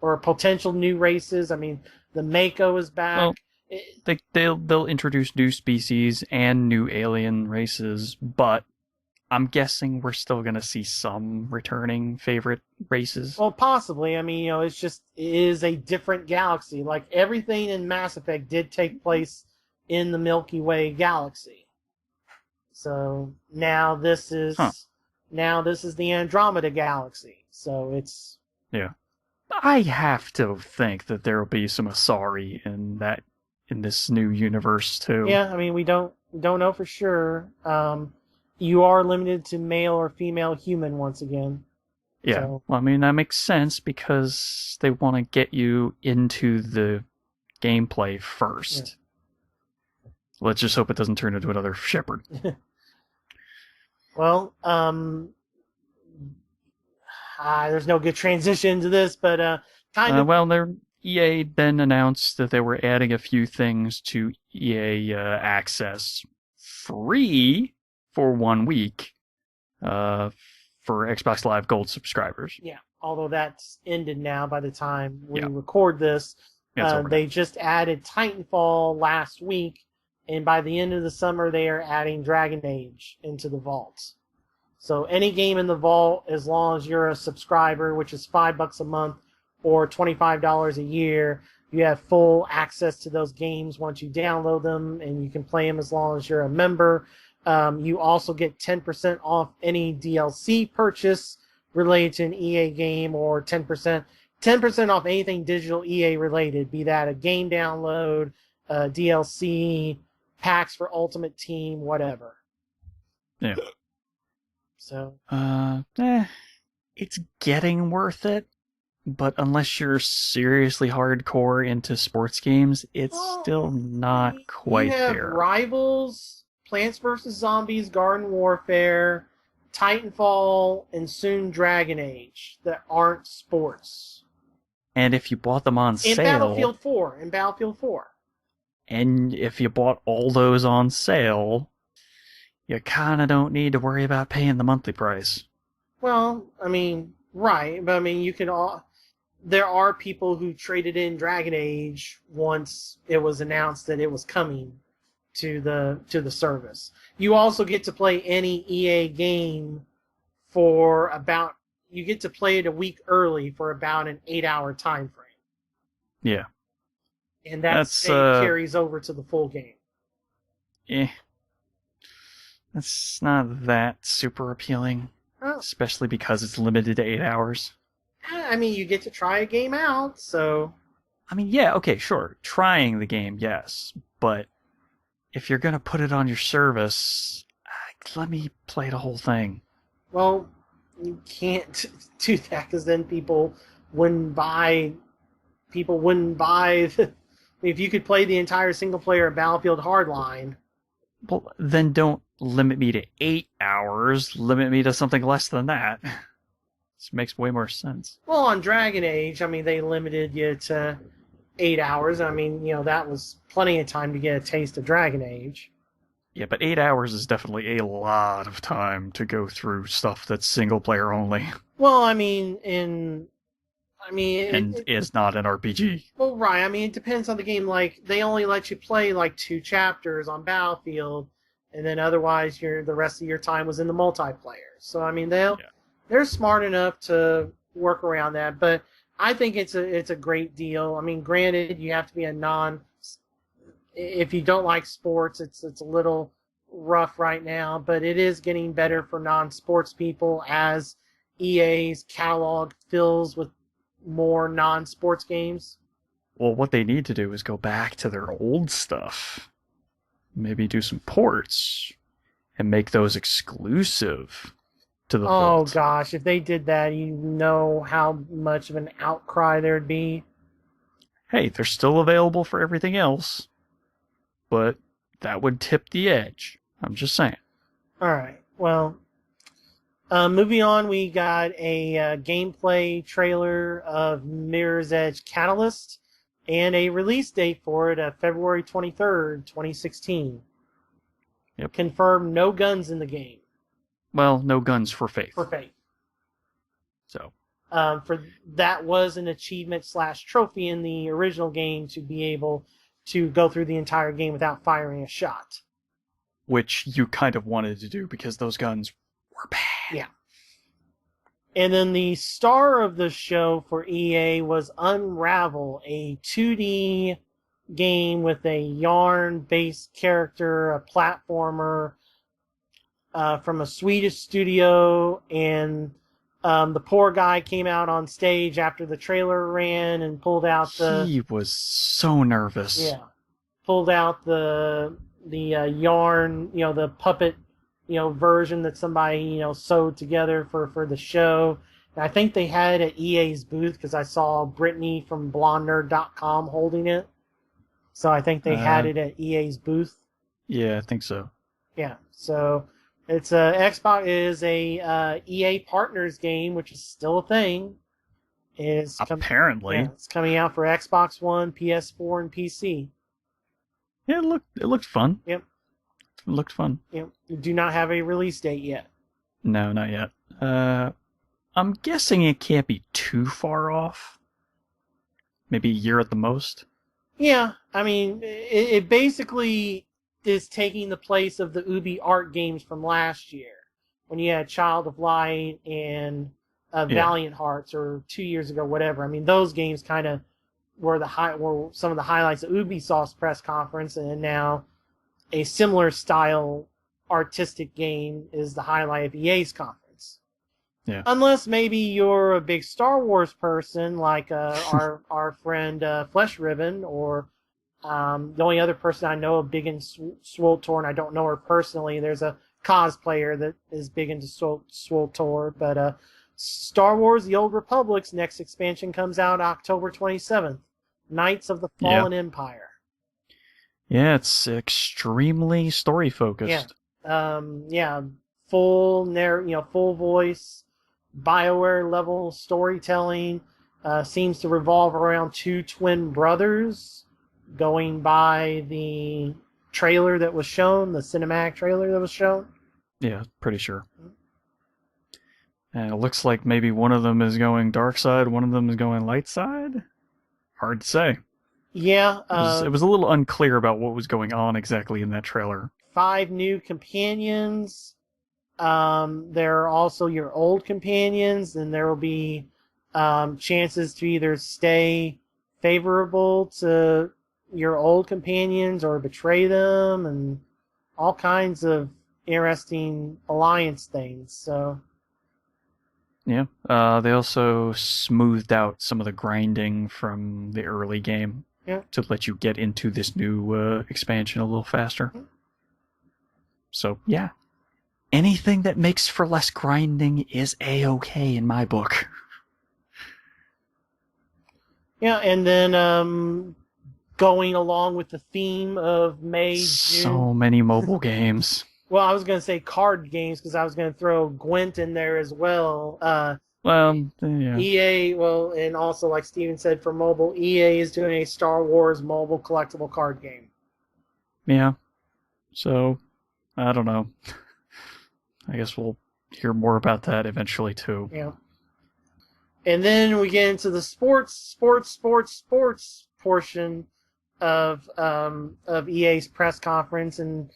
or potential new races. I mean, the Mako is back. Well, they'll introduce new species and new alien races, but I'm guessing we're still going to see some returning favorite races. Well, possibly. I mean, it is a different galaxy. Like, everything in Mass Effect did take place in the Milky Way galaxy. So, now this is the Andromeda Galaxy. So, it's... Yeah. I have to think that there will be some Asari in this new universe, too. Yeah, I mean, we don't know for sure. You are limited to male or female human once again. Yeah, so. Well, I mean, that makes sense because they want to get you into the gameplay first. Yeah. Let's just hope it doesn't turn into another Shepard. Well, there's no good transition to this, but EA then announced that they were adding a few things to EA Access free for 1 week for Xbox Live Gold subscribers. Yeah, although that's ended now by the time we record this. They just added Titanfall last week, and by the end of the summer they are adding Dragon Age into the vault. So any game in the vault, as long as you're a subscriber, which is $5 a month or $25 a year, You have full access to those games once you download them, and you can play them as long as you're a member. You also get 10% off any DLC purchase related to an EA game, or 10% off anything digital EA related, be that a game download, DLC, packs for Ultimate Team, whatever. Yeah. So. It's getting worth it, but unless you're seriously hardcore into sports games, it's still not quite there. You have Rivals, Plants vs. Zombies, Garden Warfare, Titanfall, and soon Dragon Age that aren't sports. And if you bought them on sale... Battlefield 4. And if you bought all those on sale, you kind of don't need to worry about paying the monthly price. Well, I mean, right, but I mean, you can all... There are people who traded in Dragon Age once it was announced that it was coming to the service. You also get to play any EA game for about... You get to play it a week early for about an 8-hour time frame. Yeah. And that's carries over to the full game. Yeah. That's not that super appealing. Oh. Especially because it's limited to 8 hours. I mean, you get to try a game out, so... I mean, yeah, okay, sure. Trying the game, yes. But if you're going to put it on your service, let me play the whole thing. Well, you can't do that, because then people wouldn't buy... If you could play the entire single-player Battlefield Hardline... Well, then don't limit me to 8 hours. Limit me to something less than that. This makes way more sense. Well, on Dragon Age, I mean, they limited you to 8 hours. I mean, that was plenty of time to get a taste of Dragon Age. Yeah, but 8 hours is definitely a lot of time to go through stuff that's single-player only. Well, I mean, it's not an RPG. Well, right. I mean, it depends on the game. Like, they only let you play, 2 chapters on Battlefield, and then otherwise the rest of your time was in the multiplayer. So, I mean, they're smart enough to work around that, but I think it's a great deal. I mean, granted, you have to be if you don't like sports, it's a little rough right now, but it is getting better for non-sports people as EA's catalog fills with more non-sports games. Well, what they need to do is go back to their old stuff. Maybe do some ports and make those exclusive to the Vault. Gosh, if they did that, you know how much of an outcry there'd be. Hey, they're still available for everything else, but that would tip the edge. I'm just saying. Alright, well, moving on, we got a gameplay trailer of Mirror's Edge Catalyst and a release date for it, February 23rd, 2016. Yep. Confirmed no guns in the game. Well, no guns for Faith. For Faith. So. That was an achievement/trophy in the original game to be able to go through the entire game without firing a shot. Which you kind of wanted to do because those guns were bad. Yeah. And then the star of the show for EA was Unravel, a 2D game with a yarn-based character, a platformer from a Swedish studio, and the poor guy came out on stage after the trailer ran and pulled out He was so nervous. Yeah. Pulled out the yarn, the puppet version that somebody, sewed together for the show. And I think they had it at EA's booth because I saw Brittany from BlondeNerd.com holding it. So I think they had it at EA's booth. Yeah, I think so. Yeah, so it's Xbox is a EA Partners game, which is still a thing. Apparently. It's coming out for Xbox One, PS4, and PC. Yeah, it looked fun. Yep. It looked fun. Yep. You do not have a release date yet. No, not yet. I'm guessing it can't be too far off. Maybe a year at the most. Yeah, I mean, it basically is taking the place of the Ubi Art games from last year, when you had Child of Light and Valiant Hearts, or 2 years ago, whatever. I mean, those games kind of were some of the highlights of Ubisoft's press conference, and now a similar style artistic game is the highlight of EA's conference. Yeah. Unless maybe you're a big Star Wars person like our friend Flesh Ribbon, or the only other person I know big in SWTOR, and I don't know her personally. There's a cosplayer that is big into SWTOR, but Star Wars: The Old Republic's next expansion comes out October 27th. Knights of the Fallen Empire. Yeah, it's extremely story focused. Full full voice, BioWare level storytelling. Seems to revolve around two twin brothers, going by the trailer that was shown, the cinematic trailer that was shown. Yeah, pretty sure. And it looks like maybe one of them is going dark side, one of them is going light side. Hard to say. Yeah. It was a little unclear about what was going on exactly in that trailer. 5 new companions. There are also your old companions, and there will be chances to either stay favorable to your old companions or betray them, and all kinds of interesting alliance things. So. Yeah. They also smoothed out some of the grinding from the early game to let you get into this new expansion a little faster. So, yeah. Anything that makes for less grinding is A-okay in my book. Yeah, and then going along with the theme of May, June. So many mobile games. Well, I was going to say card games because I was going to throw Gwent in there as well. EA, and also like Steven said, for mobile, EA is doing a Star Wars mobile collectible card game. Yeah. So, I don't know. I guess we'll hear more about that eventually too. Yeah. And then we get into the sports portion of EA's press conference, and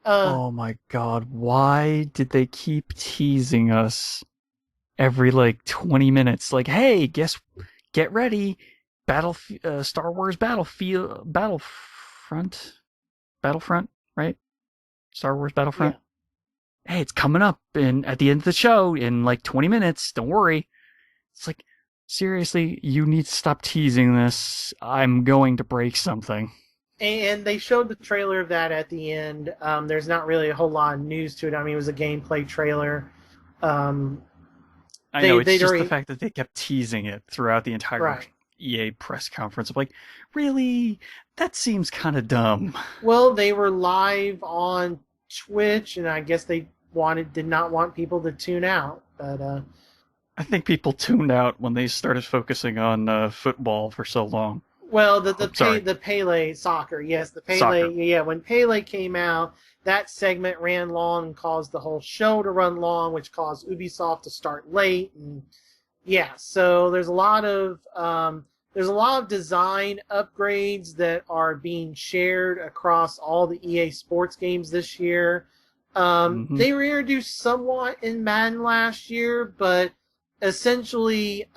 oh my god, why did they keep teasing us every 20 minutes? Like, hey, get ready, Star Wars Battlefront, right? Star Wars Battlefront. Yeah. Hey, it's coming up at the end of the show in 20 minutes. Don't worry. It's like, seriously, you need to stop teasing this. I'm going to break something. And they showed the trailer of that at the end. There's not really a whole lot of news to it. I mean, it was a gameplay trailer. I know, it's just the fact that they kept teasing it throughout the entire EA press conference. I'm like, really? That seems kind of dumb. Well, they were live on Twitch, and I guess they did not want people to tune out. But I think people tuned out when they started focusing on football for so long. Well, the Pele soccer, yes, the Pele, soccer. Yeah. When Pele came out, that segment ran long and caused the whole show to run long, which caused Ubisoft to start late, and so there's a lot of design upgrades that are being shared across all the EA Sports games this year. They were introduced somewhat in Madden last year, but essentially,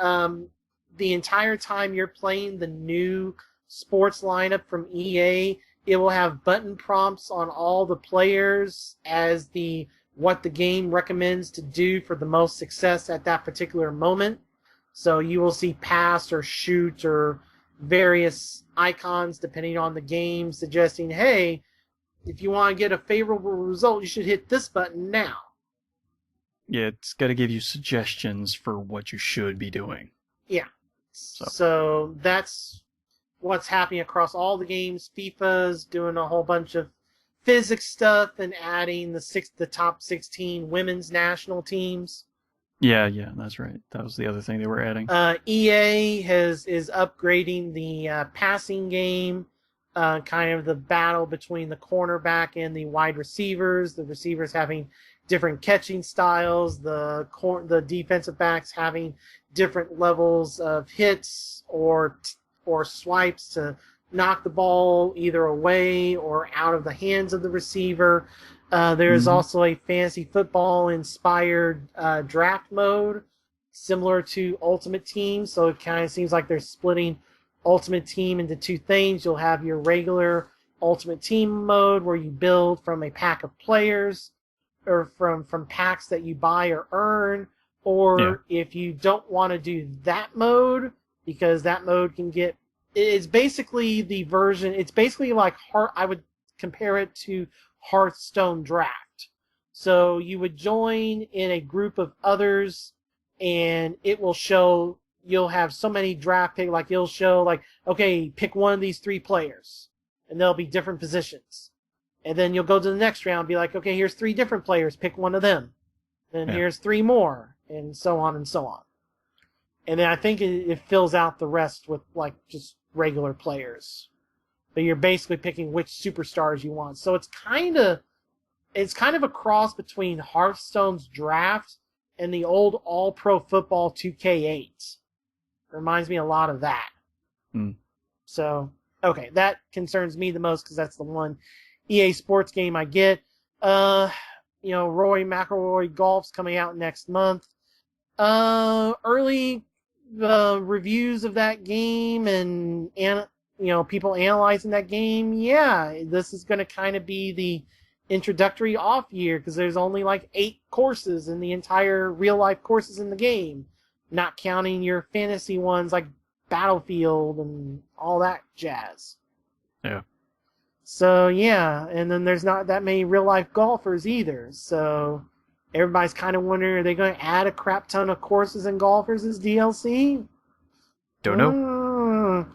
the entire time you're playing the new sports lineup from EA, it will have button prompts on all the players as what the game recommends to do for the most success at that particular moment. So you will see pass or shoot or various icons depending on the game suggesting, hey, if you want to get a favorable result, you should hit this button now. Yeah, it's got to give you suggestions for what you should be doing. Yeah. So that's what's happening across all the games. FIFA's doing a whole bunch of physics stuff and adding the top 16 women's national teams. Yeah, that's right. That was the other thing they were adding. EA is upgrading the passing game, kind of the battle between the cornerback and the wide receivers. The receivers having different catching styles, the defensive backs having different levels of hits or swipes to knock the ball either away or out of the hands of the receiver. There's also a fantasy football inspired draft mode similar to Ultimate Team, so it kind of seems like they're splitting Ultimate Team into two things. You'll have your regular Ultimate Team mode where you build from a pack of players or from packs that you buy or earn. Or if you don't want to do that mode, because that mode can get... It's basically the version... It's basically like... I would compare it to Hearthstone Draft. So you would join in a group of others, and it will show... You'll have so many draft picks, like it'll show, like, okay, pick one of these 3 players, and there'll be different positions. And then you'll go to the next round and be like, okay, here's 3 different players, pick one of them. Then here's 3 more, and so on and so on. And then I think it fills out the rest with, like, just regular players. But you're basically picking which superstars you want. So it's kind of a cross between Hearthstone's Draft and the old All-Pro Football 2K8. Reminds me a lot of that. So, okay, that concerns me the most because that's the one EA Sports game I get. Rory McIlroy Golf's coming out next month. Early reviews of that game and people analyzing that game. Yeah, this is going to kind of be the introductory off year because there's only like 8 courses in the entire real life courses in the game. Not counting your fantasy ones like Battlefield and all that jazz. Yeah. So, yeah, and then there's not that many real-life golfers either. So, everybody's kind of wondering, are they going to add a crap ton of courses and golfers as DLC? Don't know.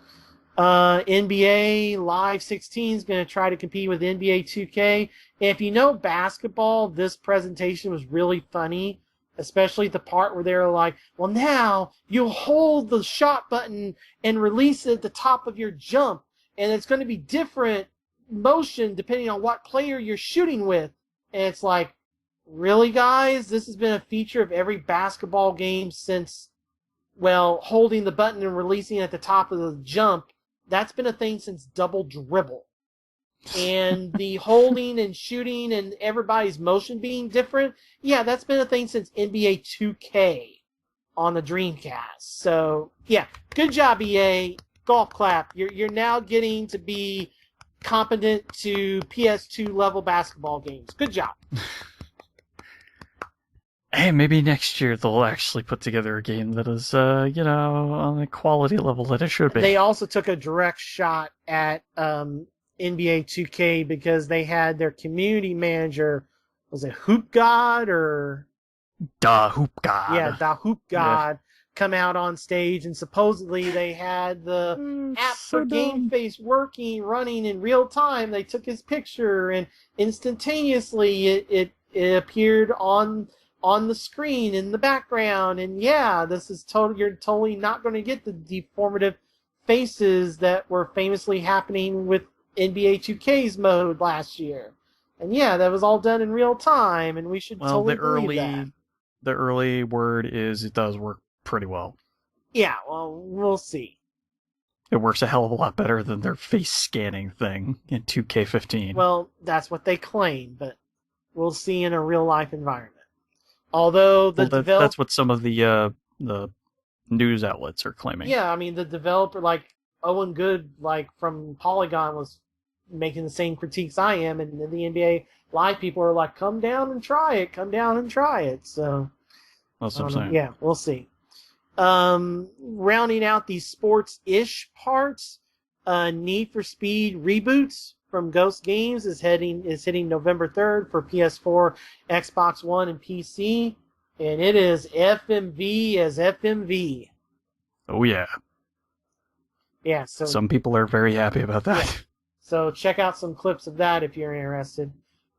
NBA Live 16 is going to try to compete with NBA 2K. And if you know basketball, this presentation was really funny. Especially the part where they're like, well, now you'll hold the shot button and release it at the top of your jump. And it's going to be different motion depending on what player you're shooting with. And it's like, really, guys? This has been a feature of every basketball game since, holding the button and releasing it at the top of the jump. That's been a thing since Double Dribble. And the holding and shooting and everybody's motion being different, yeah, that's been a thing since NBA 2K on the Dreamcast. So, yeah, good job, EA. Golf clap. You're now getting to be competent to PS2 level basketball games. Good job. Hey, maybe next year they'll actually put together a game that is, on the quality level that it should be. They also took a direct shot at NBA 2K because they had their community manager, was it Hoop God or... Da Hoop God. Yeah, Da Hoop God come out on stage, and supposedly they had the app for Game Face running in real time. They took his picture, and instantaneously it appeared on the screen in the background. And yeah, this is you're totally not going to get the deformative faces that were famously happening with NBA 2K's mode last year. And yeah, that was all done in real time, and we should totally believe that. The early word is it does work pretty well. Yeah, well, we'll see. It works a hell of a lot better than their face scanning thing in 2K15. Well, that's what they claim, but we'll see in a real life environment. Although that's what some of the news outlets are claiming. Yeah, I mean the developer, like Owen Good, like from Polygon, was making the same critiques I am, and the NBA Live people are like, "Come down and try it. Come down and try it." So that's what I'm saying. Yeah, we'll see. Rounding out the sports-ish parts, Need for Speed reboots from Ghost Games is hitting November 3rd for PS4, Xbox One, and PC, and it is FMV as FMV. Oh yeah. Yeah. So some people are very happy about that. Yeah. So check out some clips of that if you're interested.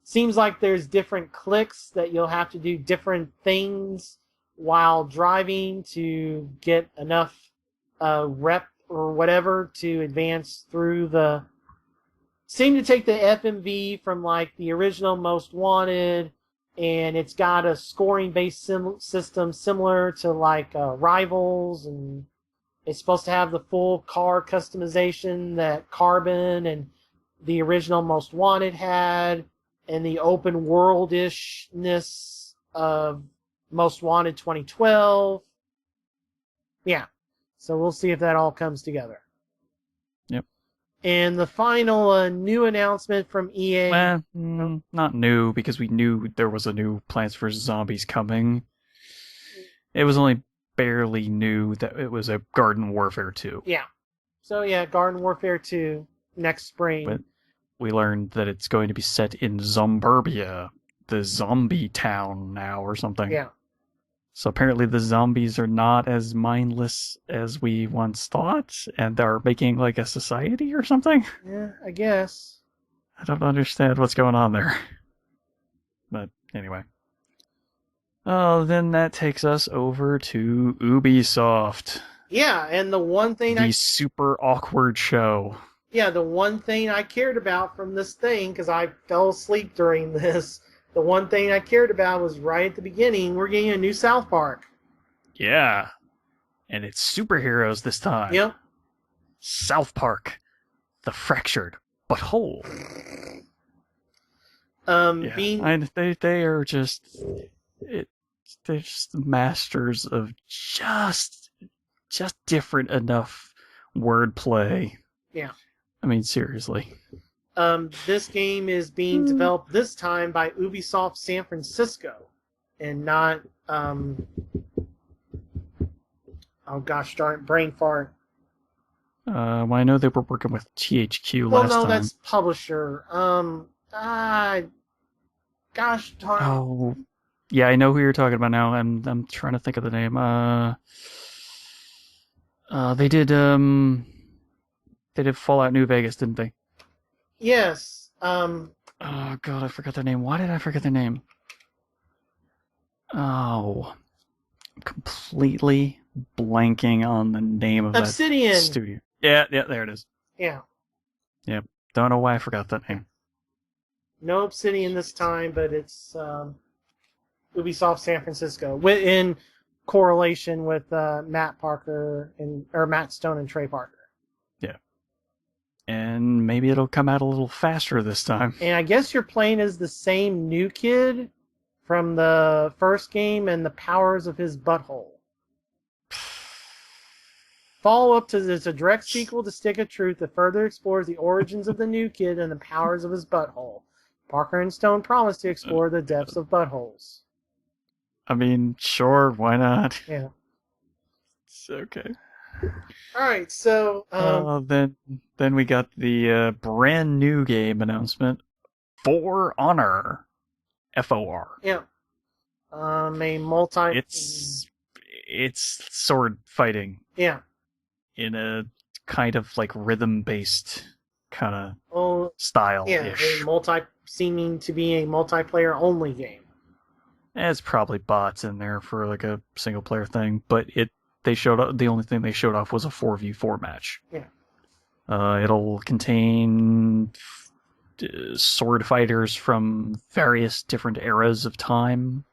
Seems like there's different clicks that you'll have to do different things while driving to get enough rep or whatever to advance through the... Seem to take the FMV from like the original Most Wanted, and it's got a scoring-based system similar to like Rivals, and it's supposed to have the full car customization that Carbon and the original Most Wanted had, and the open world-ishness of Most Wanted 2012. Yeah. So we'll see if that all comes together. And the final new announcement from EA. Not new, because we knew there was a new Plants vs. Zombies coming. It was only barely new that it was a Garden Warfare 2. Yeah. So yeah, Garden Warfare 2 next spring. But we learned that it's going to be set in Zomburbia, the zombie town now or something. Yeah. So apparently the zombies are not as mindless as we once thought, and they're making like a society or something? Yeah, I guess. I don't understand what's going on there. But anyway. Oh, then that takes us over to Ubisoft. Yeah, and the one thing the super awkward show. Yeah, the one thing I cared about from this thing, because I fell asleep during this, the one thing I cared about was right at the beginning, we're getting a new South Park. Yeah. And it's superheroes this time. Yep. South Park. The Fractured But Whole. They are just... they're just masters of just different enough wordplay. Yeah. I mean, seriously. This game is being developed this time by Ubisoft San Francisco, and not oh gosh darn, brain fart. Well, I know they were working with THQ well, last no, time. that's publisher. Gosh darn. Oh, yeah, I know who you're talking about now. I'm trying to think of the name. They did Fallout New Vegas, didn't they? Yes. Oh god, I forgot their name. Why did I forget their name? Oh, I'm completely blanking on the name of Obsidian. that studio. Yeah, there it is. Yeah. Yep. Don't know why I forgot that name. No Obsidian this time, but it's Ubisoft San Francisco, in correlation with Matt Stone and Trey Parker. Yeah. And maybe it'll come out a little faster this time. And I guess you're playing as the same new kid from the first game and the powers of his butthole. Follow up to it's a direct sequel to Stick of Truth that further explores the origins of the new kid and the powers of his butthole. Parker and Stone promise to explore the depths of buttholes. I mean, sure, why not? Yeah. It's okay. Alright, so... Then we got the brand new game announcement, For Honor. FOR. Yeah. A multi... It's sword fighting. Yeah. In a kind of like rhythm-based kind of style. Yeah, seeming to be a multiplayer-only game. It's probably bots in there for like a single-player thing, but the only thing they showed off was a 4v4 match. Yeah. It'll contain sword fighters from various different eras of time,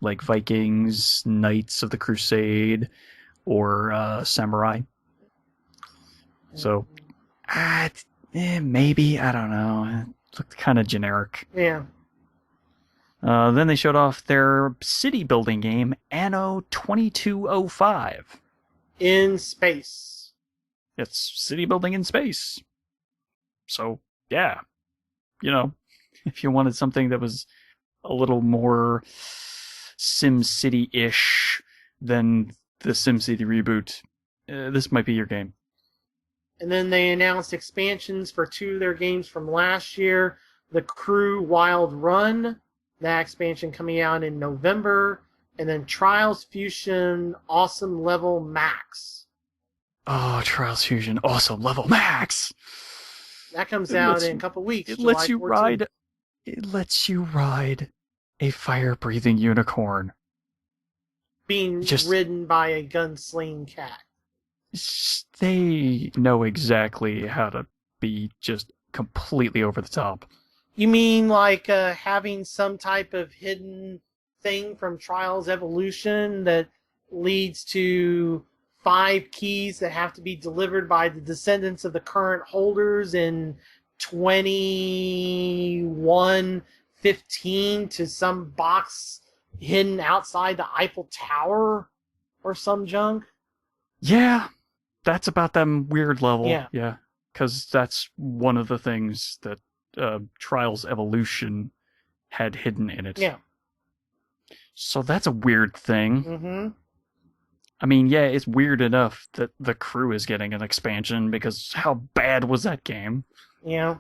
like Vikings, Knights of the Crusade, or samurai. So, maybe, I don't know. It looked kind of generic. Yeah. Then they showed off their city building game, Anno 2205. In space. It's city building in space. So, yeah. If you wanted something that was a little more SimCity-ish than the SimCity reboot, this might be your game. And then they announced expansions for 2 of their games from last year. The Crew Wild Run, that expansion coming out in November. And then Trials Fusion Awesome Level Max. Oh, Trials Fusion Awesome Level Max! That comes out in a couple weeks. It lets you ride a fire-breathing unicorn. Being ridden by a gunslinging cat. They know exactly how to be just completely over the top. You mean like having some type of hidden thing from Trials Evolution that leads to 5 keys that have to be delivered by the descendants of the current holders in 2115 to some box hidden outside the Eiffel Tower or some junk? Yeah, that's about them weird level. Yeah. Yeah. because that's one of the things that Trials Evolution had hidden in it. Yeah. So that's a weird thing. Mm-hmm. I mean, yeah, it's weird enough that the crew is getting an expansion, because how bad was that game? Yeah.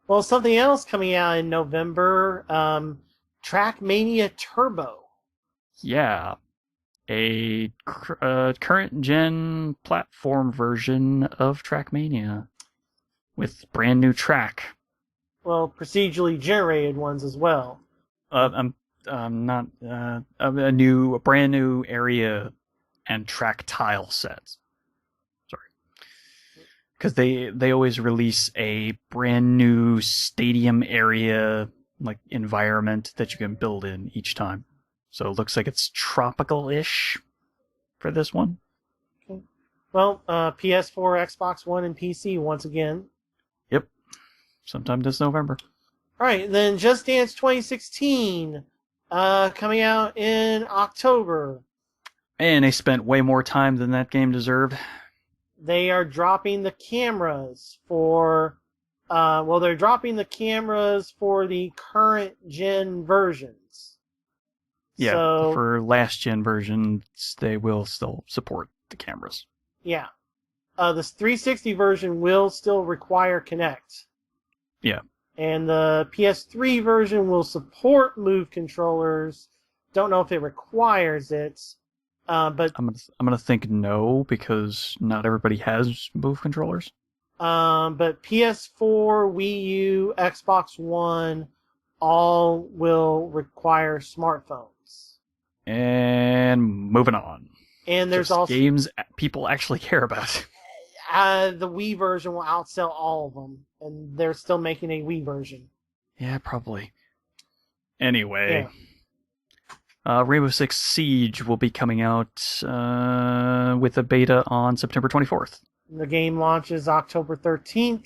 Well, something else coming out in November, Trackmania Turbo. Yeah. A current gen platform version of Trackmania with brand new track. Well, procedurally generated ones as well. I'm not a brand new area and track tile sets. Sorry, because they always release a brand new stadium area like environment that you can build in each time. So it looks like it's tropical-ish for this one. Okay. Well, PS4, Xbox One, and PC once again. Yep, sometime this November. All right, then Just Dance 2016, coming out in October. And they spent way more time than that game deserved. They are dropping the cameras for, they're dropping the cameras for the current gen versions. Yeah, so, for last gen versions, they will still support the cameras. Yeah. The 360 version will still require Kinect. Yeah. And the PS3 version will support Move controllers. Don't know if it requires it, but I'm gonna think no, because not everybody has Move controllers. But PS4, Wii U, Xbox One, all will require smartphones. And moving on. And there's Just also games people actually care about. the Wii version will outsell all of them, and they're still making a Wii version. Yeah, probably. Anyway, Yeah. Rainbow Six Siege will be coming out with a beta on September 24th. The game launches October 13th.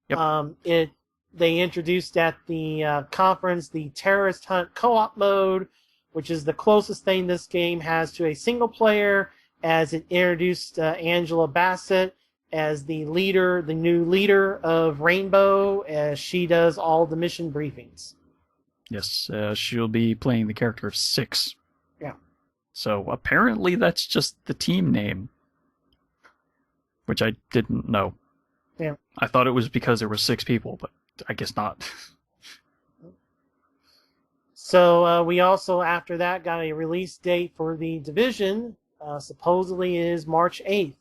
Yep. They introduced at the conference the Terrorist Hunt co-op mode, which is the closest thing this game has to a single player, as it introduced Angela Bassett as the new leader of Rainbow, as she does all the mission briefings. Yes, she'll be playing the character of Six. Yeah. So apparently that's just the team name, which I didn't know. Yeah. I thought it was because there were 6 people, but I guess not. So we also, after that, got a release date for The Division. Supposedly is March 8th.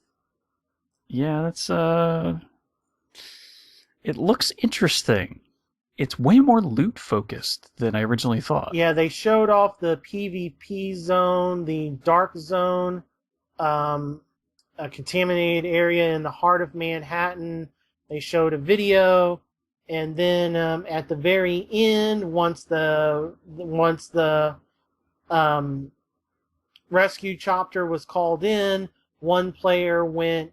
Yeah, that's it looks interesting. It's way more loot focused than I originally thought. Yeah, they showed off the PvP zone, the dark zone, a contaminated area in the heart of Manhattan. They showed a video, and then at the very end, once the rescue chopper was called in, one player went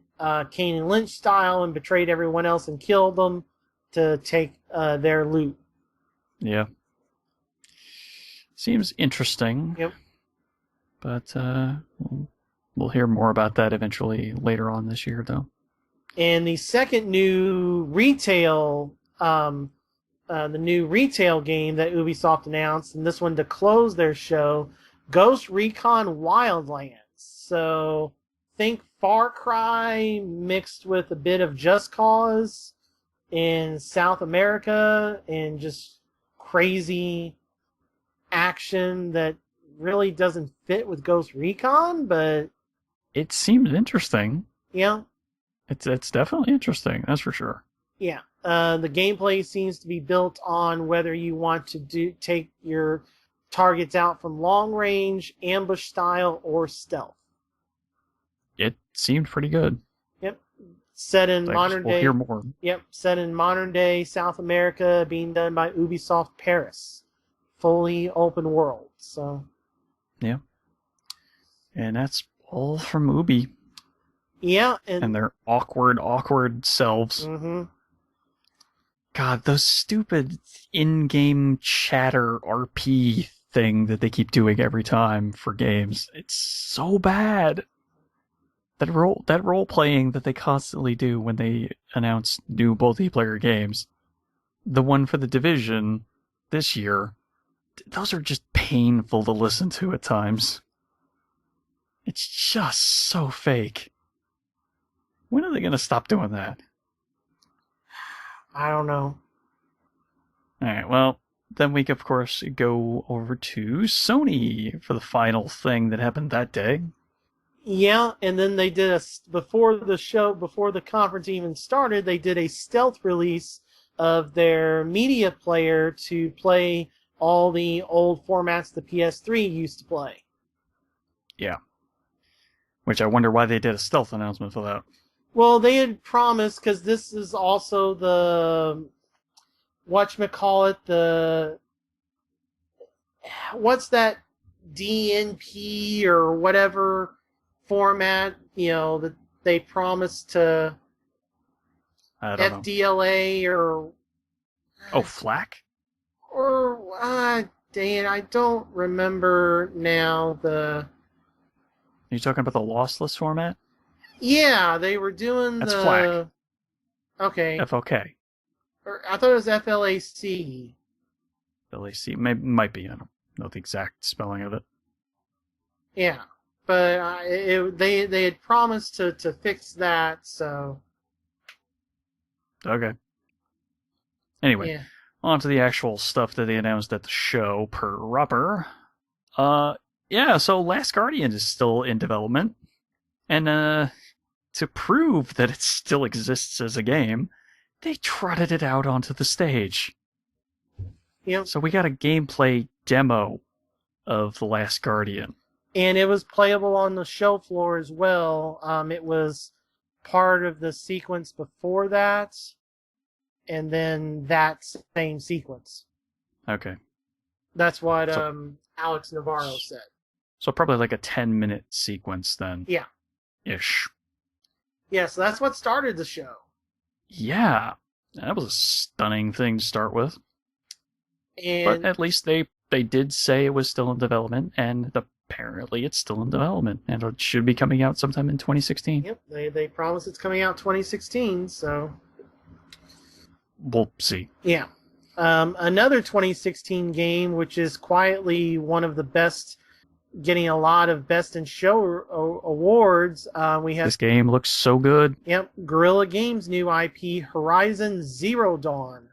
Kane and Lynch style and betrayed everyone else and killed them to take their loot. Yeah. Seems interesting. Yep. But we'll hear more about that eventually later on this year, though. And the second new retail, the new retail game that Ubisoft announced, and this one to close their show, Ghost Recon Wildlands. So think Far Cry mixed with a bit of Just Cause in South America, and just crazy action that really doesn't fit with Ghost Recon, but it seems interesting. yeah. It's definitely interesting, that's for sure. Yeah. The gameplay seems to be built on whether you want to take your targets out from long range, ambush style, or stealth. It seemed pretty good. Yep. Set in modern day. We'll hear more. Yep. Set in modern day South America, being done by Ubisoft Paris. Fully open world. So. Yeah. And that's all from Ubi. Yeah. And their awkward selves. Mm-hmm. God, those stupid in-game chatter RP thing that they keep doing every time for games. It's so bad. that role playing that they constantly do when they announce new multiplayer games. The one for the Division this year, those are just painful to listen to at times. It's just so fake. When are they going to stop doing that? I don't know. Alright, well, then we, of course, go over to Sony for the final thing that happened that day. Yeah, and then they did before the conference even started, they did a stealth release of their media player to play all the old formats the PS3 used to play. Yeah. Which I wonder why they did a stealth announcement for that. Well, they had promised, because this is also the whatchamacallit, what's that DNP or whatever format, that they promised to I don't know. FDLA or... Oh, FLAC? Or, dang, I don't remember now Are you talking about the lossless format? Yeah, they were doing That's FLAC. Okay. FOK. I thought it was FLAC. LAC. Might be. I don't know the exact spelling of it. Yeah. But they had promised to fix that, so... Okay. Anyway, Yeah. on to the actual stuff that they announced at the show per Rupper. Yeah, so Last Guardian is still in development. And, to prove that it still exists as a game, they trotted it out onto the stage. Yep. So we got a gameplay demo of The Last Guardian. And it was playable on the show floor as well. It was part of the sequence before that, and then that same sequence. Okay. That's what Alex Navarro said. So probably like a 10-minute sequence then. Yeah. Ish. Yeah, so that's what started the show. Yeah. That was a stunning thing to start with. And But at least they did say it was still in development, and apparently it's still in development, and it should be coming out sometime in 2016. Yep, they promised it's coming out 2016, so... We'll see. Yeah. Another 2016 game, which is quietly one of the best, getting a lot of Best in Show awards. We have This game looks so good. Yep, Guerrilla Games' new IP, Horizon Zero Dawn.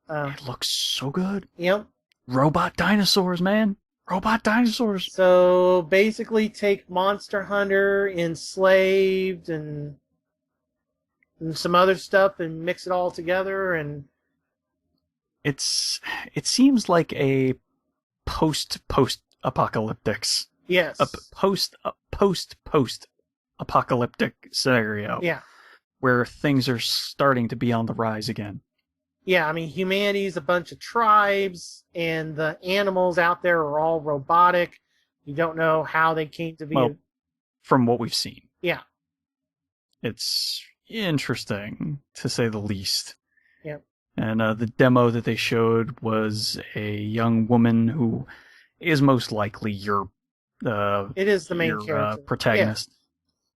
It looks so good. Yep. Robot dinosaurs, man. Robot dinosaurs. So basically, take Monster Hunter, Enslaved, and some other stuff, and mix it all together, and It seems like a post apocalyptics. yes, A post apocalyptic scenario. yeah. Where things are starting to be on the rise again. Yeah, I mean, humanity's a bunch of tribes, and the animals out there are all robotic. You don't know how they came to be. Well, from what we've seen. Yeah. It's interesting, to say the least. Yep. And the demo that they showed was a young woman who is most likely your It is the main character. protagonist.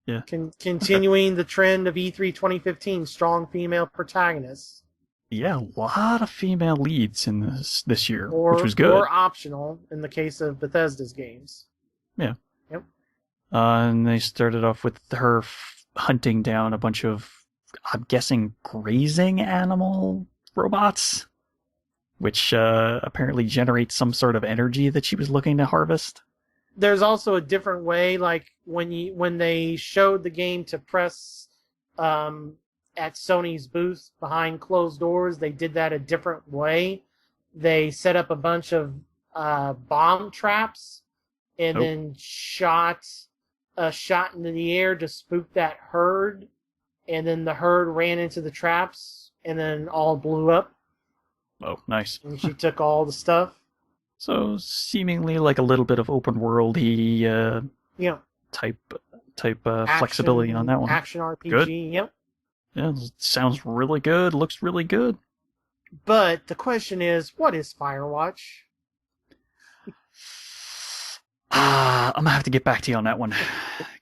Yeah. Continuing the trend of E3 2015, strong female protagonists. Yeah, a lot of female leads in this year, which was good. Or optional in the case of Bethesda's games. Yeah. Yep. And they started off with her hunting down a bunch of, I'm guessing, grazing animal robots, which apparently generate some sort of energy that she was looking to harvest. There's also a different way, like when they showed the game to press at Sony's booth behind closed doors, they did that a different way. They set up a bunch of bomb traps and then shot into the air to spook that herd, and then the herd ran into the traps and then all blew up. Oh, nice. And she took all the stuff. So seemingly like a little bit of open worldy type flexibility on that one. Action RPG, Good. Yep. Yeah, sounds really good. Looks really good. But the question is, what is Firewatch? I'm gonna have to get back to you on that one,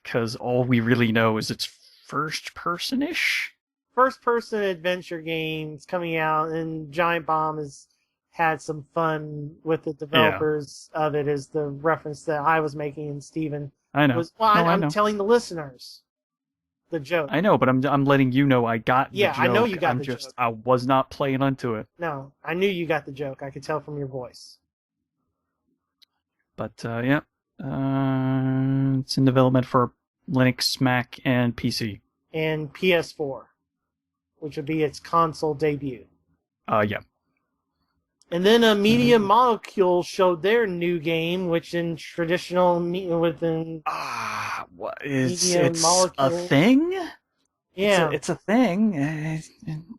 because all we really know is it's first-person-ish. First-person adventure games coming out, and Giant Bomb has had some fun with the developers of it, is the reference that I was making, and Steven I know. was. Well, No, I I'm know. telling the listeners the joke. I know, but I'm letting you know I got the Yeah, joke. I know you got the joke. I was not playing onto it. No, I knew you got the joke. I could tell from your voice. But yeah, it's in development for Linux, Mac, and PC. And PS4, which would be its console debut. Yeah. And then Media Molecule showed their new game, which in traditional within What is Media it's Molecule. a thing? Yeah, It's a thing.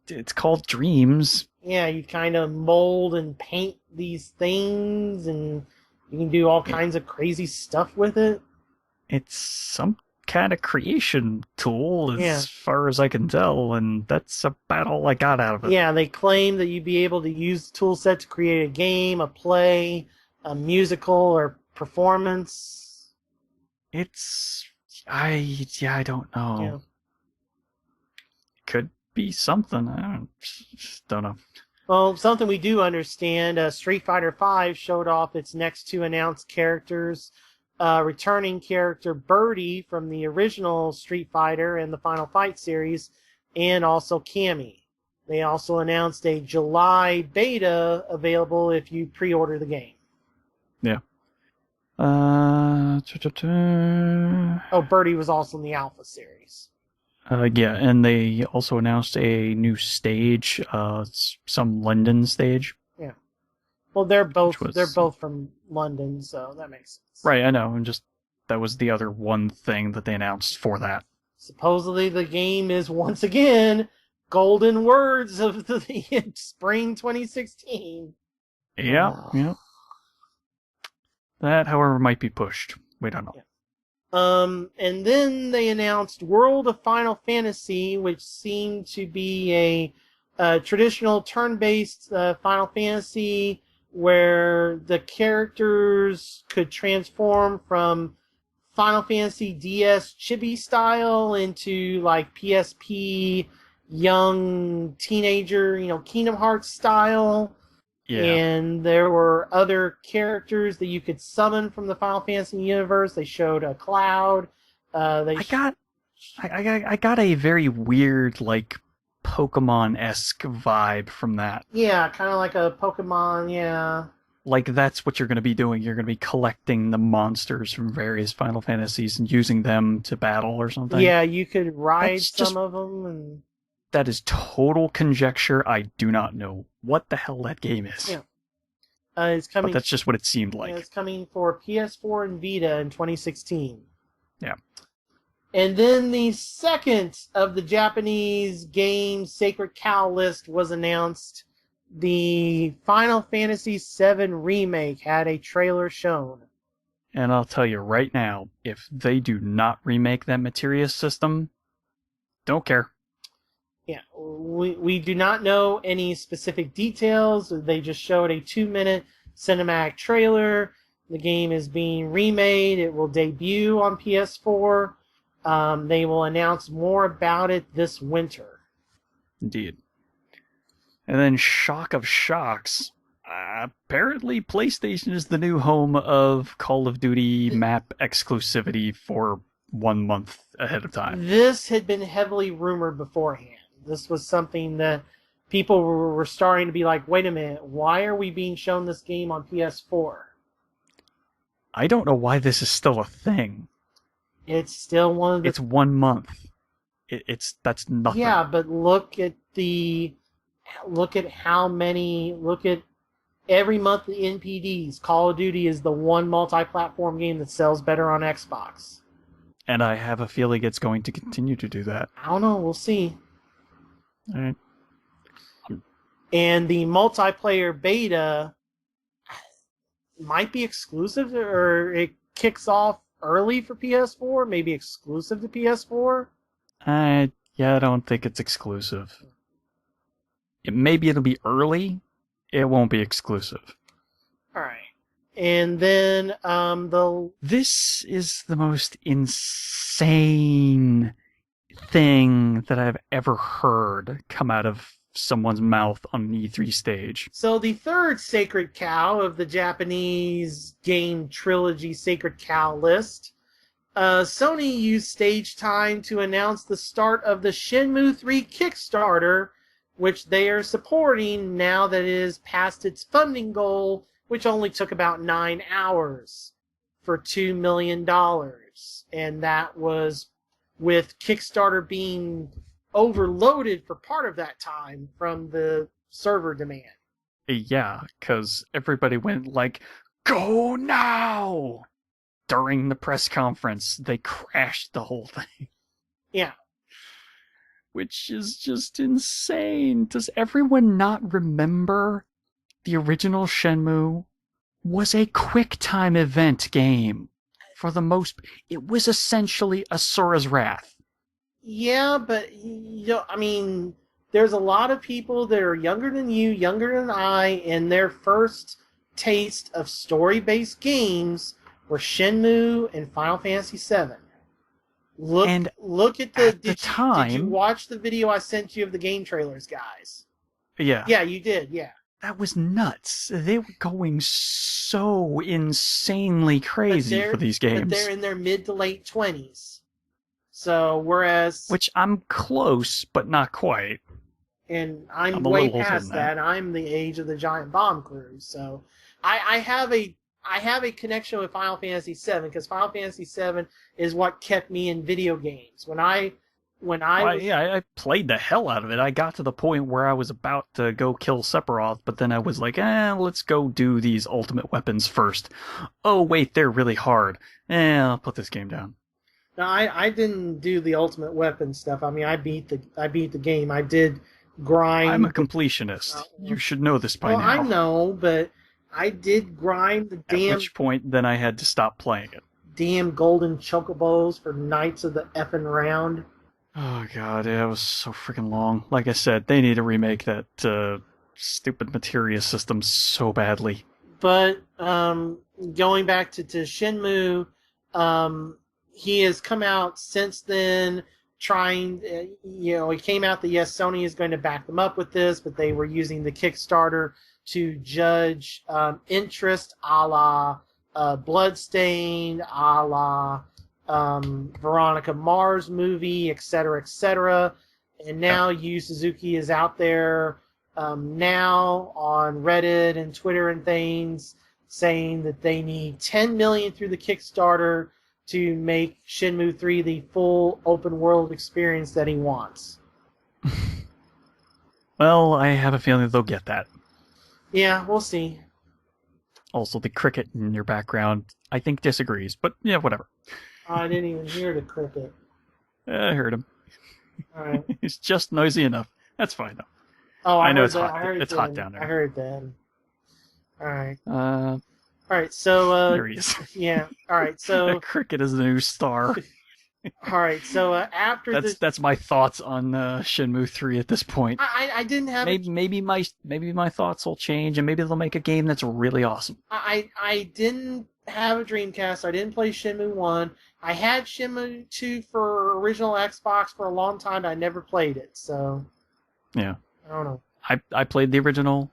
It's called Dreams. yeah, you kind of mold and paint these things, and you can do all kinds of crazy stuff with it. It's some kind of creation tool, as far as I can tell, and that's about all I got out of it. Yeah, they claim that you'd be able to use the tool set to create a game, a play, a musical, or performance. I don't know. Yeah. Could be something. I don't know. Well, something we do understand, Street Fighter V showed off its next two announced characters. Returning character Birdie from the original Street Fighter and the Final Fight series, and also Cammy. They also announced a July beta available if you pre-order the game. Yeah. Oh, Birdie was also in the Alpha series. Yeah, and they also announced a new stage, some London stage. Yeah. Well, they're both from London, so that makes sense. Right, I know. And just that was the other one thing that they announced for that. Supposedly, the game is once again golden words of the spring 2016. Yeah, yeah. That, however, might be pushed. We don't know. Yeah. And then they announced World of Final Fantasy, which seemed to be a traditional turn-based Final Fantasy where the characters could transform from Final Fantasy DS chibi style into like PSP young teenager, Kingdom Hearts style. Yeah. And there were other characters that you could summon from the Final Fantasy universe. They showed a Cloud. I got a very weird, like, Pokemon-esque vibe from that. Yeah, kind of like a Pokemon, yeah. Like, that's what you're going to be doing. You're going to be collecting the monsters from various Final Fantasies and using them to battle or something. Yeah, you could ride some of them. And that is total conjecture. I do not know what the hell that game is. Yeah. It's coming. But that's just what it seemed like. It's coming for PS4 and Vita in 2016. Yeah. And then the second of the Japanese game Sacred Cow list was announced. The Final Fantasy VII Remake had a trailer shown. And I'll tell you right now, if they do not remake that Materia system, don't care. Yeah, we do not know any specific details. They just showed a 2-minute cinematic trailer. The game is being remade. It will debut on PS4. They will announce more about it this winter. Indeed. And then, shock of shocks, apparently PlayStation is the new home of Call of Duty map exclusivity for 1 month ahead of time. This had been heavily rumored beforehand. This was something that people were starting to be like, wait a minute, why are we being shown this game on PS4? I don't know why this is still a thing. It's still one of the... It's 1 month. That's nothing. Yeah, but look at every month the NPDs. Call of Duty is the one multi-platform game that sells better on Xbox. And I have a feeling it's going to continue to do that. I don't know, we'll see. All right. And the multiplayer beta might be exclusive, or it kicks off early for PS4, maybe exclusive to PS4. I don't think it's exclusive. Maybe it'll be early. It won't be exclusive. All right. And then This is the most insane thing that I've ever heard come out of someone's mouth on an E3 stage. So the third Sacred Cow of the Japanese game trilogy Sacred Cow list, Sony used stage time to announce the start of the Shenmue 3 Kickstarter, which they are supporting now that it is past its funding goal, which only took about 9 hours for $2 million. And that was with Kickstarter being overloaded for part of that time from the server demand. Yeah, because everybody went like, go now! During the press conference, they crashed the whole thing. Yeah. Which is just insane. Does everyone not remember the original Shenmue was a QuickTime event game? For the most, it was essentially Asura's Wrath. Yeah, but I mean, there's a lot of people that are younger than you, younger than I, and their first taste of story-based games were Shenmue and Final Fantasy VII. Look at the time. Did you watch the video I sent you of the game trailers, guys? Yeah. Yeah, you did. Yeah. That was nuts. They were going so insanely crazy for these games. But they're in their mid to late 20s. So, whereas... Which I'm close, but not quite. And I'm way past that. I'm the age of the giant bomb crew. So, I have a connection with Final Fantasy VII, because Final Fantasy VII is what kept me in video games. I played the hell out of it. I got to the point where I was about to go kill Sephiroth, but then I was like, let's go do these ultimate weapons first. Oh, wait, they're really hard. I'll put this game down. No, I didn't do the ultimate weapon stuff. I mean, I beat the game. I did grind. I'm a completionist. You should know this by now. I know, but I did grind the damn... At which point, then I had to stop playing it. Damn golden chocobos for Knights of the effing Round. Oh, God, yeah, it was so freaking long. Like I said, they need to remake that stupid materia system so badly. But going back to Shenmue, he has come out since then trying, he came out that yes, Sony is going to back them up with this, but they were using the Kickstarter to judge interest a la Bloodstain, a la Veronica Mars movie, etc., etc. And now Yu Suzuki is out there now on Reddit and Twitter and things saying that they need $10 million through the Kickstarter to make Shenmue 3 the full open world experience that he wants. Well, I have a feeling they'll get that. Yeah, we'll see. Also, the cricket in your background, I think, disagrees, but yeah, whatever. I didn't even hear the cricket. I heard him. All right. He's just noisy enough. That's fine, though. Oh, I know it's hot. It's hot down there. I heard that. All right. All right, so... there he is. Yeah, all right, so... The cricket is the new star. All right, so after that's my thoughts on Shenmue 3 at this point. I didn't have... Maybe my thoughts will change, and maybe they'll make a game that's really awesome. I didn't have a Dreamcast. I didn't play Shenmue 1. I had Shenmue 2 for original Xbox for a long time, but I never played it, so... Yeah. I don't know. I played the original.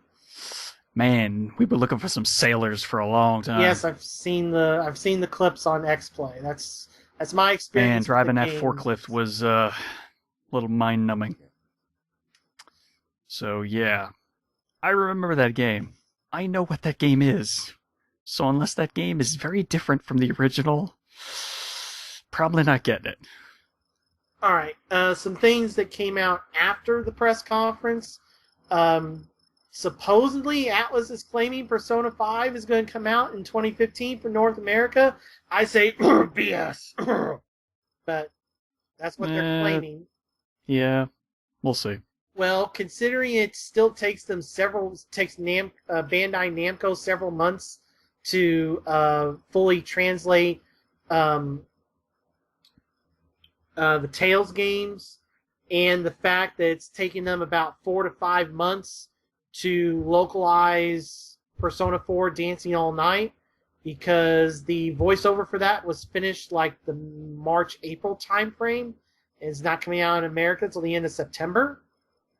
Man, we were looking for some sailors for a long time. Yes, I've seen the clips on XPlay. That's my experience. Man, driving that forklift was a little mind-numbing. So yeah, I remember that game. I know what that game is. So unless that game is very different from the original, probably not getting it. All right, some things that came out after the press conference. Supposedly, Atlas is claiming Persona 5 is going to come out in 2015 for North America. I say BS, but that's what they're claiming. Yeah, we'll see. Well, considering it still takes Bandai Namco several months to fully translate the Tales games, and the fact that it's taking them about 4 to 5 months to localize Persona 4 Dancing All Night, because the voiceover for that was finished like the March-April timeframe. It's not coming out in America until the end of September.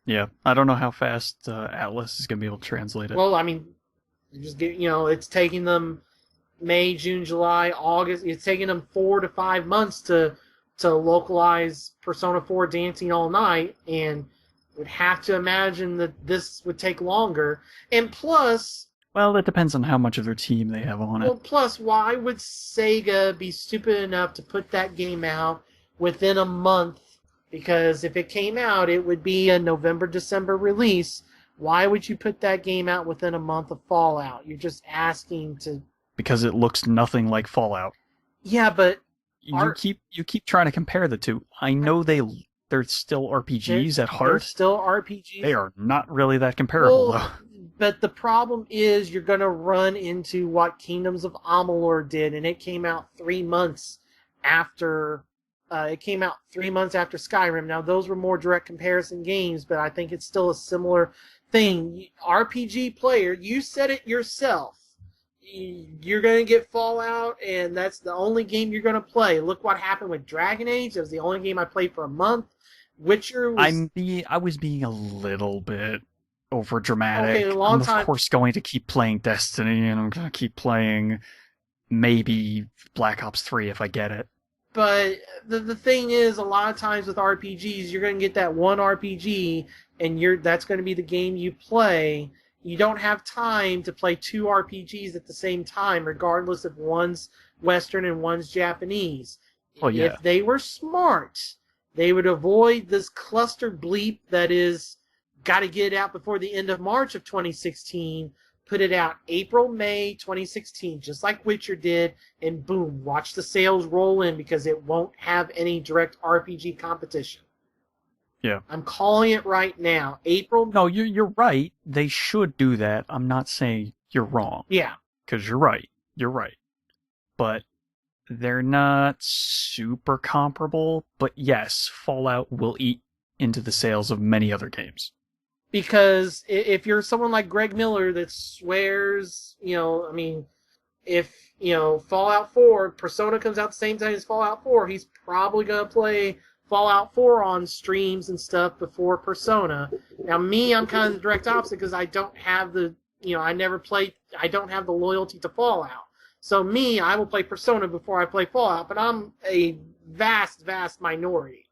Yeah, I don't know how fast Atlas is going to be able to translate it. Well, I mean, it's taking them May, June, July, August. It's taking them 4 to 5 months to localize Persona 4 Dancing All Night, and would have to imagine that this would take longer. And plus, well, it depends on how much of their team they have on it. well, plus, why would Sega be stupid enough to put that game out within a month? Because if it came out, it would be a November, December release. Why would you put that game out within a month of Fallout? You're just asking to... Because it looks nothing like Fallout. Yeah, but... You keep trying to compare the two. I know they're still RPGs at heart. They're still RPGs. They are not really that comparable, though. But the problem is you're going to run into what Kingdoms of Amalur did, and it came out 3 months after... it came out 3 months after Skyrim. Now, those were more direct comparison games, but I think it's still a similar thing. RPG player, you said it yourself. You're going to get Fallout, and that's the only game you're going to play. Look what happened with Dragon Age. It was the only game I played for a month. Witcher was... I was being a little bit over dramatic. Okay, I'm of course going to keep playing Destiny, and I'm going to keep playing maybe Black Ops 3 if I get it. But the thing is, a lot of times with RPGs, you're going to get that one RPG, and that's going to be the game you play. You don't have time to play 2 RPGs at the same time, regardless if one's Western and one's Japanese. Oh, yeah. If they were smart, they would avoid this cluster bleep that is got to get it out before the end of March of 2016. Put it out April, May 2016, just like Witcher did, and boom, watch the sales roll in because it won't have any direct RPG competition. Yeah. I'm calling it right now. April... No, you're right. They should do that. I'm not saying you're wrong. Yeah. Because you're right. You're right. But they're not super comparable. But yes, Fallout will eat into the sales of many other games. Because if you're someone like Greg Miller that swears, if, Fallout 4, Persona comes out the same time as Fallout 4, he's probably going to play Fallout 4 on streams and stuff before Persona. Now, me, I'm kind of the direct opposite because I don't have I don't have the loyalty to Fallout. So me, I will play Persona before I play Fallout, but I'm a vast, vast minority.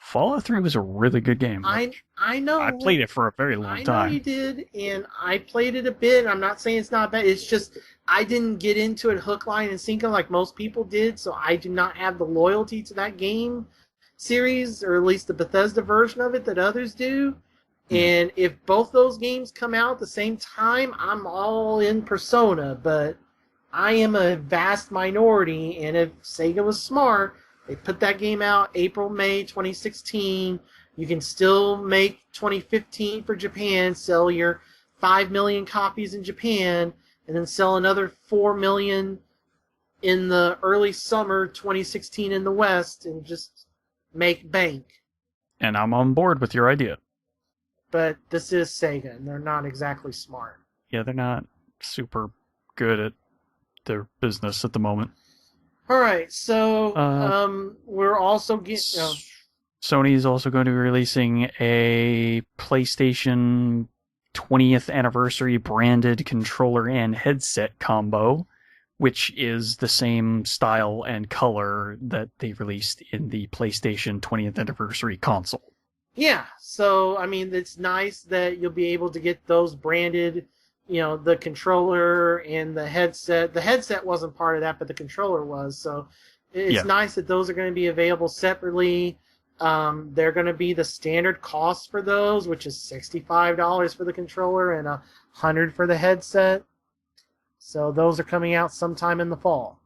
Fallout 3 was a really good game. I know. I played it for a very long time. I know you did, and I played it a bit. I'm not saying it's not bad. It's just I didn't get into it hook, line, and sinker like most people did, so I do not have the loyalty to that game series, or at least the Bethesda version of it that others do. And if both those games come out at the same time, I'm all in Persona, but I am a vast minority, and if Sega was smart, they put that game out April, May 2016. You can still make 2015 for Japan, sell your 5 million copies in Japan, and then sell another 4 million in the early summer 2016 in the West, and just make bank. And I'm on board with your idea. But this is Sega, and they're not exactly smart. Yeah, they're not super good at their business at the moment. All right, so we're also getting... Sony is also going to be releasing a PlayStation 20th anniversary branded controller and headset combo, which is the same style and color that they released in the PlayStation 20th anniversary console. Yeah, so, it's nice that you'll be able to get those branded, the controller and the headset. The headset wasn't part of that, but the controller was, so it's nice that those are going to be available separately. They're going to be the standard cost for those, which is $65 for the controller and $100 for the headset. So those are coming out sometime in the fall.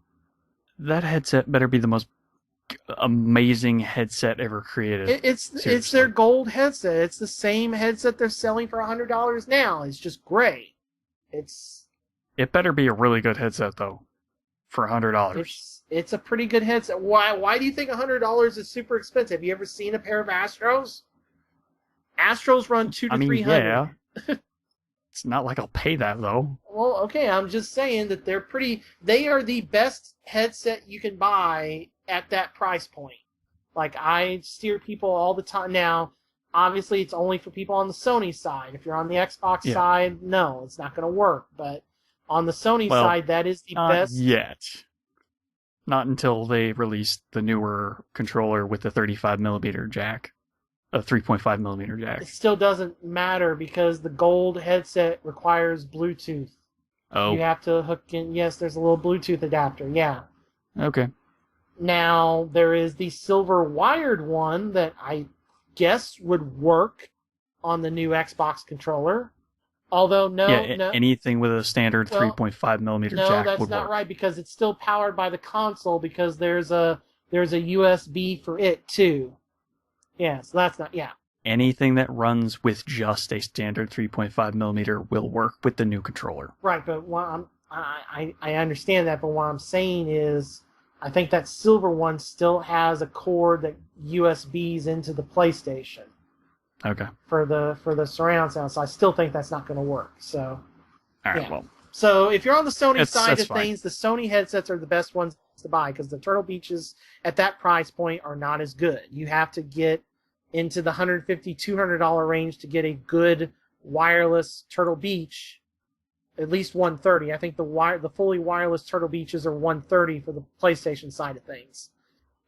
That headset better be the most amazing headset ever created. It's their gold headset. It's the same headset they're selling for $100 now. It's just gray. It better be a really good headset though, for $100. It's a pretty good headset. Why do you think $100 is super expensive? Have you ever seen a pair of Astros? Astros run $200 to $300. Yeah. It's not like I'll pay that though. Well, okay, I'm just saying that they are the best headset you can buy at that price point. Like, I steer people all the time. Now, obviously, it's only for people on the Sony side. If you're on the Xbox Yeah. side, no, it's not going to work. But on the Sony Well, side, that is the Not best. yet. Not until they release the newer controller with the 35mm jack, a 3.5mm jack. It still doesn't matter because the gold headset requires Bluetooth. Oh, You have to hook in. Yes, there's a little Bluetooth adapter. Yeah. okay. Now, there is the silver wired one that I guess would work on the new Xbox controller. Although, no. Anything with a standard Well, 3.5mm No, jack that's would not work. right because it's still powered by the console because there's a USB for it too. Yeah, so that's not, yeah. Anything that runs with just a standard 3.5mm will work with the new controller. Right, but I understand that, but what I'm saying is I think that silver one still has a cord that USBs into the PlayStation Okay. for the surround sound. So I still think that's not going to work. So All right. Yeah. Well, So if you're on the Sony side that's of fine. things, the Sony headsets are the best ones to buy because the Turtle Beaches at that price point are not as good. You have to get into the $150, $200 range to get a good wireless Turtle Beach, at least 130. I think the fully wireless Turtle Beaches are 130 for the PlayStation side of things.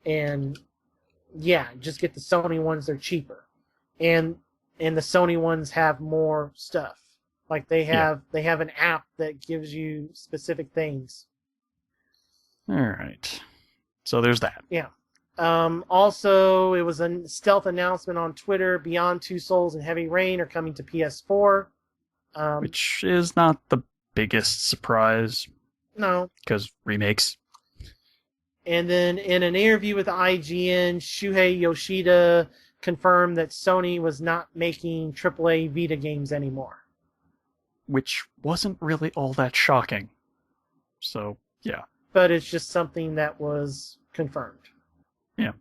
And yeah, just get the Sony ones, they're cheaper. And the Sony ones have more stuff. Like they have an app that gives you specific things. all right. So there's that. Yeah. Also, it was a stealth announcement on Twitter. Beyond Two Souls and Heavy Rain are coming to PS4. Which is not the biggest surprise No. because remakes. And then in an interview with IGN, Shuhei Yoshida confirmed that Sony was not making AAA Vita games anymore. Which wasn't really all that shocking. So, yeah. But it's just something that was confirmed. Yeah.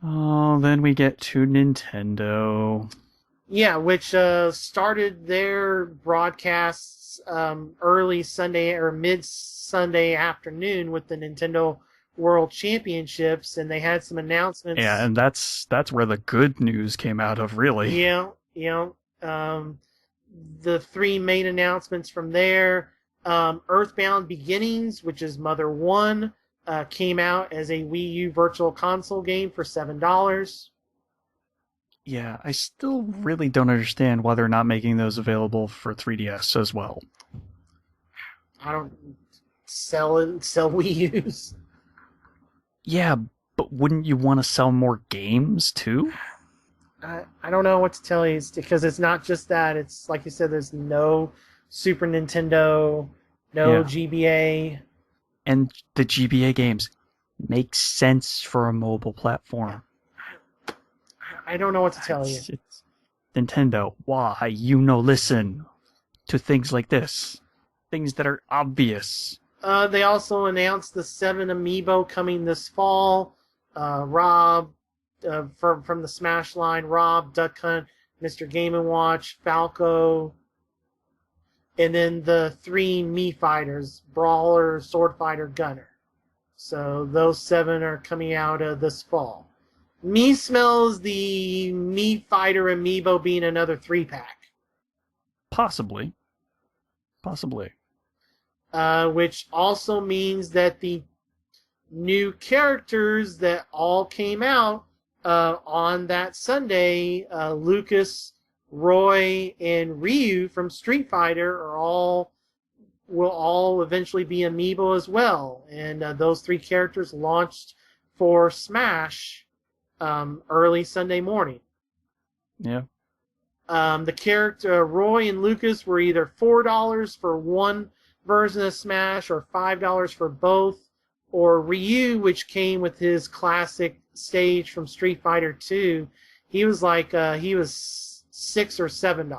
Oh, then we get to Nintendo. Yeah, which started their broadcasts early Sunday or mid-Sunday afternoon with the Nintendo World Championships, and they had some announcements. Yeah, and that's where the good news came out of, really. Yeah, the three main announcements from there. Earthbound Beginnings, which is Mother 1, came out as a Wii U Virtual Console game for $7. Yeah, I still really don't understand why they're not making those available for 3DS as well. I don't sell Wii U's. Yeah, but wouldn't you want to sell more games too? I don't know what to tell you because it's not just that. It's like you said, there's no Super Nintendo, no GBA. And the GBA games make sense for a mobile platform. I don't know what to tell you. It's Nintendo, why? Listen to things like this. Things that are obvious. They also announced the 7 Amiibo coming this fall. Rob, from the Smash line, Rob, Duck Hunt, Mr. Game & Watch, Falco, and then the 3 Mii fighters, Brawler, Sword Fighter, Gunner. So those 7 are coming out this fall. Me smells the Mii Fighter Amiibo being another 3-pack. Possibly. Which also means that the new characters that all came out on that Sunday, Lucas, Roy, and Ryu from Street Fighter will all eventually be Amiibo as well. And those 3 characters launched for Smash early Sunday morning. Yeah. The character Roy and Lucas were either $4 for one version of Smash or $5 for both, or Ryu, which came with his classic stage from Street Fighter 2, he was $6 or $7.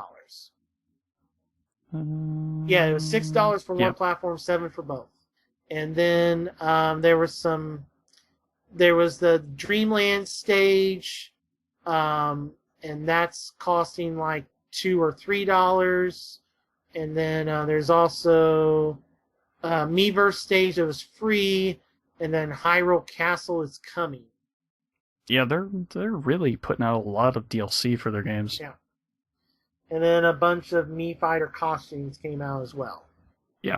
Yeah, it was $6 for one platform, $7 for both. And then there was the Dreamland stage, and that's costing like $2 or $3. And then there's also Miiverse stage that was free, and then Hyrule Castle is coming. Yeah, they're really putting out a lot of DLC for their games. Yeah. And then a bunch of Mii Fighter costumes came out as well. Yeah.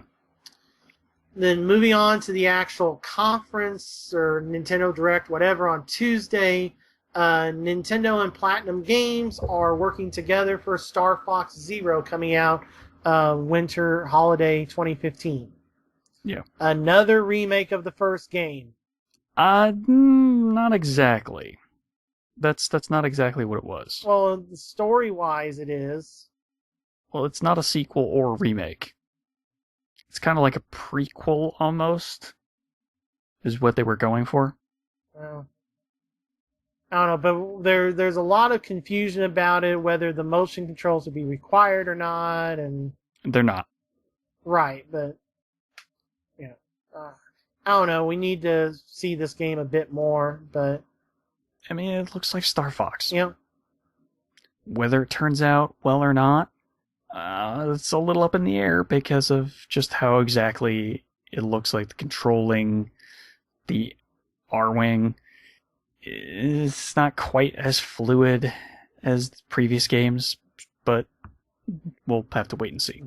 Then moving on to the actual conference or Nintendo Direct, whatever, on Tuesday, Nintendo and Platinum Games are working together for Star Fox Zero coming out winter holiday 2015. Yeah. Another remake of the first game. Not exactly. That's not exactly what it was. Well, story-wise, it is. Well, it's not a sequel or a remake. It's kind of like a prequel almost, is what they were going for. Well, I don't know, but there's a lot of confusion about it, whether the motion controls would be required or not, and They're not. right, but yeah, I don't know. We need to see this game a bit more, but I mean, it looks like Star Fox. yeah, Whether it turns out well or not, it's a little up in the air because of just how exactly it looks like the controlling the R-Wing. It's not quite as fluid as previous games, but we'll have to wait and see.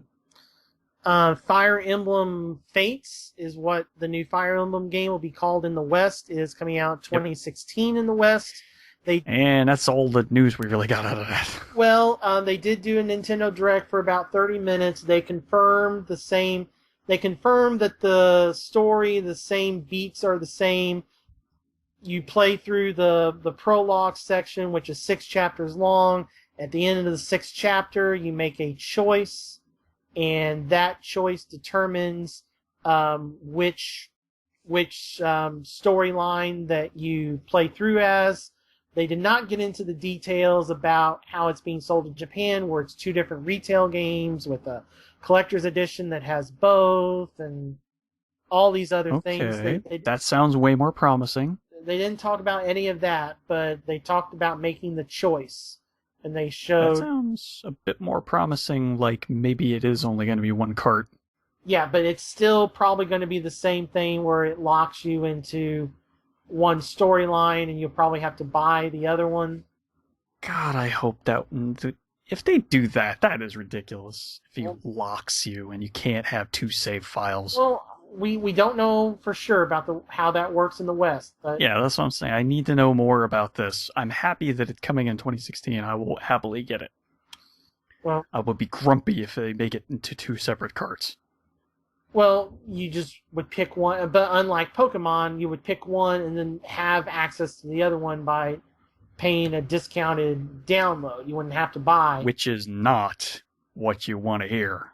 Fire Emblem Fates is what the new Fire Emblem game will be called in the West. It is coming out 2016 in the West. And that's all the news we really got out of that. Well, they did do a Nintendo Direct for about 30 minutes. They confirmed the same. They confirmed that the story, the same beats are the same. You play through the prologue section, which is 6 chapters long. At the end of the 6th chapter, you make a choice, and that choice determines which storyline that you play through as. They did not get into the details about how it's being sold in Japan, where it's 2 different retail games with a collector's edition that has both, and all these other things. That sounds way more promising. They didn't talk about any of that, but they talked about making the choice, and they showed. That sounds a bit more promising. Like maybe it is only going to be 1 cart. Yeah, but it's still probably going to be the same thing where it locks you into one storyline, and you'll probably have to buy the other one. God, I hope that if they do that, that is ridiculous. If he locks you and you can't have 2 save files. Well, we don't know for sure about how that works in the West. But yeah, that's what I'm saying. I need to know more about this. I'm happy that it's coming in 2016. I will happily get it. Well, I would be grumpy if they make it into 2 separate carts. Well, you just would pick one, but unlike Pokemon, you would pick one and then have access to the other one by paying a discounted download. You wouldn't have to buy. Which is not what you want to hear.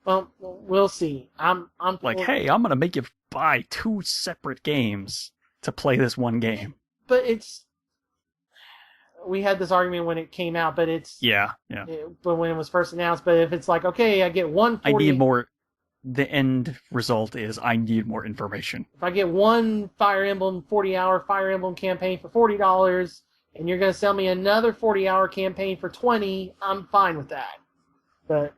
Well, we'll see. I'm like, hey, I'm gonna make you buy 2 separate games to play this one game. But we had this argument when it came out, but but when it was first announced. But if it's like, okay, I get one. I need more. The end result is I need more information. If I get one Fire Emblem 40-hour Fire Emblem campaign for $40, and you're going to sell me another 40-hour campaign for $20, I'm fine with that. But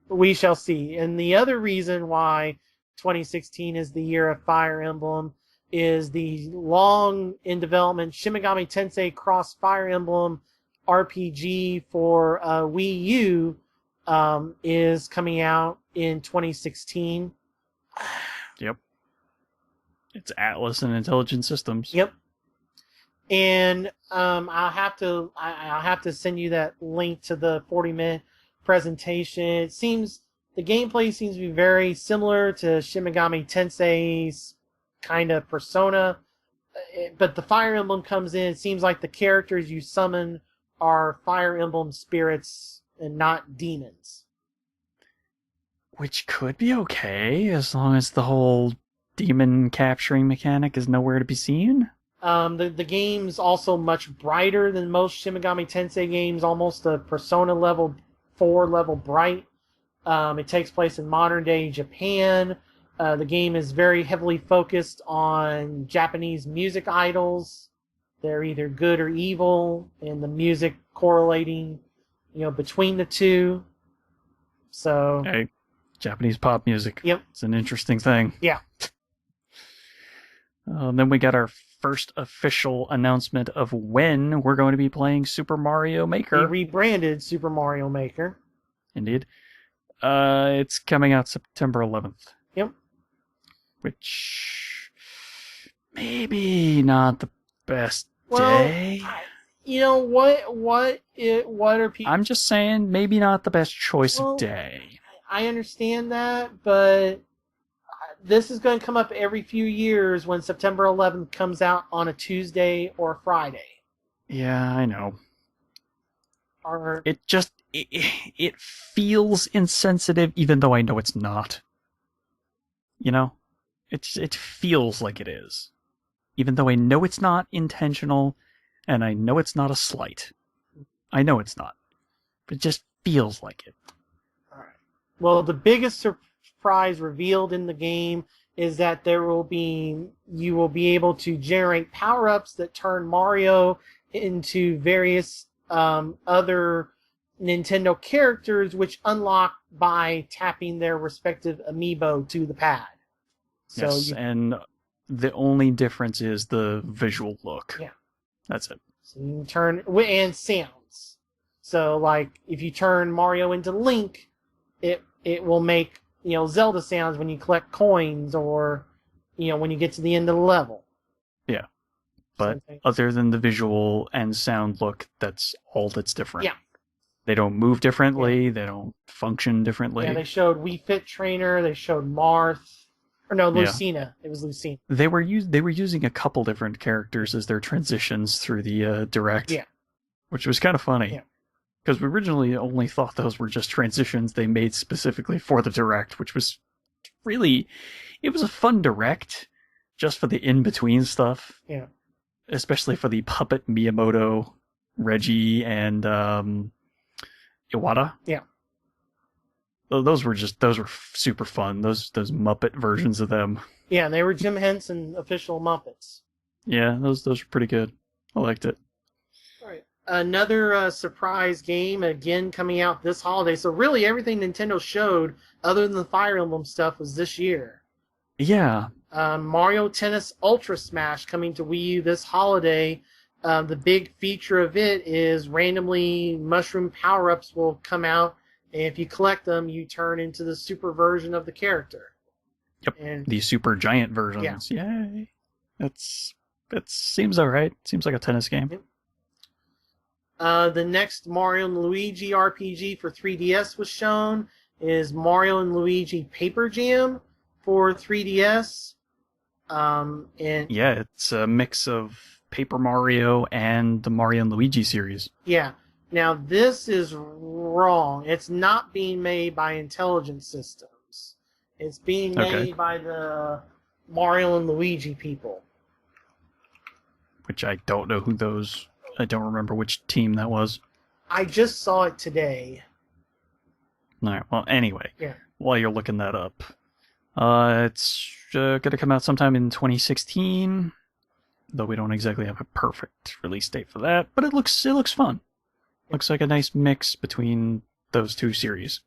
we shall see. And the other reason why 2016 is the year of Fire Emblem is the long in development Shin Megami Tensei Cross Fire Emblem RPG for Wii U is coming out in 2016. Yep. It's Atlas and Intelligent Systems. Yep. And I'll have to send you that link to the 40-minute presentation. It seems the gameplay seems to be very similar to Shin Megami Tensei's kind of persona, but the Fire Emblem comes in. It seems like the characters you summon are Fire Emblem spirits and not demons. Which could be okay, as long as the whole demon capturing mechanic is nowhere to be seen. The game's also much brighter than most Shin Megami Tensei games, almost a Persona level 4 level bright. It takes place in modern day Japan. The game is very heavily focused on Japanese music idols. They're either good or evil, and the music correlating, between the two. So. Hey, Japanese pop music. Yep. It's an interesting thing. Yeah. Then we got our first official announcement of when we're going to be playing Super Mario The Maker. rebranded Super Mario Maker. Indeed. It's coming out September 11th. Yep. Which maybe not the best day. You know what are people? I'm just saying, maybe not the best choice of day. I understand that, but this is going to come up every few years when September 11th comes out on a Tuesday or a Friday. Yeah, I know. It feels insensitive, even though I know it's not. You know, it feels like it is, even though I know it's not intentional, and I know it's not a slight. I know it's not, but it just feels like it. All right. Well, the biggest surprise revealed in the game is that you will be able to generate power-ups that turn Mario into various other Nintendo characters, which unlock by tapping their respective amiibo to the pad. Yes, and the only difference is the visual look. Yeah. That's it. So you can turn, and sounds. So, like, if you turn Mario into Link, it will make, Zelda sounds when you collect coins or, when you get to the end of the level. Yeah. But other than the visual and sound look, that's all that's different. Yeah. They don't move differently. Yeah. They don't function differently. Yeah, they showed Wii Fit Trainer. They showed Marth. Or no, Lucina. Yeah. It was Lucina. They were using a couple different characters as their transitions through the Direct. Yeah. Which was kind of funny. Yeah. Because we originally only thought those were just transitions they made specifically for the Direct, which was really... It was a fun Direct, just for the in-between stuff. Yeah. Especially for the Puppet Miyamoto, Reggie, and Iwata. Yeah. Those were super fun. Those Muppet versions of them. Yeah, they were Jim Henson official Muppets. Yeah, those were pretty good. I liked it. All right. Another surprise game, again, coming out this holiday. So really everything Nintendo showed, other than the Fire Emblem stuff, was this year. Yeah. Mario Tennis Ultra Smash coming to Wii U this holiday. The big feature of it is randomly mushroom power-ups will come out, and if you collect them, you turn into the super version of the character. Yep, and the super giant versions. Yeah. Yay. It seems alright. Seems like a tennis game. Yep. The next Mario and Luigi RPG for 3DS was shown is Mario and Luigi Paper Jam for 3DS. It's a mix of Paper Mario and the Mario and Luigi series. Yeah. Now, this is wrong. It's not being made by Intelligent Systems. It's being made by the Mario and Luigi people. Which I don't know who those... I don't remember which team that was. I just saw it today. Alright, well, anyway. Yeah. While you're looking that up. It's going to come out sometime in 2016. Though we don't exactly have a perfect release date for that. But it looks fun. Looks like a nice mix between those two series.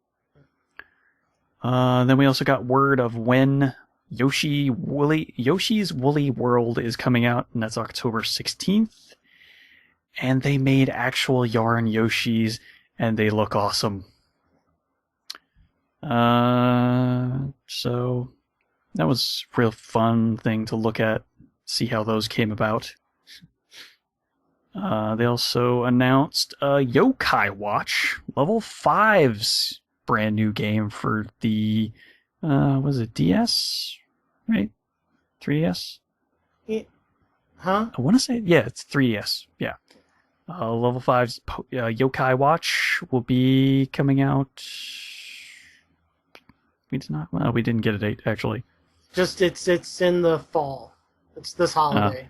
Then we also got word of when Yoshi's Woolly World is coming out, and that's October 16th. And they made actual yarn Yoshis, and they look awesome. So that was a real fun thing to look at, see how those came about. They also announced Yokai Watch, Level 5's brand new game for the, was it DS? Right? 3DS? Huh? I want to say, yeah, it's 3DS. Yeah. Level 5's Yokai Watch will be coming out. We didn't get a date, actually. Just, it's in the fall. It's this holiday.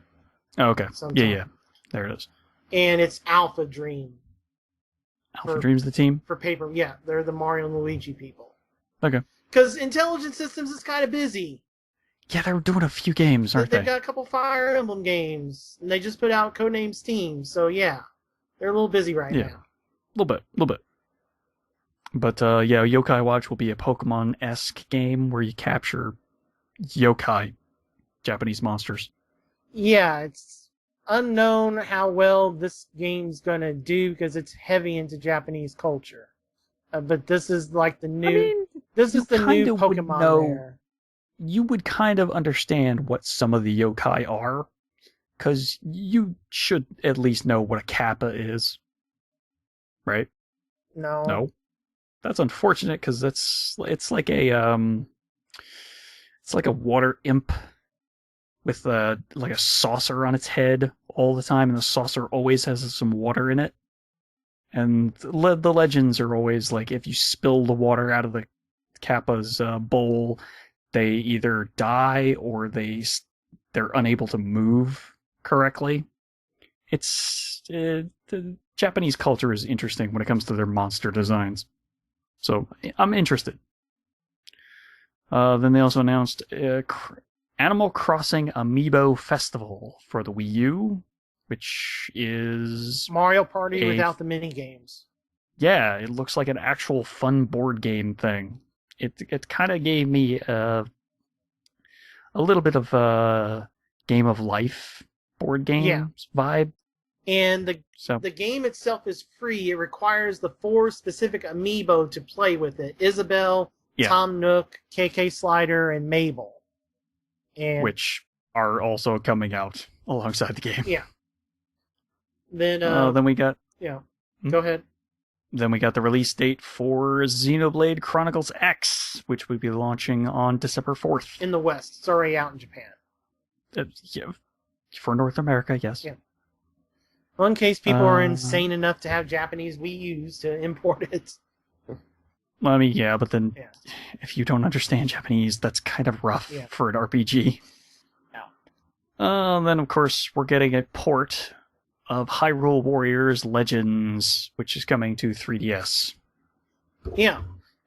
Okay. Sometime. Yeah. There it is. And it's Alpha Dream. Alpha Dream's the team? For paper, yeah. They're the Mario and Luigi people. Okay. Because Intelligent Systems is kind of busy. Yeah, they're doing a few games, aren't they? They've got a couple Fire Emblem games. And they just put out Codenames Team. So, yeah. They're a little busy right now. A little bit. But yeah, Yokai Watch will be a Pokemon-esque game where you capture yokai, Japanese monsters. Yeah, it's unknown how well this game's gonna do because it's heavy into Japanese culture. But this is like the new. I mean, this is the new would Pokemon know. there. You would kind of understand what some of the yokai are, because you should at least know what a kappa is, right? No. That's unfortunate because it's like a water imp with like a saucer on its head all the time, and the saucer always has some water in it. And the legends are always like, if you spill the water out of the kappa's bowl, they either die or they're unable to move correctly. The Japanese culture is interesting when it comes to their monster designs. So I'm interested. Then they also announced Animal Crossing Amiibo Festival for the Wii U, which is Mario Party without the mini games. Yeah, it looks like an actual fun board game thing. It kind of gave me a little bit of a Game of Life board games vibe. And the game itself is free. It requires the 4 specific amiibo to play with it. Isabelle, Tom Nook, KK Slider, and Mabel. Which are also coming out alongside the game. Yeah. Then we got... Yeah. Go ahead. Then we got the release date for Xenoblade Chronicles X, which will be launching on December 4th. In the West. It's already out in Japan. Yeah. For North America, yes. Yeah. Well, in case people are insane enough to have Japanese Wii U's to import it. Well, I mean, yeah, but then if you don't understand Japanese, that's kind of rough for an RPG. Yeah. Then, of course, we're getting a port of Hyrule Warriors Legends, which is coming to 3DS. Yeah.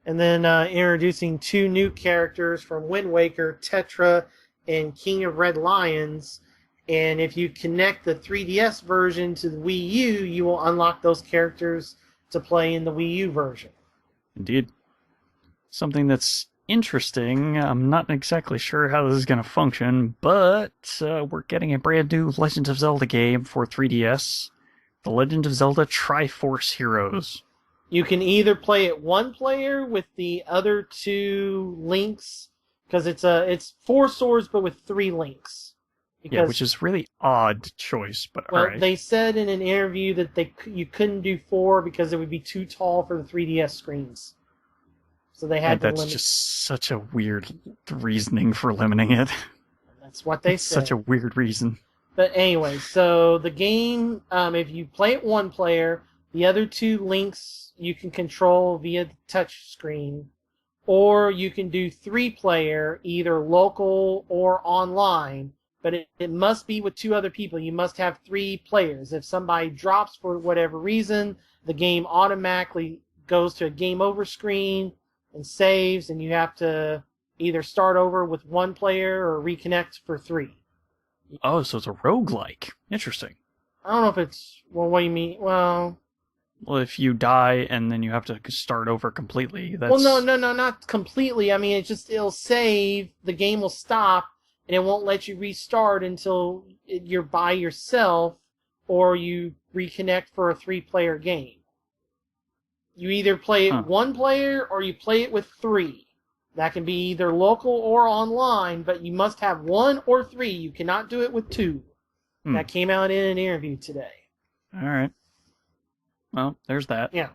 And then introducing 2 new characters from Wind Waker, Tetra, and King of Red Lions. And if you connect the 3DS version to the Wii U, you will unlock those characters to play in the Wii U version. Indeed. Something that's interesting. I'm not exactly sure how this is going to function, but we're getting a brand new Legend of Zelda game for 3DS. The Legend of Zelda Triforce Heroes. You can either play it one player with the other 2 links, because it's 4 swords but with 3 links. Because, which is really odd choice, but well, alright. They said in an interview that you couldn't do 4 because it would be too tall for the 3DS screens. So they had to limit. That's just such a weird reasoning for limiting it. That's what they said. Such a weird reason. But anyway, so the game, if you play it one player, the other 2 links you can control via the touch screen, or you can do 3 player, either local or online. But it must be with 2 other people. You must have 3 players. If somebody drops for whatever reason, the game automatically goes to a game over screen and saves, and you have to either start over with 1 player or reconnect for 3. Oh, so it's a roguelike. Interesting. I don't know if it's... Well, what do you mean? Well, if you die and then you have to start over completely, that's... Well, no, not completely. I mean, it'll save, the game will stop, and it won't let you restart until you're by yourself or you reconnect for a 3-player game. You either play it 1 player or you play it with 3. That can be either local or online, but you must have 1 or 3. You cannot do it with 2. That came out in an interview today. All right. Well, there's that. Yeah.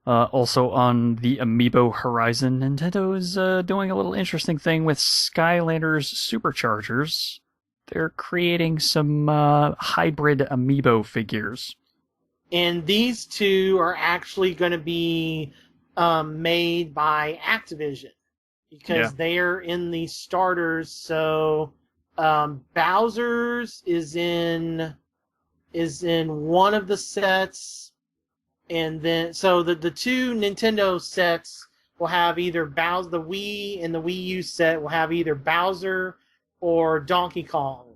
Also on the Amiibo horizon, Nintendo is doing a little interesting thing with Skylanders Superchargers. They're creating some hybrid Amiibo figures. And these 2 are actually going to be made by Activision, because they're in the starters. So Bowser's is in one of the sets. And then, so the 2 Nintendo sets will have either Bowser, the Wii and the Wii U set will have either Bowser or Donkey Kong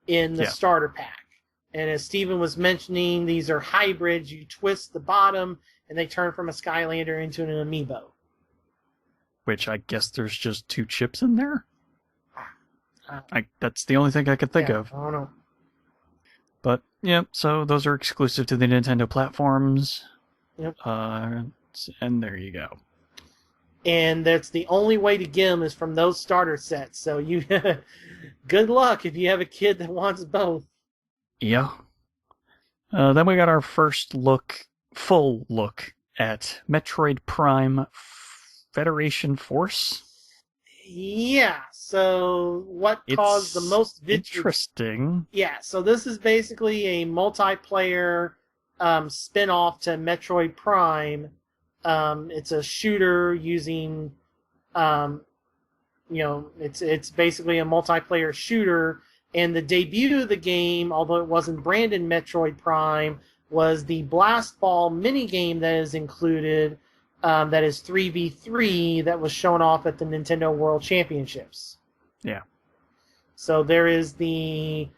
in the starter pack. And as Steven was mentioning, these are hybrids. You twist the bottom and they turn from a Skylander into an amiibo. Which I guess there's just 2 chips in there? Uh, That's the only thing I could think of. I don't know. But, yeah, so those are exclusive to the Nintendo platforms. Yep. And there you go. And that's the only way to get them is from those starter sets. So you, good luck if you have a kid that wants both. Yeah. Then we got our first full look at Metroid Prime Federation Force. Yeah. So what caused the most interesting? Yeah. So this is basically a multiplayer spin-off to Metroid Prime. It's a shooter using, it's basically a multiplayer shooter. And the debut of the game, although it wasn't branded Metroid Prime, was the Blast Ball minigame that is included. That is 3v3 that was shown off at the Nintendo World Championships. Yeah. So there is the,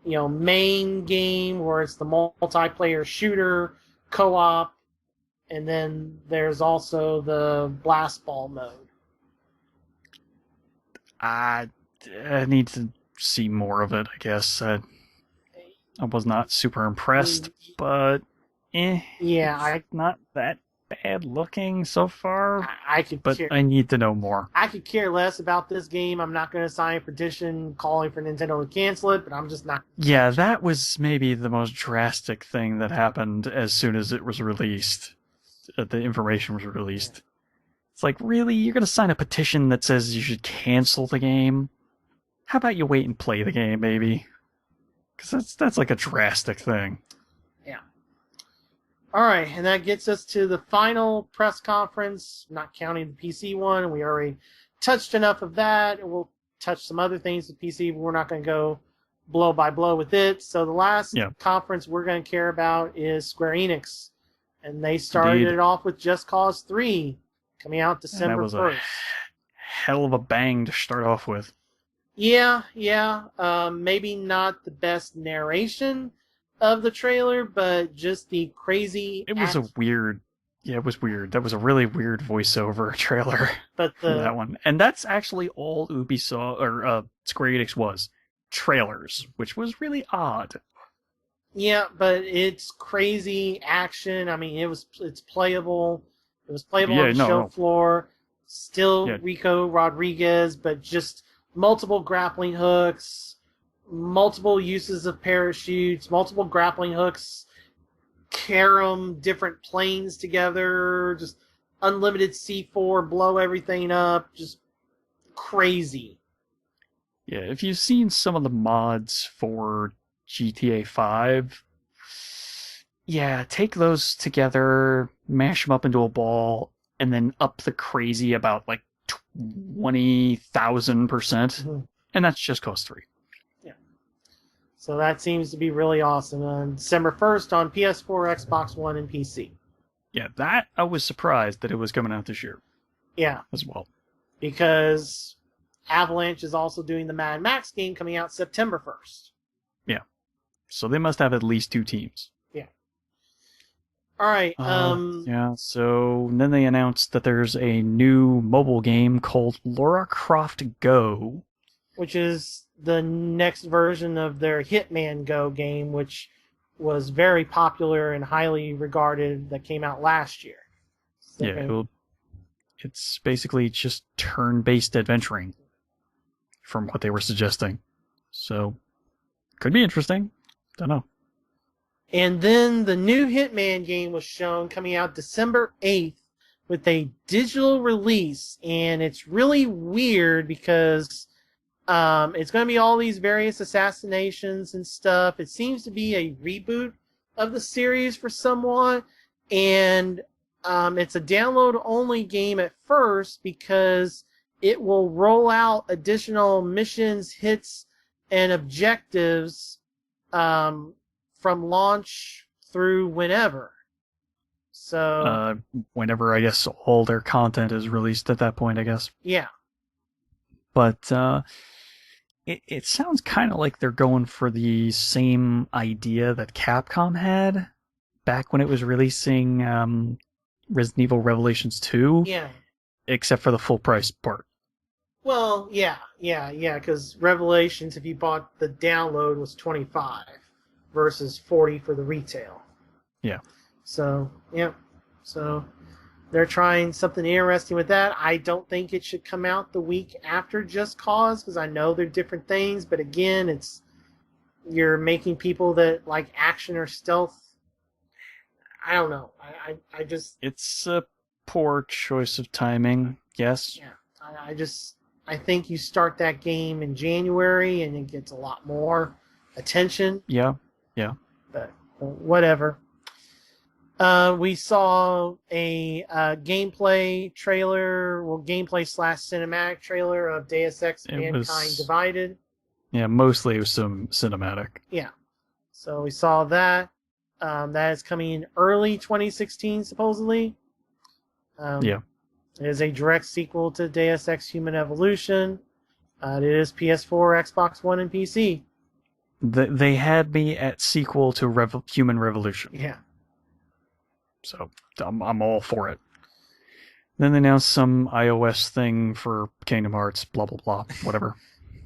main game where it's the multiplayer shooter co-op, and then there's also the Blast Ball mode. I need to see more of it, I guess. I was not super impressed, but yeah, not that bad looking so far. But I need to know more. I could care less about this game. I'm not going to sign a petition calling for Nintendo to cancel it, but I'm just not. Yeah, that was maybe the most drastic thing that happened as soon as it was released. The information was released. Yeah. It's like, really? You're going to sign a petition that says you should cancel the game? How about you wait and play the game, maybe? Because that's like a drastic thing. Yeah. All right, and that gets us to the final press conference, not counting the PC one. We already touched enough of that. We'll touch some other things with PC, but we're not going to go blow by blow with it. So the last conference we're going to care about is Square Enix. And they started it off with Just Cause 3, coming out December 1st. That was a hell of a bang to start off with. Yeah. Maybe not the best narration of the trailer, but just the crazy... It was weird. Yeah, it was weird. That was a really weird voiceover trailer for that one. And that's actually all Ubisoft, or Square Enix was. Trailers, which was really odd. Yeah, but it's crazy action. I mean, it's playable. It was playable on the show floor. Still Rico Rodriguez, but just multiple grappling hooks, multiple uses of parachutes, multiple grappling hooks, carom different planes together, just unlimited C4, blow everything up, just crazy. Yeah, if you've seen some of the mods for GTA 5, take those together, mash them up into a ball, and then up the crazy about like 20,000%, and that's Just Cause 3. Yeah. So that seems to be really awesome. On December 1st on PS4, Xbox One, and PC. Yeah, that I was surprised that it was coming out this year. Yeah. As well. Because Avalanche is also doing the Mad Max game coming out September 1st. Yeah. So they must have at least 2 teams. Yeah. All right. So then they announced that there's a new mobile game called Lara Croft Go, which is the next version of their Hitman Go game, which was very popular and highly regarded, that came out last year. So it's basically just turn-based adventuring, from what they were suggesting. So, could be interesting. Don't know. And then the new Hitman game was shown, coming out December 8th with a digital release. And it's really weird because it's going to be all these various assassinations and stuff. It seems to be a reboot of the series for somewhat. And it's a download-only game at first because it will roll out additional missions, hits, and objectives from launch through whenever. So whenever, I guess, all their content is released at that point, I guess. Yeah. But it sounds kind of like they're going for the same idea that Capcom had back when it was releasing Resident Evil Revelations 2, Yeah. except for the full price part. Well, yeah, because Revelations, if you bought the download, was $25 versus $40 for the retail. Yeah. So, yeah. So, they're trying something interesting with that. I don't think it should come out the week after Just Cause, because I know they're different things, but again, you're making people that like action or stealth. I don't know. I just... It's a poor choice of timing, yes. Yeah. I think you start that game in January and it gets a lot more attention. Yeah. But whatever. We saw a gameplay trailer, gameplay/cinematic trailer of Deus Ex Mankind Divided. Yeah, mostly it was some cinematic. Yeah. So we saw that. That is coming in early 2016, supposedly. Yeah. It is a direct sequel to Deus Ex Human Evolution. It is PS4, Xbox One, and PC. They had me at sequel to Human Revolution. Yeah. So I'm all for it. Then they announced some iOS thing for Kingdom Hearts, blah, blah, blah, whatever.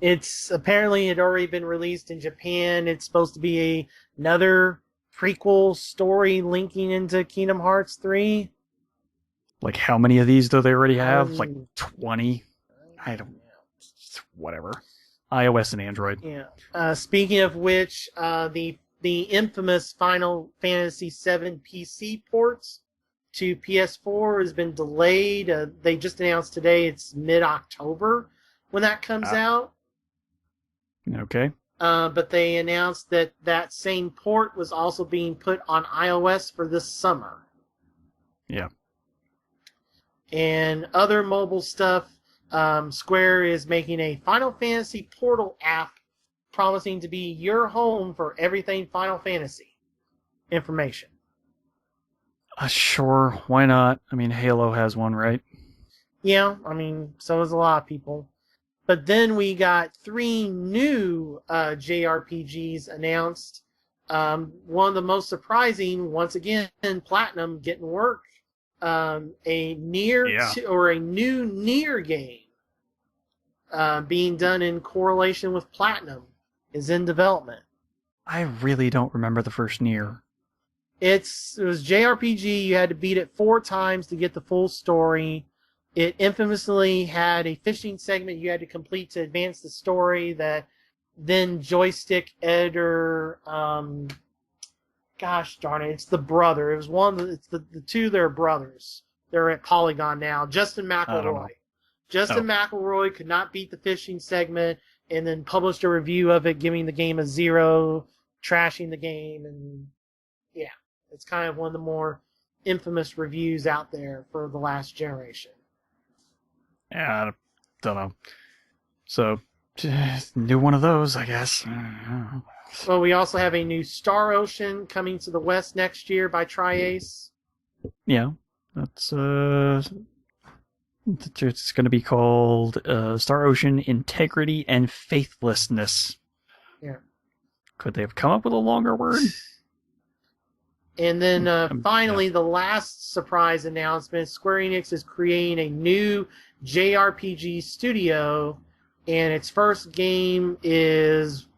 It's apparently had already been released in Japan. It's supposed to be another prequel story linking into Kingdom Hearts 3. Like, how many of these do they already have? Like 20? I don't know. Whatever. iOS and Android. Yeah. Speaking of which, the infamous Final Fantasy VII PC ports to PS4 has been delayed. They just announced today it's mid-October when that comes out. Okay. But they announced that same port was also being put on iOS for this summer. Yeah. And other mobile stuff, Square is making a Final Fantasy Portal app promising to be your home for everything Final Fantasy information. Sure, why not? I mean, Halo has one, right? Yeah, I mean, so does a lot of people. But then we got 3 new JRPGs announced. One of the most surprising, once again, Platinum getting work. A new Nier game being done in correlation with Platinum is in development. I really don't remember the first Nier. It was JRPG. You had to beat it 4 times to get the full story. It infamously had a fishing segment you had to complete to advance the story that then joystick editor, gosh darn it, it's the brother. It was it's the two that are brothers. They're at Polygon now. Justin McElroy. McElroy could not beat the fishing segment and then published a review of it, giving the game a 0, trashing the game, and yeah, it's kind of one of the more infamous reviews out there for the last generation. Yeah, I don't know. So, new one of those, I guess. Well, we also have a new Star Ocean coming to the West next year by Tri-Ace. Yeah, that's it's going to be called Star Ocean Integrity and Faithlessness. Yeah. Could they have come up with a longer word? And then finally, the last surprise announcement, Square Enix is creating a new JRPG studio, and its first game is...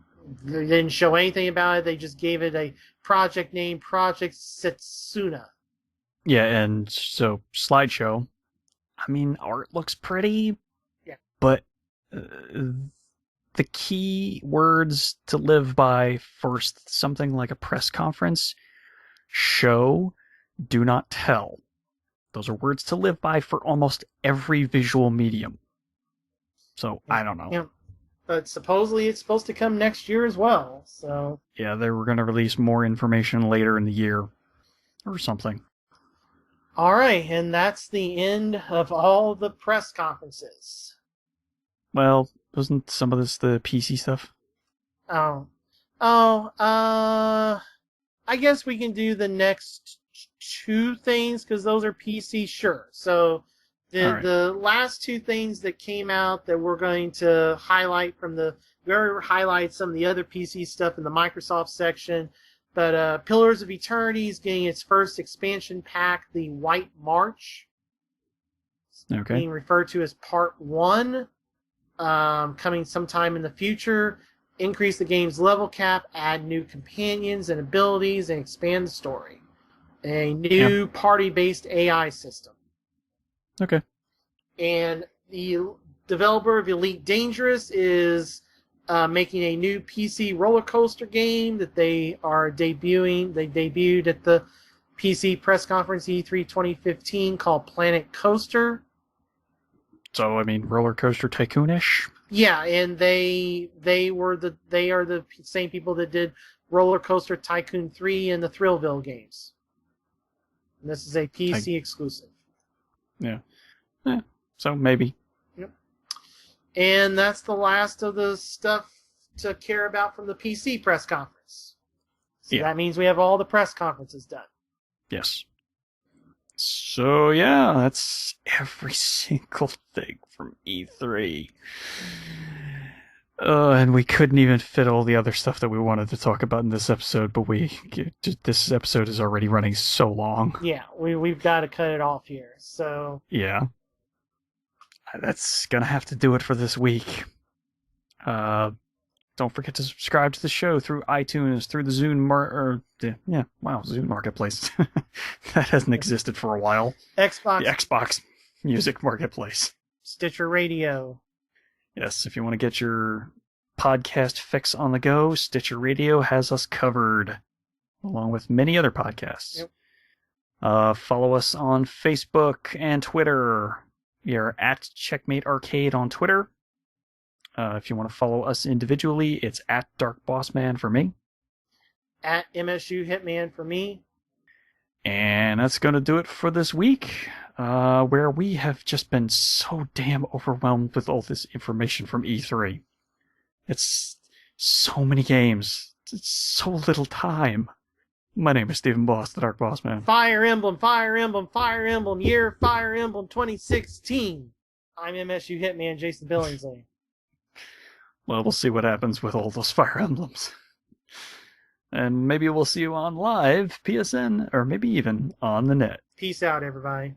They didn't show anything about it. They just gave it a project name, Project Setsuna. Yeah, and so slideshow. I mean, art looks pretty. Yeah. But the key words to live by first, something like a press conference, show, do not tell. Those are words to live by for almost every visual medium. So, I don't know. Yeah. But supposedly it's supposed to come next year as well, so... Yeah, they were going to release more information later in the year. Or something. Alright, and that's the end of all the press conferences. Well, wasn't some of this the PC stuff? I guess we can do the next 2 things, because those are PC, sure. So... The last 2 things that came out that we're going to highlight we already highlight some of the other PC stuff in the Microsoft section. But Pillars of Eternity is getting its first expansion pack, the White March. Okay. Being referred to as Part 1. Coming sometime in the future. Increase the game's level cap, add new companions and abilities, and expand the story. A new party-based AI system. Okay. And the developer of Elite Dangerous is making a new PC roller coaster game that they are debuting. They debuted at the PC press conference E3 2015 called Planet Coaster. So, I mean, Roller Coaster Tycoon-ish? Yeah, and they are the same people that did Roller Coaster Tycoon 3 and the Thrillville games. And this is a PC exclusive. Yeah. So maybe. Yep. And that's the last of the stuff to care about from the PC press conference. So that means we have all the press conferences done. Yes. So yeah, that's every single thing from E3. And we couldn't even fit all the other stuff that we wanted to talk about in this episode, but this episode is already running so long. Yeah, we've got to cut it off here. So yeah, that's gonna have to do it for this week. Don't forget to subscribe to the show through iTunes, through the Zune Zune Marketplace. That hasn't existed for a while. Xbox. The Xbox Music Marketplace. Stitcher Radio. Yes, if you want to get your podcast fix on the go, Stitcher Radio has us covered, along with many other podcasts. Yep. Follow us on Facebook and Twitter. We are at Checkmate Arcade on Twitter. If you want to follow us individually, it's at Dark Boss Man for me. At MSU Hitman for me. And that's going to do it for this week, where we have just been so damn overwhelmed with all this information from E3. It's so many games. It's so little time. My name is Stephen Boss, the Dark Boss Man. Fire Emblem, Fire Emblem, Fire Emblem, year Fire Emblem 2016. I'm MSU Hitman Jason Billingsley. Well, we'll see what happens with all those Fire Emblems. And maybe we'll see you on live, PSN, or maybe even on the net. Peace out, everybody.